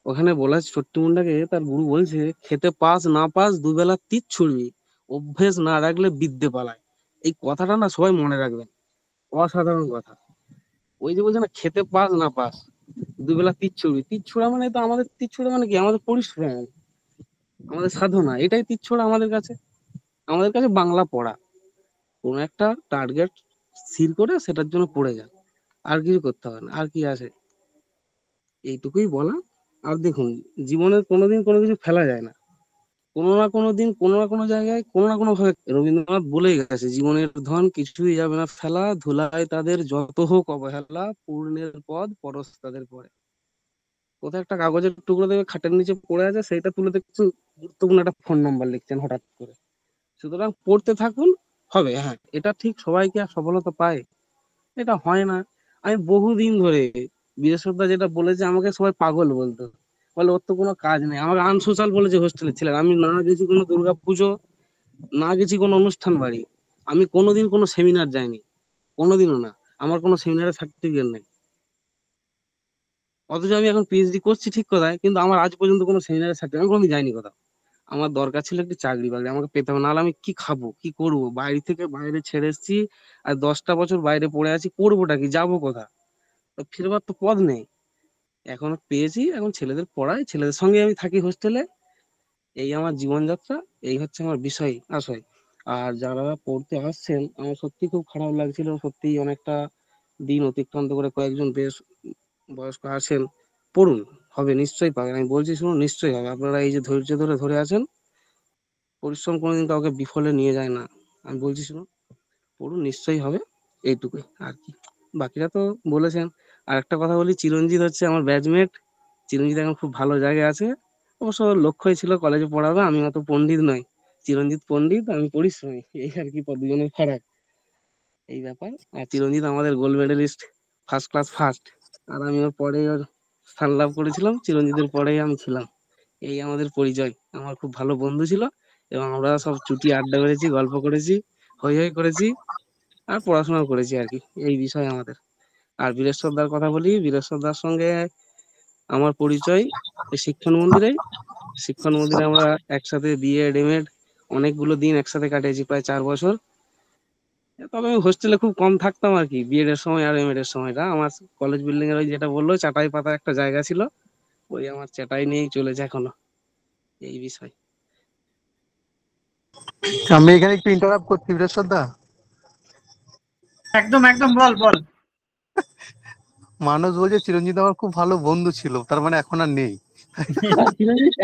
ওখানে বলা আছে, চট্টি মুন্ডাকে তার গুরু বলছে, খেতে পাস না পাস দুবেলা তীর ছুড়বি, অভ্যেস না রাখলে বিদ্যে পালায়। এই কথাটা না সবাই মনে রাখবেন, অসাধারণ কথা। ওই যে বলছে না, খেতে পাস না পাস দুবেলা তীর ছুড়বি, তীর ছোড়া মানে তো আমাদের, তীর ছোড়া মানে কি, আমাদের পরিশ্রম, আমাদের সাধনা, এটাই তীর ছোড়া আমাদের কাছে। আমাদের কাছে বাংলা পড়া, কোন একটা টার্গেট স্থির করে সেটার জন্য পড়ে যান, আর কিছু করতে হবে না। আর কি আছে, এইটুকুই বলা। আর দেখুন, জীবনের কোনোদিন কোনো কিছু ফেলা যায় না, কোনো না কোনো দিন, কোনো না কোনো জায়গায়, কোনো না কোনো ভাবে। রবীন্দ্রনাথ বলেই গেছে, জীবনের ধন কিছুই যাবে না ফেলা, ধুলায় তাদের যত হোক অবহেলা, পূর্ণের পদ পরশ তাদের পরে। কোথাও একটা কাগজের টুকরো দেখবে খাটের নিচে পড়ে আছে, সেইটা তুলে দেখছেন, গুরুত্বপূর্ণ একটা ফোন নাম্বার লিখছেন হঠাৎ করে। সুতরাং পড়তে থাকুন, হবে। হ্যাঁ, এটা ঠিক, সবাইকে আর সফলতা পায় এটা হয় না। আমি বহুদিন ধরে, বীরেশ্বরদা যেটা বলেছে, আমাকে সবাই পাগল বলতো, বলে ওর তো কোনো কাজ নেই, আমাকে আনসোশাল বলেছে হোস্টেলে ছিলেন। আমি না গেছি কোনো দুর্গা পুজো, না গেছি কোনো অনুষ্ঠান বাড়ি, আমি কোনোদিন কোনো সেমিনার যাইনি, কোনোদিনও না। আমার কোনো সেমিনারের সার্টিফিকেট নেই, অথচ আমি এখন পিএইচডি করছি ঠিক কথায়, কিন্তু আমার আজ পর্যন্ত কোনো সেমিনারের সার্টিফিকেট, আমি কোনোদিন যাইনি কোথাও। আমার দরকার ছিল একটি চাকরি বাকরি, আমাকে পেতে হবে, নাহলে আমি কি খাবো, কি করবো? বাইরে ছেড়ে এসেছি, আর 10টা বছর বাইরে পড়ে আছি, করবোটা কি, যাবো কোথা? তো ফিরবার তো পথ নেই। এখন পেয়েছি, এখন ছেলেদের পড়াই, ছেলেদের সঙ্গে আমি থাকি হোস্টেলে, এই আমার জীবনযাত্রা, এই হচ্ছে আমার বিষয় আশয়। আর যারা পড়তে আসছেন, আমার সত্যি খুব খারাপ লাগছিল, সত্যি অনেকটা দিন অতিক্রান্ত করে কয়েকজন বেশ বয়স্ক আছেন। পড়ুন, হবে, নিশ্চয়ই পাবেন, আমি বলছি শুনুন, নিশ্চয়ই হবে। আপনারা এই যে ধৈর্য ধরে ধরে আছেন, পরিশ্রম কোনোদিন কাউকে বিফলে নিয়ে যায় না, আমি বলছি শুনুন, পড়ুন, নিশ্চয়ই হবে, এইটুকুই আর কি। বাকিরা তো বলেছেন। আর একটা কথা বলি, চিরঞ্জিত হচ্ছে আমার ব্যাচমেট, চিরঞ্জিত এখন খুব ভালো জায়গায় আছে। অবশ্য ওর লক্ষ্যই ছিল কলেজে পড়াবে, আমি অত পণ্ডিত নই, চিরঞ্জিত পণ্ডিত, আমি পরিশ্রমী, এই আর কি, দুজনের ফারাক, এই ব্যাপার। আর চিরঞ্জিত আমাদের gold medalist, first class first, আর আমি ওর পরে ওর স্থান লাভ করেছিলাম, চিরঞ্জিতের পরেই আমি ছিলাম। এই আমাদের পরিচয়। আমার খুব ভালো বন্ধু ছিল, এবং আমরা সব চুটি আড্ডা করেছি, গল্প করেছি, হই হই করেছি, আর পড়াশোনা করেছি আর কি, এই বিষয় আমাদের। আর বীরেশ্বরদার কথা বলি, বীরেশ্বরদার সঙ্গে আমার পরিচয় এই শিক্ষণ মন্দিরে। শিক্ষণ মন্দিরে আমরা একসাথে বিএড এমএড অনেকগুলো দিন একসাথে কাটিয়েছি, প্রায় 4 বছর। তবে আমি হোস্টেলে খুব কম থাকতাম আর কি, বিএড এর সময় আর এমএড এর সময়টা। আমার কলেজ বিল্ডিং এর ওই যেটা বললো চাটাই পাতা একটা জায়গা ছিল, ওই আমার চাটাই নিয়েই চলেছে এখনো, এই বিষয়। আমি এখানে একটু ইন্টারাপ্ট করছি বীরেশ্বরদা। একদম একদম, বল বল। মানুষ বলছে চিরঞ্জিত আমার খুব ভালো বন্ধু ছিল, তার মানে এখন আর নেই।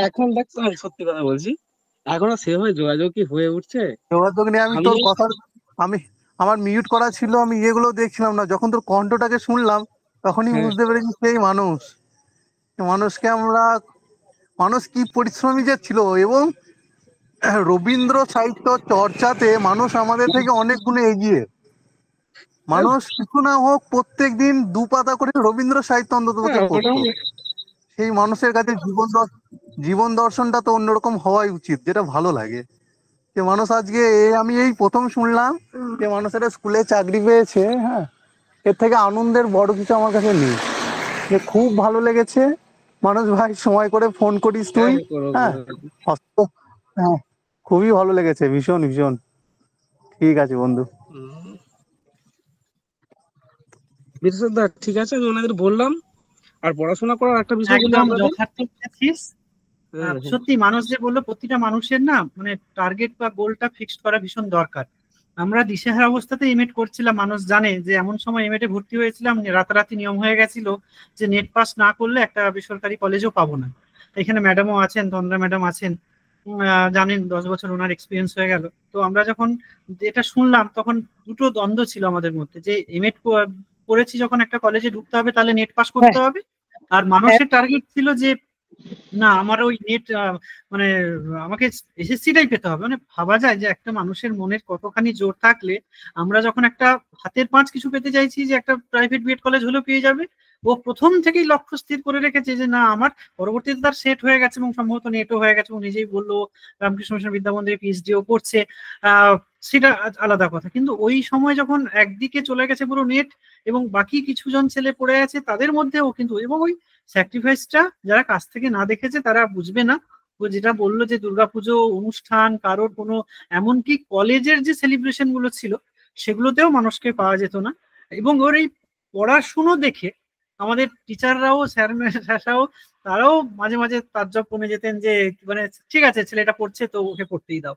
এখন দেখছো, আমি সত্যি কথা বলছি, এখন আর সেভাবে যোগাযোগ কি হয়ে উঠছে? যোগাযোগ নেই। আমি তোর কথা, আমি আমার মিউট করা ছিল, আমি ইয়েগুলো দেখছিলাম না, যখন তোর কণ্ঠটাকে শুনলাম তখনই বুঝতে পেরেছি সেই মানুষ। মানুষকে আমরা, মানুষ কি পরিশ্রমী যে ছিল, এবং রবীন্দ্র সাহিত্য চর্চাতে মানুষ আমাদের থেকে অনেক গুণে এগিয়ে। মানুষ কিছু না হোক প্রত্যেক দিন 2 পাতা করে রবীন্দ্র সাহিত্য অন্তত পড়তো। সেই মানুষের কাছে জীবন দর্শনটা তো অন্যরকম হওয়াই উচিত, যেটা ভালো লাগে। যে মানুষ আজকে, আমি এই প্রথম শুনলাম যে মানুষের স্কুলে চাকরি পেয়েছে। হ্যাঁ, এর থেকে আনন্দের বড় কিছু আমার কাছে নেই। যে খুব ভালো লেগেছে মানুষ ভাই, সময় করে ফোন করিস তুই। হ্যাঁ, হ্যাঁ, খুবই ভালো লেগেছে, ভীষণ ভীষণ। ঠিক আছে বন্ধু। বীরেশ্বরদা ঠিক আছে, আমি ওনাদের বললাম। আর পড়াশোনা করার একটা বিষয় বলি, একদম আমরা যথার্থ বলেছিস। সত্যি মানুষ যে বললো, প্রতিটা মানুষের না মানে টার্গেট বা গোলটা ফিক্সড করা ভীষণ দরকার। আমরা দিশেহারা অবস্থাতে এমএড করছিলাম, মানুষ জানে যে এমন সময় এমএডে ভর্তি হয়েছিলাম, রাতারাতি নিয়ম হয়ে গেছিল যে নেট পাস না করলে একটা বেসরকারি কলেজও পাবো না। এখানে ম্যাডামও আছেন, তন্দ্রা ম্যাডাম আছেন, জানেন 10 বছর ওনার এক্সপিরিয়েন্স হয়ে গেল। তো আমরা যখন যেটা শুনলাম তখন দুটো দ্বন্দ্ব ছিল আমাদের মধ্যে, যে এমএড করেছি যখন একটা কলেজে ঢুকতে হবে তাহলে নেট পাস করতে হবে, আর মানুষের টার্গেট ছিল যে না আমার ওই নেট মানে আমাকে এসএসসিটাই পেতে হবে। মানে ভাবা যায় যে একটা মানুষের মনের কতখানি জোর থাকলে আমরা যখন একটা হাতের পাঁচ কিছু পেতে চাইছি যে একটা প্রাইভেট বিএড কলেজ হলেও পেয়ে যাবে, ও প্রথম থেকেই লক্ষ্য স্থির করে রেখেছে যে না আমার পরবর্তীতে তার সেট হয়ে গেছে এবং সম্ভবত নেটও হয়ে গেছে এবং নিজেই বললো রামকৃষ্ণ মিশন বিদ্যামন্দিরে পিএইচডিও করছে, সেটা আলাদা কথা। কিন্তু ওই সময় যখন একদিকে চলে গেছে পুরো নেট এবং বাকি কিছুজন ছেলে পড়ে আছে তাদের মধ্যেও কিন্তু, এবং ওই স্যাক্রিফাইসটা যারা কাছ থেকে না দেখেছে তারা বুঝবে না। ও যেটা বললো যে দুর্গাপুজো অনুষ্ঠান কারোর কোনো, এমনকি কলেজের যে সেলিব্রেশন গুলো ছিল সেগুলোতেও মানুষকে পাওয়া যেত না। এবং ওর এই পড়াশুনো দেখে আমাদের টিচাররাও স্যাররাও তারাও মাঝে মাঝে তাজ্জব কমে যেতেন যে মানে ঠিক আছে ছেলেটা পড়ছে তো ওকে পড়তেই দাও।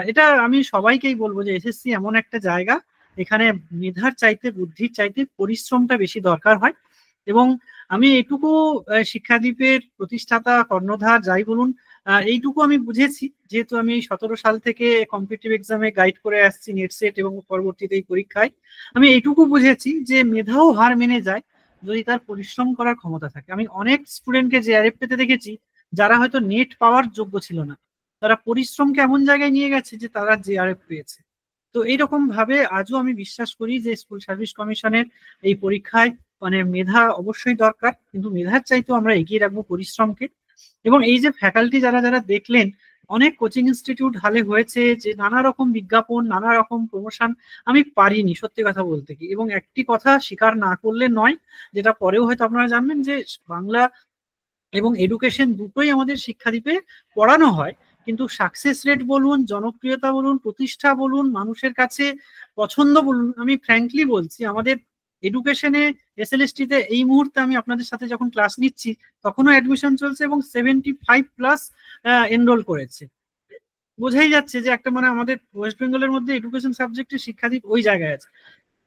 এটা আমি সবাইকেই বলবো যে এসএসসি এমন একটা জায়গা এখানে মেধার চাইতে বুদ্ধির চাইতে পরিশ্রমটা বেশি দরকার হয়। এবং আমি এইটুকু শিক্ষাদ্বীপের প্রতিষ্ঠাতা কর্ণধার যাই বলুন, এইটুকু আমি বুঝেছি যেহেতু আমি 17 সাল থেকে কম্পিটিটিভ এক্সামে গাইড করে আসছি নেট সেট এবং পরবর্তীতে এই পরীক্ষায়, আমি এইটুকু বুঝেছি যে মেধাও হার মেনে যায় যদি তার পরিশ্রম করার ক্ষমতা থাকে। আমি অনেক স্টুডেন্টকে জেআরএফ পেতে দেখেছি যারা হয়তো নেট পাওয়ার যোগ্য ছিল না, তারা পরিশ্রমকে এমন জায়গায় নিয়ে গেছে যে তারা জেআরএফ পেয়েছে। তো এইরকম ভাবে আজও আমি বিশ্বাস করি যে স্কুল সার্ভিস কমিশনের এই পরীক্ষায় মানে মেধা অবশ্যই দরকার, কিন্তু মেধার চাইতেও আমরা এগিয়ে রাখবো পরিশ্রমকে। এবং এই যে ফ্যাকাল্টি যারা যারা দেখলেন, অনেক কোচিং ইনস্টিটিউট হালে হয়েছে যে নানা রকম বিজ্ঞাপন নানা রকম প্রমোশন, আমি পারিনি সত্যি কথা বলতে কি। এবং একটি কথা স্বীকার না করলে নয়, যেটা পরেও হয়তো আপনারা জানবেন, যে বাংলা এবং এডুকেশন দুটোই আমাদের শিক্ষাদ্বীপে পড়ানো হয়, কিন্তু সাকসেস রেট বলুন, জনপ্রিয়তা বলুন, প্রতিষ্ঠা বলুন, মানুষের কাছে পছন্দ বলুন, আমি ফ্র্যাঙ্কলি বলছি আমাদের এডুকেশনে এসএলএসটিতে এই মুহূর্তে আমি আপনাদের সাথে যখন ক্লাস নিচ্ছি তখনও অ্যাডমিশন চলছে এবং 75+ এনরোল করেছে। বোঝাই যাচ্ছে যে একটা মানে আমাদের ওয়েস্ট বেঙ্গলের মধ্যে এডুকেশন সাবজেক্টের শিক্ষাদ্বীপ ওই জায়গায় আছে।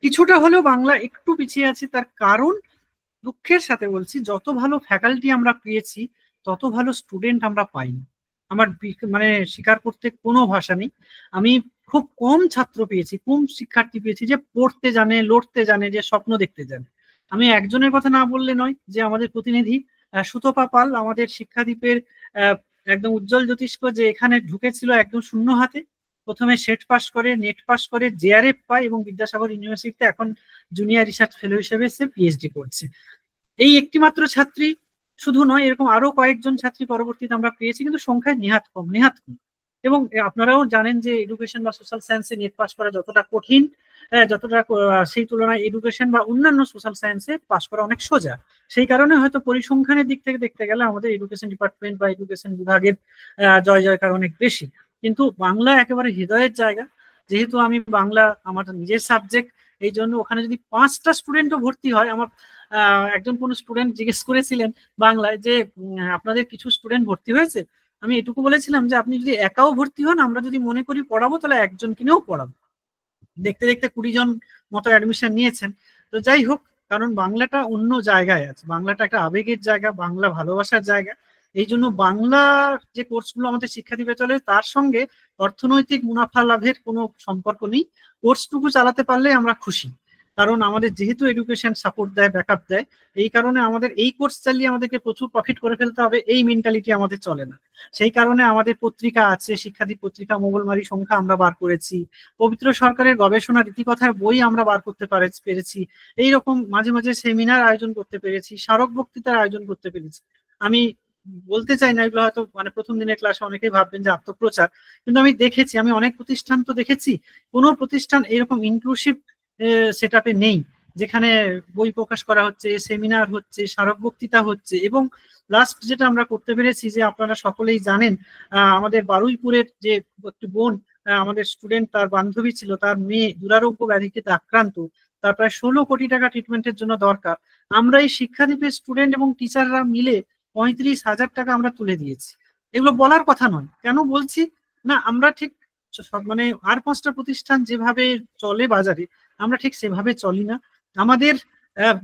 কিছুটা হলেও বাংলা একটু পিছিয়ে আছে, তার কারণ দুঃখের সাথে বলছি যত ভালো ফ্যাকাল্টি আমরা পেয়েছি তত ভালো স্টুডেন্ট আমরা পাইনি। আমার মানে স্বীকার করতে কোনো ভাষা নেই, আমি খুব কম ছাত্র পেয়েছি, কম শিক্ষার্থী পেয়েছি যে পড়তে জানে, লড়তে জানে, যে স্বপ্ন দেখতে জানে। আমি একজনের কথা না বললে নয়, যে আমাদের প্রতিনিধি সুতপা পাল আমাদের শিক্ষাদ্বীপের একদম উজ্জ্বল জ্যোতিষ্ক, যে এখানে ঢুকেছিল একদম শূন্য হাতে, প্রথমে সেট পাস করে, নেট পাস করে, জেআরএফ পায় এবং বিদ্যাসাগর ইউনিভার্সিটিতে এখন জুনিয়র রিসার্চ ফেলো হিসেবে সে পিএইচডি করছে। এই একটি মাত্র ছাত্রী শুধু নয়, এরকম আরো কয়েকজন ছাত্রী পরবর্তীতে আমরা পেয়েছি, কিন্তু সংখ্যায় নেহাত কম। এবং আপনারাও জানেন যে এডুকেশন বা সোশ্যাল সায়েন্সে নেট পাস করা যতটা কঠিন, যতটা সেই তুলনায় এডুকেশন বা অন্যান্য সোশ্যাল সায়েন্সে পাস করা অনেক সোজা। সেই কারণে হয়তো পরিসংখ্যানের দিক থেকে দেখতে গেলে আমাদের এডুকেশন ডিপার্টমেন্ট বা এডুকেশন বিভাগের জয় জয়কার অনেক বেশি। কিন্তু বাংলা একেবারে হৃদয়ের জায়গা, যেহেতু আমি বাংলা আমার নিজের সাবজেক্ট, এই জন্য ওখানে যদি 5টা স্টুডেন্টও ভর্তি হয়, আমার একজন কোনো স্টুডেন্ট জিজ্ঞেস করেছিলেন বাংলায় যে আপনাদের কিছু স্টুডেন্ট ভর্তি হয়েছে, আমি এটুকু বলেছিলাম যে আপনি যদি একাও ভর্তি হন, আমরা যদি মনে করি পড়াবো তাহলে একজন কিনেও পড়াবো। দেখতে দেখতে 20 জন মতো অ্যাডমিশন নিয়েছেন। তো যাই হোক, কারণ বাংলাটা অন্য জায়গায় আছে, বাংলাটা একটা আবেগের জায়গা, বাংলা ভালোবাসার জায়গা। এই জন্য বাংলার যে কোর্সগুলো আমাদের শিক্ষাদ্বীপে চলে তার সঙ্গে অর্থনৈতিক মুনাফা লাভের কোনো সম্পর্ক নেই। কোর্সটুকু চালাতে পারলে আমরা খুশি, কারণ আমাদের যেহেতু এডুকেশন সাপোর্ট দেয়, ব্যাকআপ দেয়, এই কারণে আমাদের এই কোর্স চালিয়ে আমাদেরকে প্রচুর প্রফিট করে ফেলতে হবে এই মেন্টালিটি আমাদের চলে না। সেই কারণে আমাদের পত্রিকা আছে, শিক্ষাদ্বীপ পত্রিকা, মোগলমারি সংখ্যা আমরা বার করেছি, পবিত্র সরকারের গবেষণা রীতিকথার বই আমরা বার করতে পেরেছি, এইরকম মাঝে মাঝে সেমিনার আয়োজন করতে পেরেছি, স্মারক বক্তৃতার আয়োজন করতে পেরেছি। আমি বলতে চাই না, এগুলো হয়তো মানে প্রথম দিনের ক্লাসে অনেকেই ভাববেন যে আত্মপ্রচার, কিন্তু আমি দেখেছি, আমি অনেক প্রতিষ্ঠান তো দেখেছি, কোনো প্রতিষ্ঠান এরকম ইনক্লুসিভ সেটআপে নেই যেখানে বই প্রকাশ করা হচ্ছে, সেমিনার হচ্ছে, স্মারক বক্তৃতা হচ্ছে। এবং লাস্ট যেটা আমরা করতে পেরেছি, যে আপনারা সকলেই জানেন আমাদের বারুইপুরের যে একটি বোন, আমাদের স্টুডেন্ট, তার বান্ধবী ছিল, তার মেয়ে দুরারোগ্য ব্যাধিতে আক্রান্ত, তার প্রায় 16 কোটি টাকা ট্রিটমেন্টের জন্য দরকার। আমরা এই শিক্ষাদ্বীপের স্টুডেন্ট এবং টিচাররা মিলে 35,000 টাকা আমরা তুলে দিয়েছি। এগুলো বলার কথা নয়, কেন বলছি না, আমরা ঠিক মানে আর 5টা প্রতিষ্ঠান যেভাবে চলে বাজারে আমরা ঠিক সেভাবে চলি না। আমাদের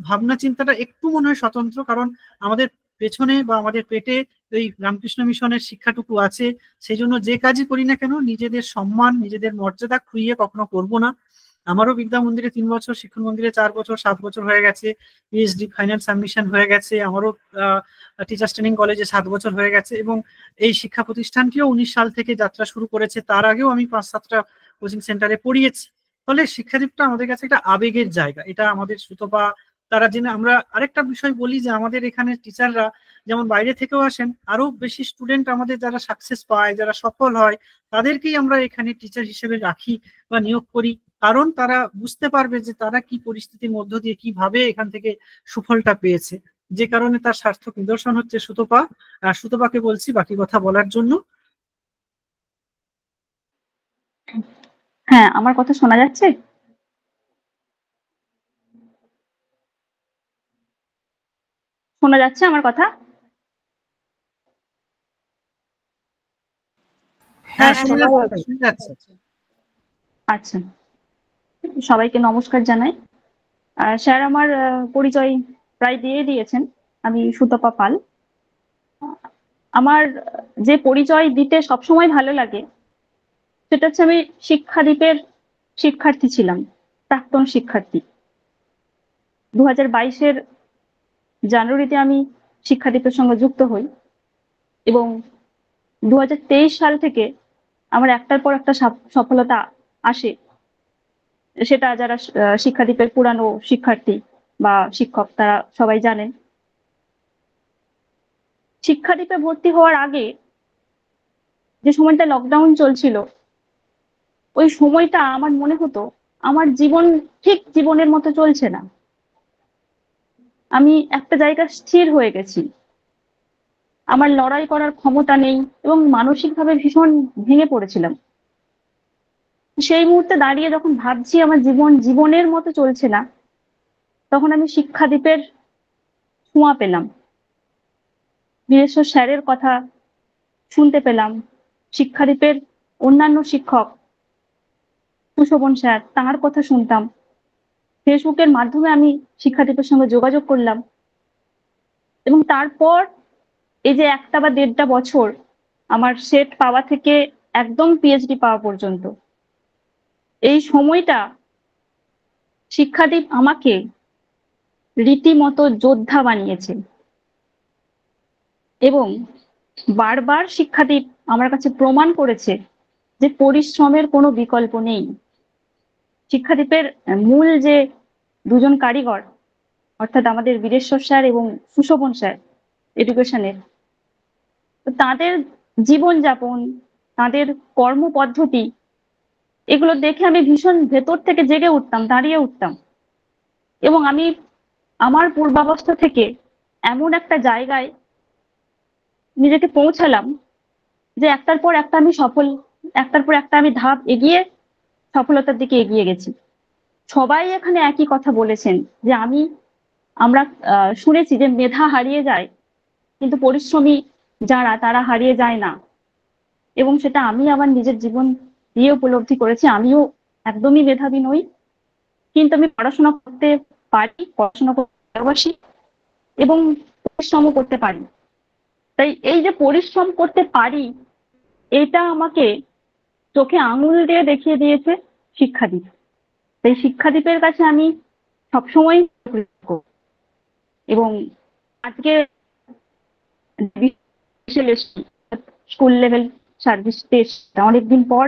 ভাবনা চিন্তাটা একটু মনে হয় স্বতন্ত্র, কারণ আমাদের পেছনে বা আমাদের পেটে এই রামকৃষ্ণ মিশনের শিক্ষাটুকু আছে। সেই জন্য যে কাজই করি না কেন নিজেদের সম্মান, নিজেদের মর্যাদা খুইয়ে কখনো করব না। আমারও বিদ্যা মন্দিরে 3 বছর, শিক্ষণ মন্দিরে 4 বছর, 7 বছর হয়ে গেছে। পিএইচডি ফাইনাল সাবমিশন হয়ে গেছে। আমারও টিচার্স ট্রেনিং কলেজে 7 বছর হয়ে গেছে, এবং এই শিক্ষা প্রতিষ্ঠানটিও 19 সাল থেকে যাত্রা শুরু করেছে। তার আগেও আমি 5-7টা কোচিং সেন্টারে পড়িয়েছি। ফলে শিক্ষাদীপটা আমাদের কাছে একটা আবেগের জায়গা। এটা আমাদের সুতপা তারা জেনে। আমরা আরেকটা বিষয় বলি যে আমাদের এখানে টিচাররা যেমন বাইরে থেকেও আসেন, আরো বেশি স্টুডেন্ট আমাদের যারা সাকসেস পায়, যারা সফল হয়, তাদেরকেই আমরা এখানে টিচার হিসেবে রাখি বা নিয়োগ করি। কারণ তারা বুঝতে পারবে যে তারা কি পরিস্থিতির মধ্য দিয়ে কিভাবে এখান থেকে সুফলটা পেয়েছে, যে কারণে তার সার্থক নিদর্শন হচ্ছে সুতপা। আর সুতপাকে বলছি বাকি কথা বলার জন্য। হ্যাঁ, আমার কথা শোনা যাচ্ছে? শোনা যাচ্ছে আমার কথা? হ্যাঁ, শোনা যাচ্ছে। আচ্ছা, সবাইকে নমস্কার জানাই। স্যার আমার পরিচয় প্রায় দিয়ে দিয়েছেন। আমি সুতপা পাল। আমার যে পরিচয় দিতে সবসময় ভালো লাগে সেটা হচ্ছে আমি শিক্ষাদীপের শিক্ষার্থী ছিলাম, প্রাক্তন শিক্ষার্থী। 2022-এর জানুয়ারিতে আমি শিক্ষাদীপের সঙ্গে যুক্ত হই, এবং 2023 সাল থেকে আমার একটার পর একটা সফলতা আসে। সেটা যারা শিক্ষাদীপের পুরানো শিক্ষার্থী বা শিক্ষক তারা সবাই জানেন। শিক্ষাদীপে ভর্তি হওয়ার আগে যে সময়টা লকডাউন চলছিল, ওই সময়টা আমার মনে হতো আমার জীবন ঠিক জীবনের মতো চলছে না। আমি একটা জায়গায় স্থির হয়ে গেছি, আমার লড়াই করার ক্ষমতা নেই, এবং মানসিকভাবে ভীষণ ভেঙে পড়েছিলাম। সেই মুহূর্তে দাঁড়িয়ে যখন ভাবছি আমার জীবন জীবনের মতো চলছে না, তখন আমি শিক্ষাদীপের ছোঁয়া পেলাম, বীরেশ্বর স্যারের কথা শুনতে পেলাম, শিক্ষাদীপের অন্যান্য শিক্ষক সুশোভন স্যার তাঁর কথা শুনতাম। ফেসবুকের মাধ্যমে আমি শিক্ষাদীপের সঙ্গে যোগাযোগ করলাম, এবং তারপর এই যে 1টা বা 1.5টা বছর আমার সেট পাওয়া থেকে একদম পিএইচডি পাওয়া পর্যন্ত, এই সময়টা শিক্ষাদীপ আমাকে রীতিমতো যোদ্ধা বানিয়েছে। এবং বারবার শিক্ষাদীপ আমার কাছে প্রমাণ করেছে যে পরিশ্রমের কোনো বিকল্প নেই। শিক্ষাদীপের মূল যে দুজন কারিগর, অর্থাৎ আমাদের বীরেশ্বর স্যার এবং সুশোভন স্যার এডুকেশনের, তাদের জীবনযাপন, তাদের কর্মপদ্ধতি, এগুলো দেখে আমি ভীষণ ভেতর থেকে জেগে উঠতাম, দাঁড়িয়ে উঠতাম, এবং আমি আমার পূর্বাবস্থা থেকে এমন একটা জায়গায় নিজেকে পৌঁছালাম যে একটার পর একটা আমি সফল, একটার পর একটা আমি ধাপ এগিয়ে সফলতার দিকে এগিয়ে গেছি। সবাই এখানে একই কথা বলেছেন যে আমরা শুনেছি যে মেধা হারিয়ে যায়, কিন্তু পরিশ্রমী যারা তারা হারিয়ে যায় না। এবং সেটা আমি আমার নিজের জীবন দিয়ে উপলব্ধি করেছি। আমিও একদমই মেধাবী নই, কিন্তু আমি পড়াশোনা করতে পারি, পড়াশোনা করতে ভালোবাসি, এবং পরিশ্রমও করতে পারি। তাই এই যে পরিশ্রম করতে পারি, এটা আমাকে চোখে আঙুল দিয়ে দেখিয়ে দিয়েছে শিক্ষাদীপ। তাই শিক্ষাদীপের কাছে আমি সবসময় কৃতজ্ঞ। এবং আজকে স্কুল লেভেল সার্ভিস টেস্ট অনেকদিন পর,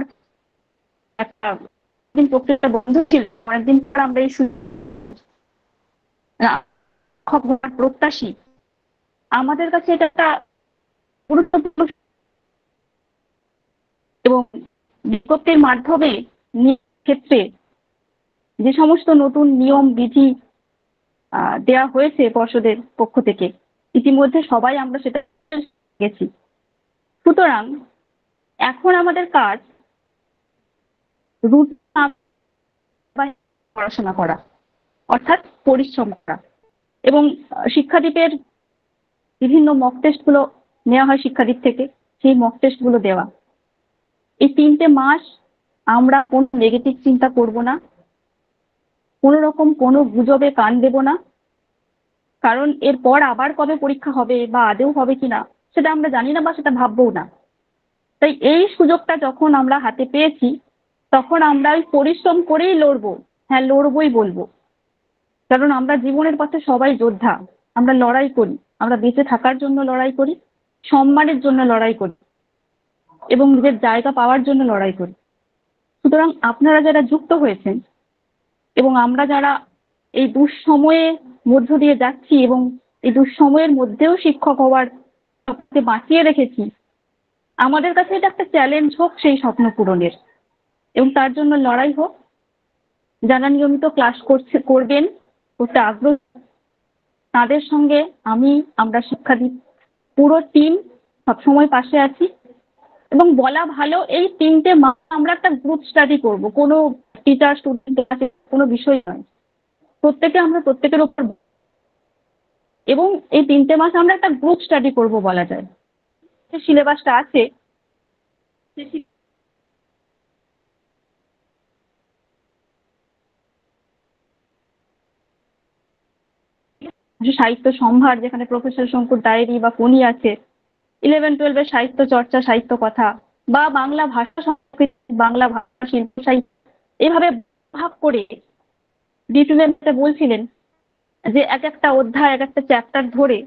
একটা দিন প্রক্রিয়া বন্ধ ছিল, অনেকদিন পর আমরা এই শিক্ষক হওয়ার প্রত্যাশী। আমাদের কাছে এটা একটা গুরুত্বপূর্ণ, এবং বিজ্ঞপ্তির মাধ্যমে ক্ষেত্রে যে সমস্ত নতুন নিয়ম বিধি দেওয়া হয়েছে পর্ষদের পক্ষ থেকে, ইতিমধ্যে সবাই আমরা সেটা গেছি। সুতরাং এখন আমাদের কাজ পড়াশোনা করা, অর্থাৎ পরিশ্রম করা। এবং শিক্ষাদীপের বিভিন্ন মক টেস্ট গুলো নেওয়া হয় শিক্ষাদীপ থেকে, সেই মক টেস্ট গুলো দেওয়া। এই 3টে মাস আমরা কোনো নেগেটিভ চিন্তা করব না, কোনো রকম কোনো গুজবে কান দেব না, কারণ এরপর আবার কবে পরীক্ষা হবে বা আদৌ হবে কিনা সেটা আমরা জানি না বা সেটা ভাববও না। তাই এই সুযোগটা যখন আমরা হাতে পেয়েছি তখন আমরা ওই পরিশ্রম করেই লড়বো। হ্যাঁ, লড়বই বলবো। কারণ আমরা জীবনের পথে সবাই যোদ্ধা। আমরা লড়াই করি, আমরা বেঁচে থাকার জন্য লড়াই করি, সম্মানের জন্য লড়াই করি এবং নিজের জায়গা পাওয়ার জন্য লড়াই করি। সুতরাং আপনারা যারা যুক্ত হয়েছেন এবং আমরা যারা এই দুঃসময়ে মধ্য দিয়ে যাচ্ছি এবং এই দুঃসময়ের মধ্যেও শিক্ষক হওয়ার স্বপ্নকে বাঁচিয়ে রেখেছি, আমাদের কাছে এটা একটা চ্যালেঞ্জ হোক সেই স্বপ্ন পূরণের এবং তার জন্য লড়াই হোক। যারা নিয়মিত ক্লাস করবেন, করতে আগ্রহ, তাদের সঙ্গে আমরা শিক্ষাবিদ পুরো টিম সবসময় পাশে আছি। এবং বলা ভালো, এই 3টে মাস আমরা একটা গ্রুপ স্টাডি করব, কোনো টিচার স্টুডেন্ট কাছে কোনো বিষয় নয়, আমরা প্রত্যেকের উপর এবং এই 3টে মাস আমরা একটা গ্রুপ স্টাডি করব বলা যায়। যে সিলেবাসটা আছে সাহিত্য সম্ভার, যেখানে প্রফেসর শঙ্কুর ডায়েরি বা ফণী আছে, 11-12 সাহিত্য চর্চা, সাহিত্য কথা বা বাংলা ভাষা সংস্কৃতি, বাংলা ভাষা শিল্প সাহিত্য, এভাবে ভাগ করে ডিটুলেন্টে বলছিলেন যে এক একটা অধ্যায়, এক একটা চ্যাপ্টার ধরে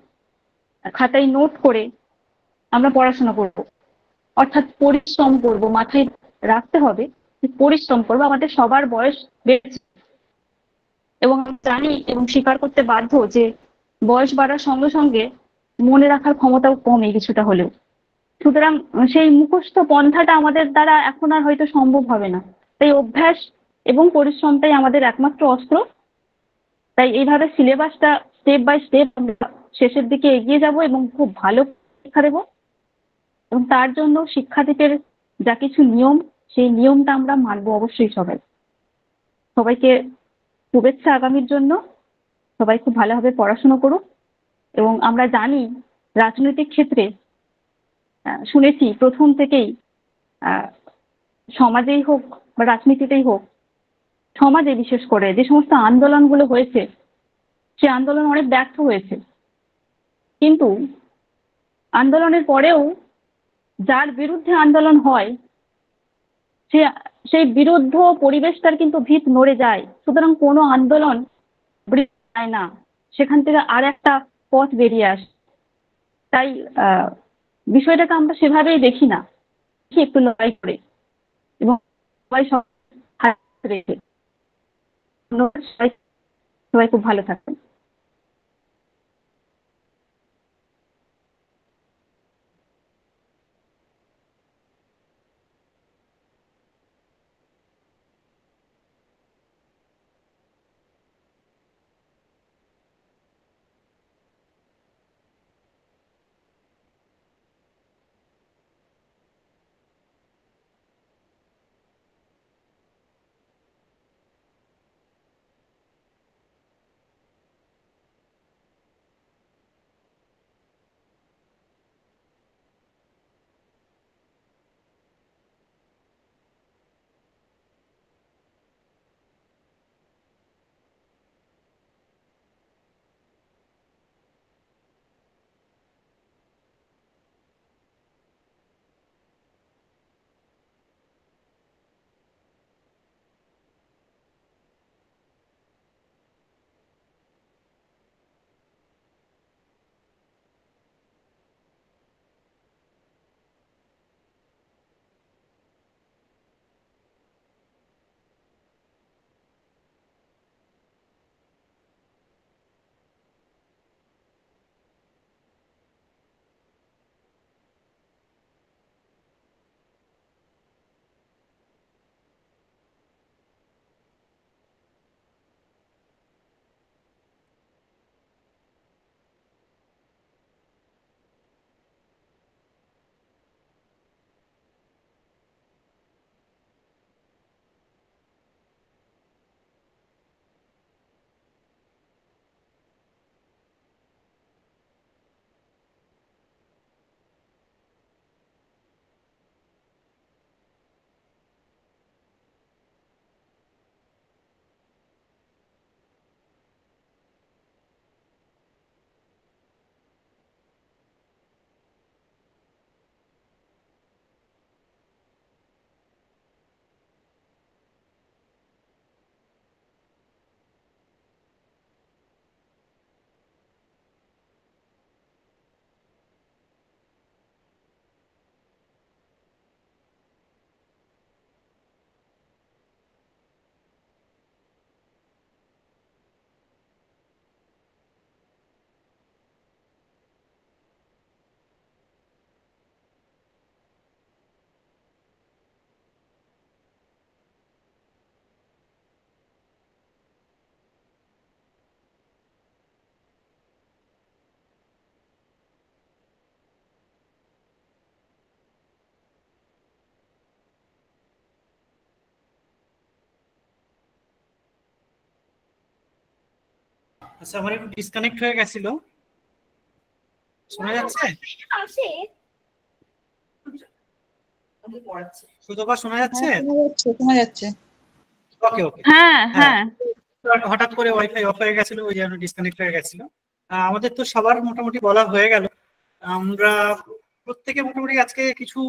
খাতায় নোট করে আমরা পড়াশোনা করব। অর্থাৎ পরিশ্রম করব, মাথায় রাখতে হবে যে পরিশ্রম করবো। আমাদের সবার বয়স বেড়েছে এবং জানি এবং স্বীকার করতে বাধ্য যে বয়স বাড়ার সঙ্গে সঙ্গে মনে রাখার ক্ষমতাও কমে কিছুটা হলেও। সুতরাং সেই মুখস্থ পন্থাটা আমাদের দ্বারা এখন আর হয়তো সম্ভব হবে না। তাই অভ্যাস এবং পরিশ্রমটাই আমাদের একমাত্র অস্ত্র। তাই এইভাবে সিলেবাসটা স্টেপ বাই স্টেপ আমরা শেষের দিকে এগিয়ে যাব এবং খুব ভালো পরীক্ষা দেব। এবং তার জন্য শিক্ষাদীপের যা কিছু নিয়ম, সেই নিয়মটা আমরা মানব অবশ্যই। সবাইকে শুভেচ্ছা আগামীর জন্য। সবাই খুব ভালোভাবে পড়াশোনা করুক। এবং আমরা জানি রাজনৈতিক ক্ষেত্রে শুনেছি প্রথম থেকেই সমাজেই হোক বা রাজনীতিতেই হোক, সমাজে বিশেষ করে যে সমস্ত আন্দোলনগুলো হয়েছে, সে আন্দোলন অনেক ব্যর্থ হয়েছে। কিন্তু আন্দোলনের পরেও যার বিরুদ্ধে আন্দোলন হয় সেই বিরুদ্ধ পরিবেশটার কিন্তু ভিত নড়ে যায়। সুতরাং কোনো আন্দোলন যায় না, সেখান থেকে আর একটা পথ বেরিয়ে আসে। তাই বিষয়টাকে আমরা সেভাবেই দেখি না, একটু লড়াই করে এবং সবাই রেখে। সবাই খুব ভালো থাকবেন। আচ্ছা, আমার একটু ডিসকানেক্ট হয়ে গেছিল। শোনা যাচ্ছে? সুতপা শোনা যাচ্ছে? শোনা যাচ্ছে। ওকে ওকে। হ্যাঁ হ্যাঁ হঠাৎ করে ওয়াইফাই অফ হয়ে গেছিল, ওই জন্য ডিসকানেক্ট হয়ে গেছিল। আমাদের তো সবার মোটামুটি বলা হয়ে গেল। আমরা প্রত্যেকে মোটামুটি আজকে কিছু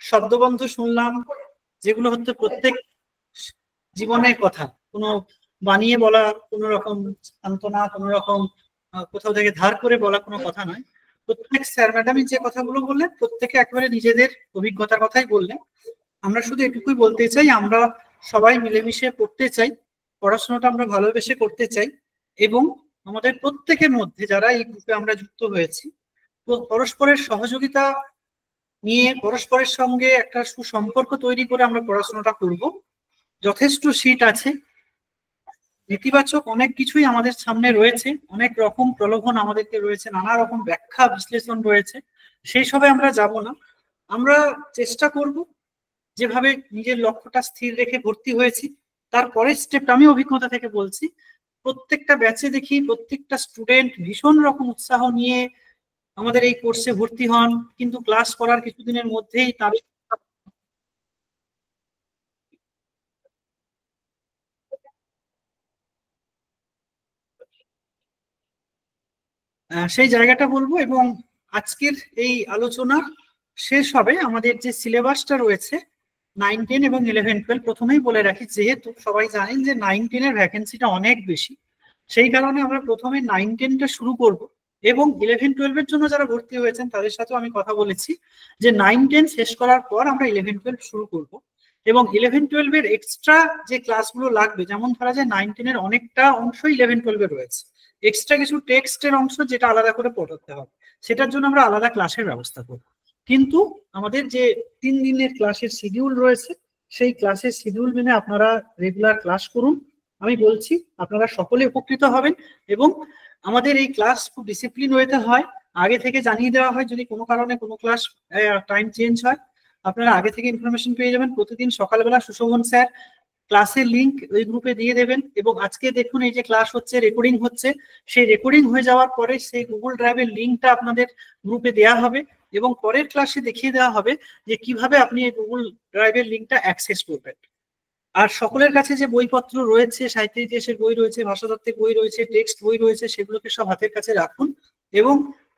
শব্দবন্ধ শুনলাম, যেগুলো হচ্ছে প্রত্যেক জীবনের কথা, কোনো বানিয়ে বলা, কোনো রকম সান্ত্বনা, কোনো রকম কোথাও থেকে ধার করে বলা কোনো কথা নয়। প্রত্যেক স্যার ম্যাডামই যে কথাগুলো বললেন প্রত্যেকে একেবারে নিজেদের অভিজ্ঞতার কথাই বললেন। আমরা শুধু এটুকুই বলতে চাই, আমরা সবাই মিলেমিশে পড়তে চাই, পড়াশোনাটা আমরা ভালোবেসে করতে চাই, এবং আমাদের প্রত্যেকের মধ্যে যারা এই গ্রুপে আমরা যুক্ত হয়েছি পরস্পরের সহযোগিতা নিয়ে পরস্পরের সঙ্গে একটা সুসম্পর্ক তৈরি করে আমরা পড়াশোনাটা করব। যথেষ্ট সিট আছে, নেতিবাচক অনেক কিছুই আমাদের সামনে রয়েছে, অনেক রকম প্রলোভন আমাদেরকে রয়েছে, নানা রকম ব্যাখ্যা বিশ্লেষণ রয়েছে, সেই সবে আমরা যাব না। আমরা চেষ্টা করব যেভাবে নিজের লক্ষ্যটা স্থির রেখে ভর্তি হয়েছি তারপরের স্টেপটা আমি অভিজ্ঞতা থেকে বলছি। প্রত্যেকটা ব্যাচে দেখি প্রত্যেকটা স্টুডেন্ট ভীষণ রকম উৎসাহ নিয়ে আমাদের এই কোর্সে ভর্তি হন, কিন্তু ক্লাস করার কিছুদিনের মধ্যেই তাদের সেই জায়গাটা বলবো। এবং আজকের এই আলোচনা শেষ হবে আমাদের যে সিলেবাসটা রয়েছে 9, 10 এবং 11, 12। প্রথমেই বলে রাখি, যেহেতু সবাই জানেন যে 9, 10 এর ভ্যাকেন্সিটা অনেক বেশি, সেই কারণে আমরা প্রথমে 9, 10টা শুরু করব। এবং 11, 12 এর জন্য যারা ভর্তি হয়েছেন তাদের সাথেও আমি কথা বলেছি যে 9, 10 শেষ করার পর আমরা 11, 12 শুরু করব। এবং 11, 12 এর এক্সট্রা যে ক্লাসগুলো লাগবে, যেমন ধরা যায় 9, 10 এর অনেকটা অংশ 11, 12 এ রয়েছে, এক্সট্রা কিছু টেক্সটের অংশ যেটা আলাদা করে পড়াতে হবে, সেটার জন্য আমরা আলাদা ক্লাসের ব্যবস্থা করব। কিন্তু আমাদের যে 3 দিনের ক্লাসের শিডিউল রয়েছে, সেই ক্লাসের শিডিউল মেনে আপনারা রেগুলার ক্লাস করুন। আমি বলছি আপনারা সকলে উপকৃত হবেন। এবং আমাদের এই ক্লাস খুব ডিসিপ্লিন ওয়েতে হয়, আগে থেকে জানিয়ে দেওয়া হয় যদি কোনো কারণে কোনো ক্লাস টাইম চেঞ্জ হয়, আপনারা আগে থেকে ইনফরমেশন পেয়ে যাবেন। প্রতিদিন সকালবেলা সুশোভন স্যার ক্লাসের লিংক ওই গ্রুপে দিয়ে দেবেন। এবং আজকে দেখুন এই যে ক্লাস হচ্ছে, রেকর্ডিং হচ্ছে, সেই রেকর্ডিং হয়ে যাওয়ার পরে সেই গুগল ড্রাইভের লিংকটা আপনাদের গ্রুপে দেওয়া হবে এবং পরের ক্লাসে দেখিয়ে দেওয়া হবে যে কিভাবে আপনি এই গুগল ড্রাইভের লিংকটা অ্যাক্সেস করবেন। আর সকলের কাছে যে বইপত্র রয়েছে, সাহিত্য ইতিহাসের বই রয়েছে, ভাষাতত্ত্বের বই রয়েছে, টেক্সট বই রয়েছে, সেগুলোকে সব হাতের কাছে রাখুন। এবং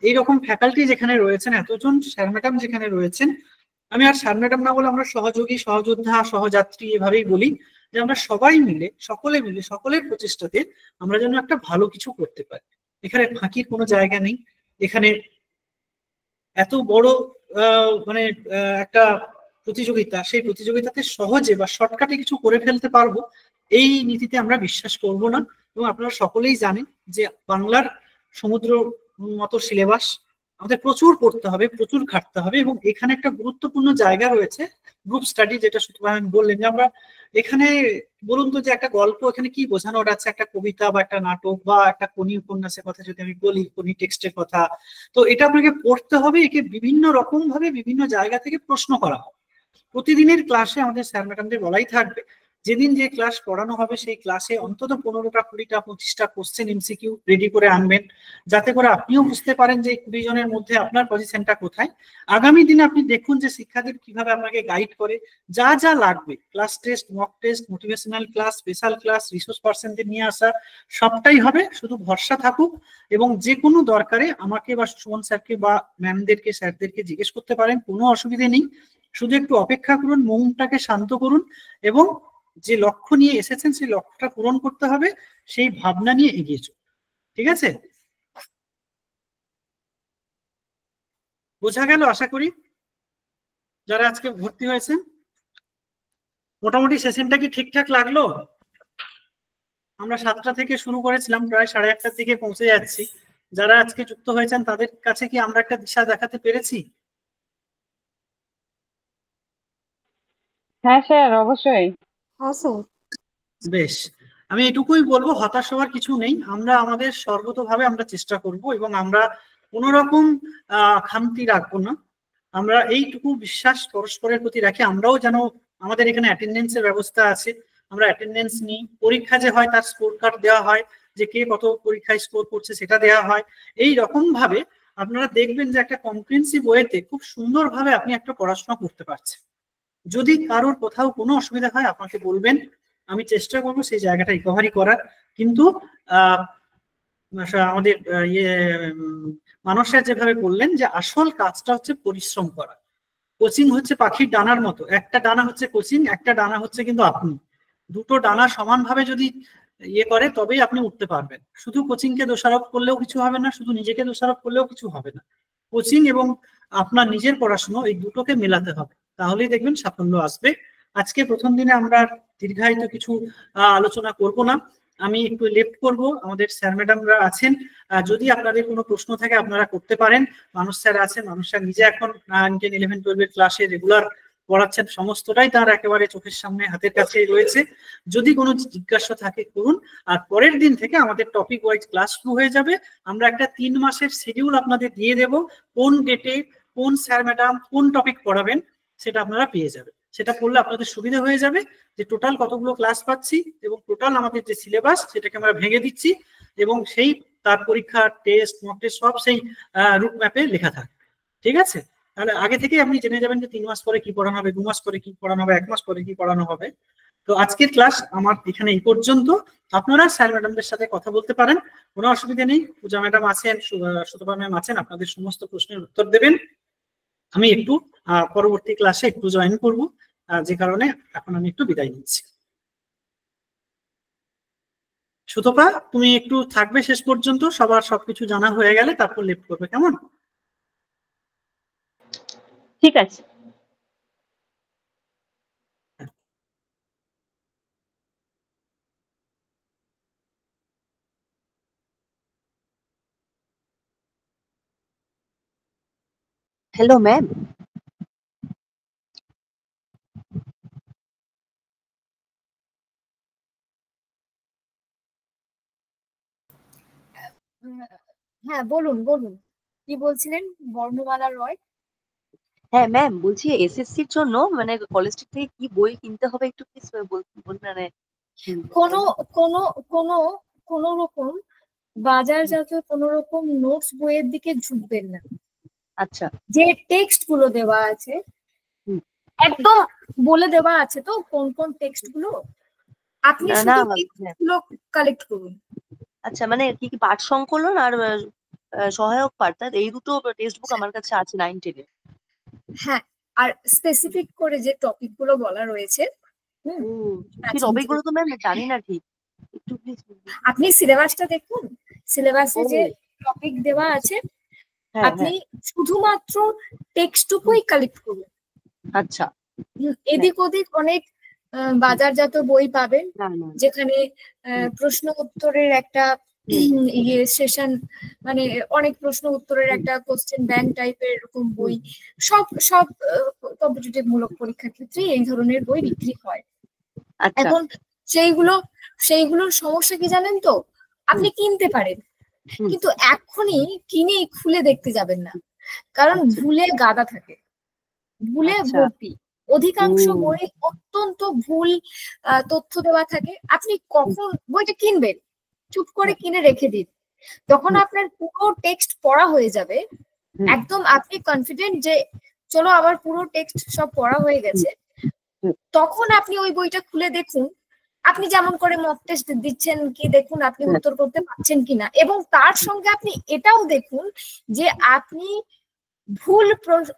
এইরকম ফ্যাকাল্টি যেখানে রয়েছেন, এতজন স্যার ম্যাডাম যেখানে রয়েছেন, আমি আর স্যার ম্যাডাম না বলে আমরা সহযোগী, সহযোদ্ধা, সহযাত্রী এভাবেই বলি, যে আমরা সবাই মিলে, সকলে মিলে, সকলের প্রচেষ্টাতে আমরা যেন একটা ভালো কিছু করতে পারি। এখানে ফাঁকির কোনো জায়গা নেই। এখানে এত বড় মানে একটা প্রতিযোগিতা, সেই প্রতিযোগিতাতে সহজে বা শর্টকাটে কিছু করে ফেলতে পারবো এই নীতিতে আমরা বিশ্বাস করব না। এবং আপনারা সকলেই জানেন যে বাংলার সমুদ্র মতো সিলেবাস, আমাদের প্রচুর পড়তে হবে, প্রচুর খাটতে হবে। এবং এখানে একটা গুরুত্বপূর্ণ জায়গা রয়েছে গ্রুপ স্টাডি, যেটা সুতরাং বললেন যে আমরা এখানে, বলুন তো যে একটা গল্প এখানে কি বোঝানো যাচ্ছে, একটা কবিতা বা একটা নাটক বা একটা কোনি উপন্যাসের কথা যদি আমি বলি, কোনি টেক্সটের কথা, তো এটা আপনাকে পড়তে হবে। একে বিভিন্ন রকম ভাবে বিভিন্ন জায়গা থেকে প্রশ্ন করা হবে। প্রতিদিনের ক্লাসে আমাদের স্যার ম্যাডামদের বলাই থাকবে, যেদিন যে ক্লাস পড়ানো হবে সেই ক্লাসে অন্তত 15টা, 20টা, 25টা কোশ্চেন এমসিকিউ রেডি করে আনবেন, যাতে করে আপনিও বুঝতে পারেন যে 20 জনের মধ্যে আপনার পজিশনটা কোথায়। আগামী দিনে আপনি দেখুন যে শিক্ষার্থী কিভাবে আপনাকে গাইড করে, যা যা লাগবে, class test, mock test, motivational class, special class, resource পার্সনদের নিয়ে আসা, সবটাই হবে। শুধু ভরসা থাকুক এবং যে কোনো দরকারে আমাকে বা সুমন স্যারকে বা ম্যামদেরকে, স্যারদেরকে জিজ্ঞেস করতে পারেন, কোনো অসুবিধে নেই। শুধু একটু অপেক্ষা করুন, মনটাকে শান্ত করুন এবং যে লক্ষ্য নিয়ে এসেছেন সেই লক্ষ্যটা পূরণ করতে হবে, সেই ভাবনা নিয়ে এগিয়ে চলুন। ঠিক আছে? বোঝা গেল আশা করি যারা আজকে ভর্তি হয়েছেন? মোটামুটি সেশনটা কি ঠিকঠাক লাগলো? আমরা 7টা থেকে শুরু করেছিলাম, প্রায় 1:30টার দিকে পৌঁছে যাচ্ছি। যারা আজকে যুক্ত হয়েছেন তাদের কাছে কি আমরা একটা দিশা দেখাতে পেরেছি? হ্যাঁ স্যার, অবশ্যই। হ্যাঁ স্যার। বেশ, আমি এটুকুই বলবো, হতাশ হওয়ার কিছু নেই। আমরা আমাদের সর্বতভাবে আমরা চেষ্টা করব এবং আমরা কোনো রকম খামতি রাখবো না। আমরা এইটুকু বিশ্বাস পরস্পরের প্রতি রাখি, আমরাও যেন, আমাদের এখানে অ্যাটেন্ডেন্সের ব্যবস্থা আছে, আমরা অ্যাটেন্ডেন্স নিই। পরীক্ষা যে হয় তার স্কোর কার্ড দেওয়া হয়, যে কে কত পরীক্ষায় স্কোর করছে সেটা দেওয়া হয়। এই রকম ভাবে আপনারা দেখবেন যে একটা কম্প্রিহেনসিভ ওয়েতে খুব সুন্দরভাবে আপনি একটা পড়াশোনা করতে পারছেন। যদি কারোর কোথাও কোনো অসুবিধা হয় আপনাকে বলবেন, আমি চেষ্টা করবো সেই জায়গাটা রিকভারি করার। কিন্তু আমাদের মানুষের যেভাবে বললেন যে আসল কাজটা হচ্ছে পরিশ্রম করা। কোচিং হচ্ছে পাখির ডানার মতো, একটা ডানা হচ্ছে কোচিং, একটা ডানা হচ্ছে কিন্তু আপনি। দুটো ডানা সমানভাবে যদি করে তবেই আপনি উঠতে পারবেন। শুধু কোচিংকে দোষারোপ করলেও কিছু হবে না, শুধু নিজেকে দোষারোপ করলেও কিছু হবে না। কোচিং এবং আপনার নিজের পড়াশোনা এই দুটোকে মেলাতে হবে, তাহলেই দেখবেন সাফল্য আসবে। আজকে প্রথম দিনে আমরা দীর্ঘায়িত কিছু আলোচনা করব না, আমি একটু লেফট করব। আমাদের স্যার ম্যাডামরা আছেন, যদি আপনাদের কোনো প্রশ্ন থাকে আপনারা করতে পারেন। মানুষ স্যার আছেন, মানুষ স্যার নিজে এখন 10, 11, 12 ক্লাসে রেগুলার পড়াচ্ছেন, সমস্তটাই তার একেবারে চোখের সামনে হাতের কাছেই রয়েছে। যদি কোনো জিজ্ঞাসা থাকে করুন। আর পরের দিন থেকে আমাদের টপিক ওয়াইজ ক্লাস শুরু হয়ে যাবে। আমরা একটা 3 মাসের শিডিউল আপনাদের দিয়ে দেব, কোন ডেটে কোন স্যার ম্যাডাম কোন টপিক পড়াবেন সেটা আপনারা পেয়ে যাবেন। সেটা পড়লে আপনাদের সুবিধা হয়ে যাবে যে টোটাল কতগুলো ক্লাস পাচ্ছি এবং টোটাল আমাদের যে সিলেবাস সেটাকে আমরা ভেঙে দিচ্ছি, এবং সেই তার পরীক্ষা টেস্ট মক টেস্ট সব সেই রুট ম্যাপে লেখা থাকবে। ঠিক আছে? তাহলে আগে থেকে আপনি জেনে যাবেন যে 3 মাস পরে কি পড়ানো হবে, 2 মাস পরে কি পড়ানো হবে, 1 মাস পরে কি পড়ানো হবে। তো আজকের ক্লাস আমার এখানে এই পর্যন্ত। আপনারা স্যার ম্যাডামদের সাথে কথা বলতে পারেন, কোনো অসুবিধা নেই। পূজা ম্যাডাম আছেন, সুতপা ম্যাম আছেন, আপনাদের সমস্ত প্রশ্নের উত্তর দেবেন। আমি একটু পরবর্তী ক্লাসে একটু জয়েন করব, যে কারণে এখন আমি একটু বিদায় নিচ্ছি। সুতপা তুমি একটু থাকবে শেষ পর্যন্ত, সবার সবকিছু জানা হয়ে গেলে তারপর লেফট করবে, কেমন? ঠিক আছে। Hello ma'am. হ্যাঁ বলুন বলুন, কি বলছিলেন? বর্ণমালা রয়। হ্যাঁ ম্যাম, বলছি এসএসসির জন্য মানে কলেজ থেকে কি বই কিনতে হবে একটু প্লিজ বলবেন। মানে কোনো কোনো কোনো কোনো রকম বাজারজাত কোনো রকম নোটস বইয়ের দিকে ঝুঁকবেন না। আচ্ছা। যে টেক্সট গুলো দেওয়া আছে একদম বলে দেওয়া আছে তো কোন কোন টেক্সট গুলো, আপনি শুধু টেক্সট গুলো কালেক্ট করুন। আচ্ছা, মানে কি কি পাঠ সংকলন আর সহায়ক পাঠ, এই দুটো টেক্সট বুক আমার কাছে আছে 9, 10 এ। হ্যাঁ, আর স্পেসিফিক করে যে টপিক গুলো বলা রয়েছে, টপিক গুলো তো ম্যাম জানি না ঠিক, একটু প্লিজ আপনি সিলেবাসটা দেখুন। সিলেবাসে যে টপিক দেওয়া আছে আপনি শুধুমাত্র টেক্সটটুকুই কালেক্ট করুন। আচ্ছা। এদিক ওদিক অনেক বাজারজাত বই পাবেন যেখানে প্রশ্ন উত্তরের একটা সেশন, মানে অনেক প্রশ্ন উত্তরের একটা কোশ্চেন ব্যাংক টাইপের এরকম বই, সব কম্পিটিটিভ মূলক পরীক্ষার ক্ষেত্রে এই ধরনের বই বিক্রি হয়। এখন সেইগুলোর সমস্যা কি জানেন তো, আপনি কিনতে পারেন কিন্তু এখনই কিনে খুলে দেখতে যাবেন না, কারণ ভুলে গাদা থাকে, ভুলে ভর্তি। অধিকাংশ বই অত্যন্ত ভুল তথ্য দেওয়া থাকে। আপনি কখন বইটা কিনবেন, চুপ করে কিনে রেখে দিন, তখন আপনার পুরো টেক্সট পড়া হয়ে যাবে, একদম আপনি কনফিডেন্ট যে চলো আমার পুরো টেক্সট সব পড়া হয়ে গেছে। তখন আপনি ওই বইটা খুলে দেখুন আপনি যেমন করে মক টেস্ট দিচ্ছেন কি, দেখুন আপনি উত্তর করতে পারছেন কিনা, এবং তার সঙ্গে আপনি এটাও দেখুন যে আপনি ভুল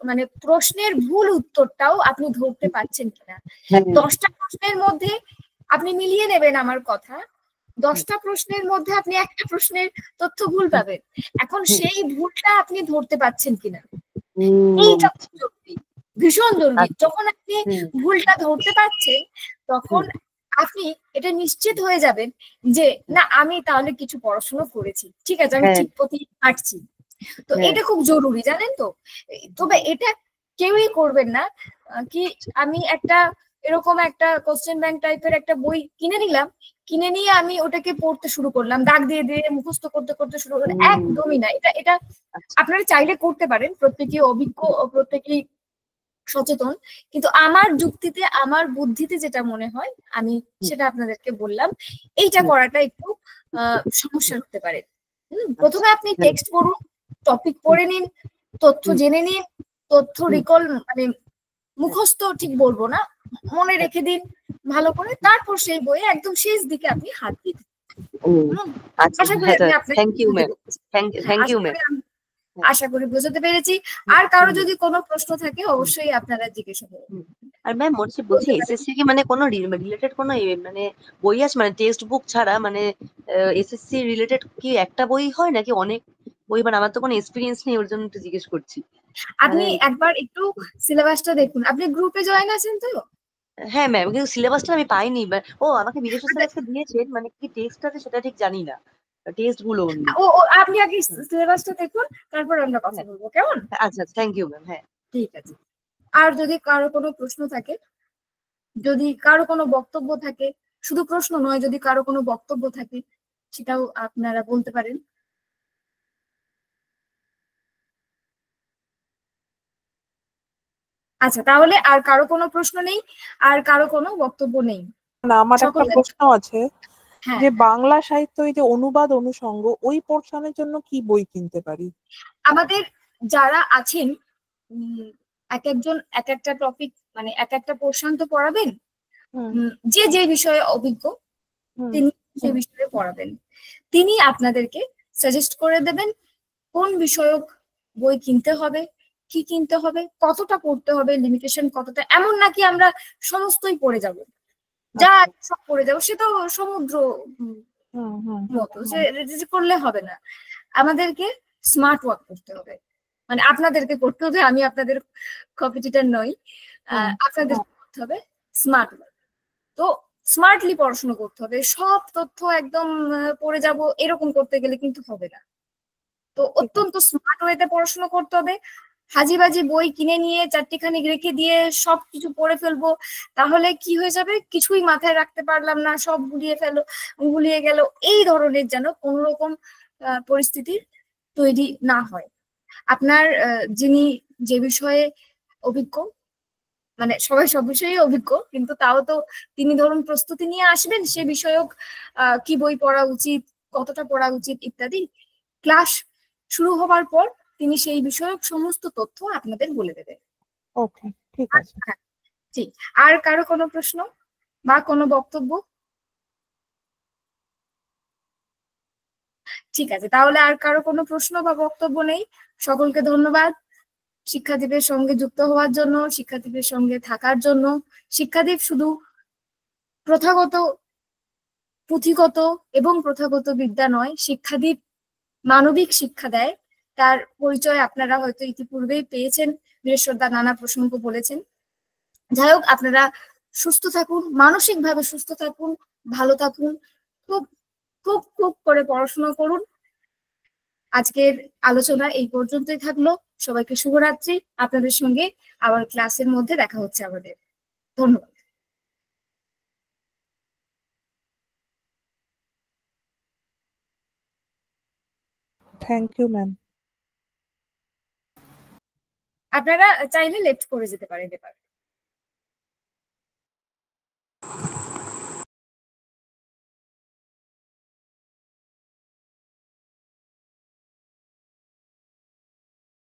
মানে প্রশ্নের ভুল উত্তরটাও আপনি ধরতে পারছেন কিনা। 10টা প্রশ্নের মধ্যে আপনি মিলিয়ে নেবেন আমার কথা, 10টা প্রশ্নের মধ্যে আপনি একটা প্রশ্নের তথ্য ভুল পাবেন। এখন সেই ভুলটা আপনি ধরতে পারছেন কিনা, এইটা জরুরি, ভীষণ জরুরি। যখন আপনি ভুলটা ধরতে পারছেন তখন আপনি এটা নিশ্চিত হয়ে যাবেন যে না আমি তাহলে কিছু পড়াশোনা করেছি, ঠিক আছে আমি ঠিক পথে হাঁটছি। তো এটা খুব জরুরি জানেন তো। তবে এটা কেউই করবেন না কি আমি একটা এরকম একটা কোশ্চেন ব্যাংক টাইপের একটা বই কিনে নিলাম, কিনে নিয়ে আমি ওটাকে পড়তে শুরু করলাম, দাগ দিয়ে দিয়ে মুখস্থ করতে করতে শুরু করলাম, একদমই না। এটা আপনারা চাইলে করতে পারেন, প্রত্যেকেই অভিজ্ঞ, প্রত্যেকেই সচেতন, কিন্তু আমার যুক্তিতে আমার বুদ্ধিতে যেটা মনে হয় আমি সেটা আপনাদেরকে বললাম। এইটা করাটা একটু সমস্যা হতে পারে। প্রথমে আপনি টেক্সট পড়ুন, টপিক পড়ে নিন, তথ্য জেনে নিন, তথ্য রিকল মানে মুখস্থ ঠিক বলবো না, মনে রেখে দিন ভালো করে, তারপর সেই বইয়ে একদম শেষ দিকে আপনি হাত দিন। আশা করি আমি আপনাকে আশা করি বোঝাতে পেরেছি। আর কারো যদি কোনো প্রশ্ন থাকে অবশ্যই আপনারা জিজ্ঞেস করুন। আর ম্যাম বলছি এসএসসি কি মানে কোনো রিলেটেড কোনো মানে বই আছে মানে টেক্সট বুক ছাড়া, মানে এসএসসি রিলেটেড কি একটা বই হয় নাকি অনেক বই? মানে আমার তো কোনো এক্সপিরিয়েন্স নেই, ওর জন্য একটু জিজ্ঞেস করছি। আপনি একবার একটু সিলেবাসটা দেখুন। আপনি গ্রুপে জয়েন আছেন তো? হ্যাঁ ম্যাম, কিন্তু সিলেবাসটা আমি পাইনি। ও আমাকে বিদেশ স্যার আজকে দিয়েছেন, মানে কি টেক্সট আছে সেটা ঠিক জানি না, টেক্সট গুলো। ও আপনি আগে সিলেবাসটা দেখুন, তারপর আমরা কথা বলবো, কেমন? আচ্ছা, থ্যাংক ইউ ম্যাম। হ্যাঁ ঠিক আছে। আর যদি কারো কোনো প্রশ্ন থাকে, যদি কারো কোনো বক্তব্য থাকে, শুধু প্রশ্ন নয়, যদি কারো কোনো বক্তব্য থাকে সেটাও আপনারা বলতে পারেন। আচ্ছা, তাহলে আর কারো কোনো প্রশ্ন নেই, আর কারো কোনো বক্তব্য নেই? না, আমার একটা প্রশ্ন আছে হ্যাঁ, যে বাংলা সাহিত্য এই যে অনুবাদ অনুষঙ্গ ওই পোর্শনের জন্য কি বই কিনতে পারি? আমাদের যারা আছেন এক একজন এক একটা টপিক মানে এক একটা পোর্শন তো পড়াবেন, যে যে বিষয়ে অভিজ্ঞ তিনি সে বিষয়ে পড়াবেন। তিনি আপনাদেরকে সাজেস্ট করে দেবেন কোন বিষয়ক বই কিনতে হবে, কি কিনতে হবে, কতটা পড়তে হবে, লিমিটেশন কতটা। এমন নাকি আমরা সমস্তই পড়ে যাব, যা সব পড়ে যাবো, সে তো সমুদ্র মতো, সে করলে হবে না। আমাদেরকে স্মার্ট ওয়ার্ক করতে হবে, মানে আপনাদেরকে করতে হবে, আমি আপনাদের কম্পিটিটর নই, আপনাদের করতে হবে স্মার্ট ওয়ার্ক। তো স্মার্টলি পড়াশোনা করতে হবে, সব তথ্য একদম পড়ে যাব এরকম করতে গেলে কিন্তু হবে না। তো অত্যন্ত স্মার্ট ওয়েতে পড়াশোনা করতে হবে। হাজিবাজি বই কিনে নিয়ে চারটিখানি রেখে দিয়ে সবকিছু পড়ে ফেলবো, তাহলে কি হয়ে যাবে, কিছুই মাথায় রাখতে পারলাম না, সব গুলিয়ে গেল, এই ধরনের যেন কোন রকম পরিস্থিতি তৈরি না হয়। আপনার যিনি যে বিষয়ে অভিজ্ঞ, মানে সবাই সব বিষয়ে অভিজ্ঞ, কিন্তু তাও তো তিনি ধরুন প্রস্তুতি নিয়ে আসবেন সে বিষয়ক কি বই পড়া উচিত, কতটা পড়া উচিত ইত্যাদি। ক্লাস শুরু হবার পর তিনি সেই বিষয়ক সমস্ত তথ্য আপনাদের বলে দেবেন। ওকে, ঠিক আছে। ঠিক। আর কারো কোনো প্রশ্ন বা কোনো বক্তব্য? ঠিক আছে, তাহলে আর কারো কোনো প্রশ্ন বা বক্তব্য নেই। সকলকে ধন্যবাদ শিক্ষাদ্বীপের সঙ্গে যুক্ত হওয়ার জন্য, শিক্ষাদ্বীপের সঙ্গে থাকার জন্য। শিক্ষাদ্বীপ শুধু প্রথাগত পুঁথিগত এবং প্রথাগত বিদ্যা নয়, শিক্ষাদ্বীপ মানবিক শিক্ষা দেয়। তার পরিচয় আপনারা হয়তো ইতিপূর্বেই পেয়েছেন, বীরেশ্বরদা নানা প্রসঙ্গ বলেছেন। যাই হোক, আপনারা সুস্থ থাকুন, মানসিকভাবে সুস্থ থাকুন, ভালো থাকুন, খুব খুব খুব করে পড়াশোনা করুন। আজকের আলোচনা এই পর্যন্তই থাকলো। সবাইকে শুভরাত্রি। আপনাদের সঙ্গে আবার ক্লাসের মধ্যে দেখা হচ্ছে আমাদের। ধন্যবাদ। Thank you ma'am. আপনারা চাইলে লেফট করে যেতে পারেন এবার।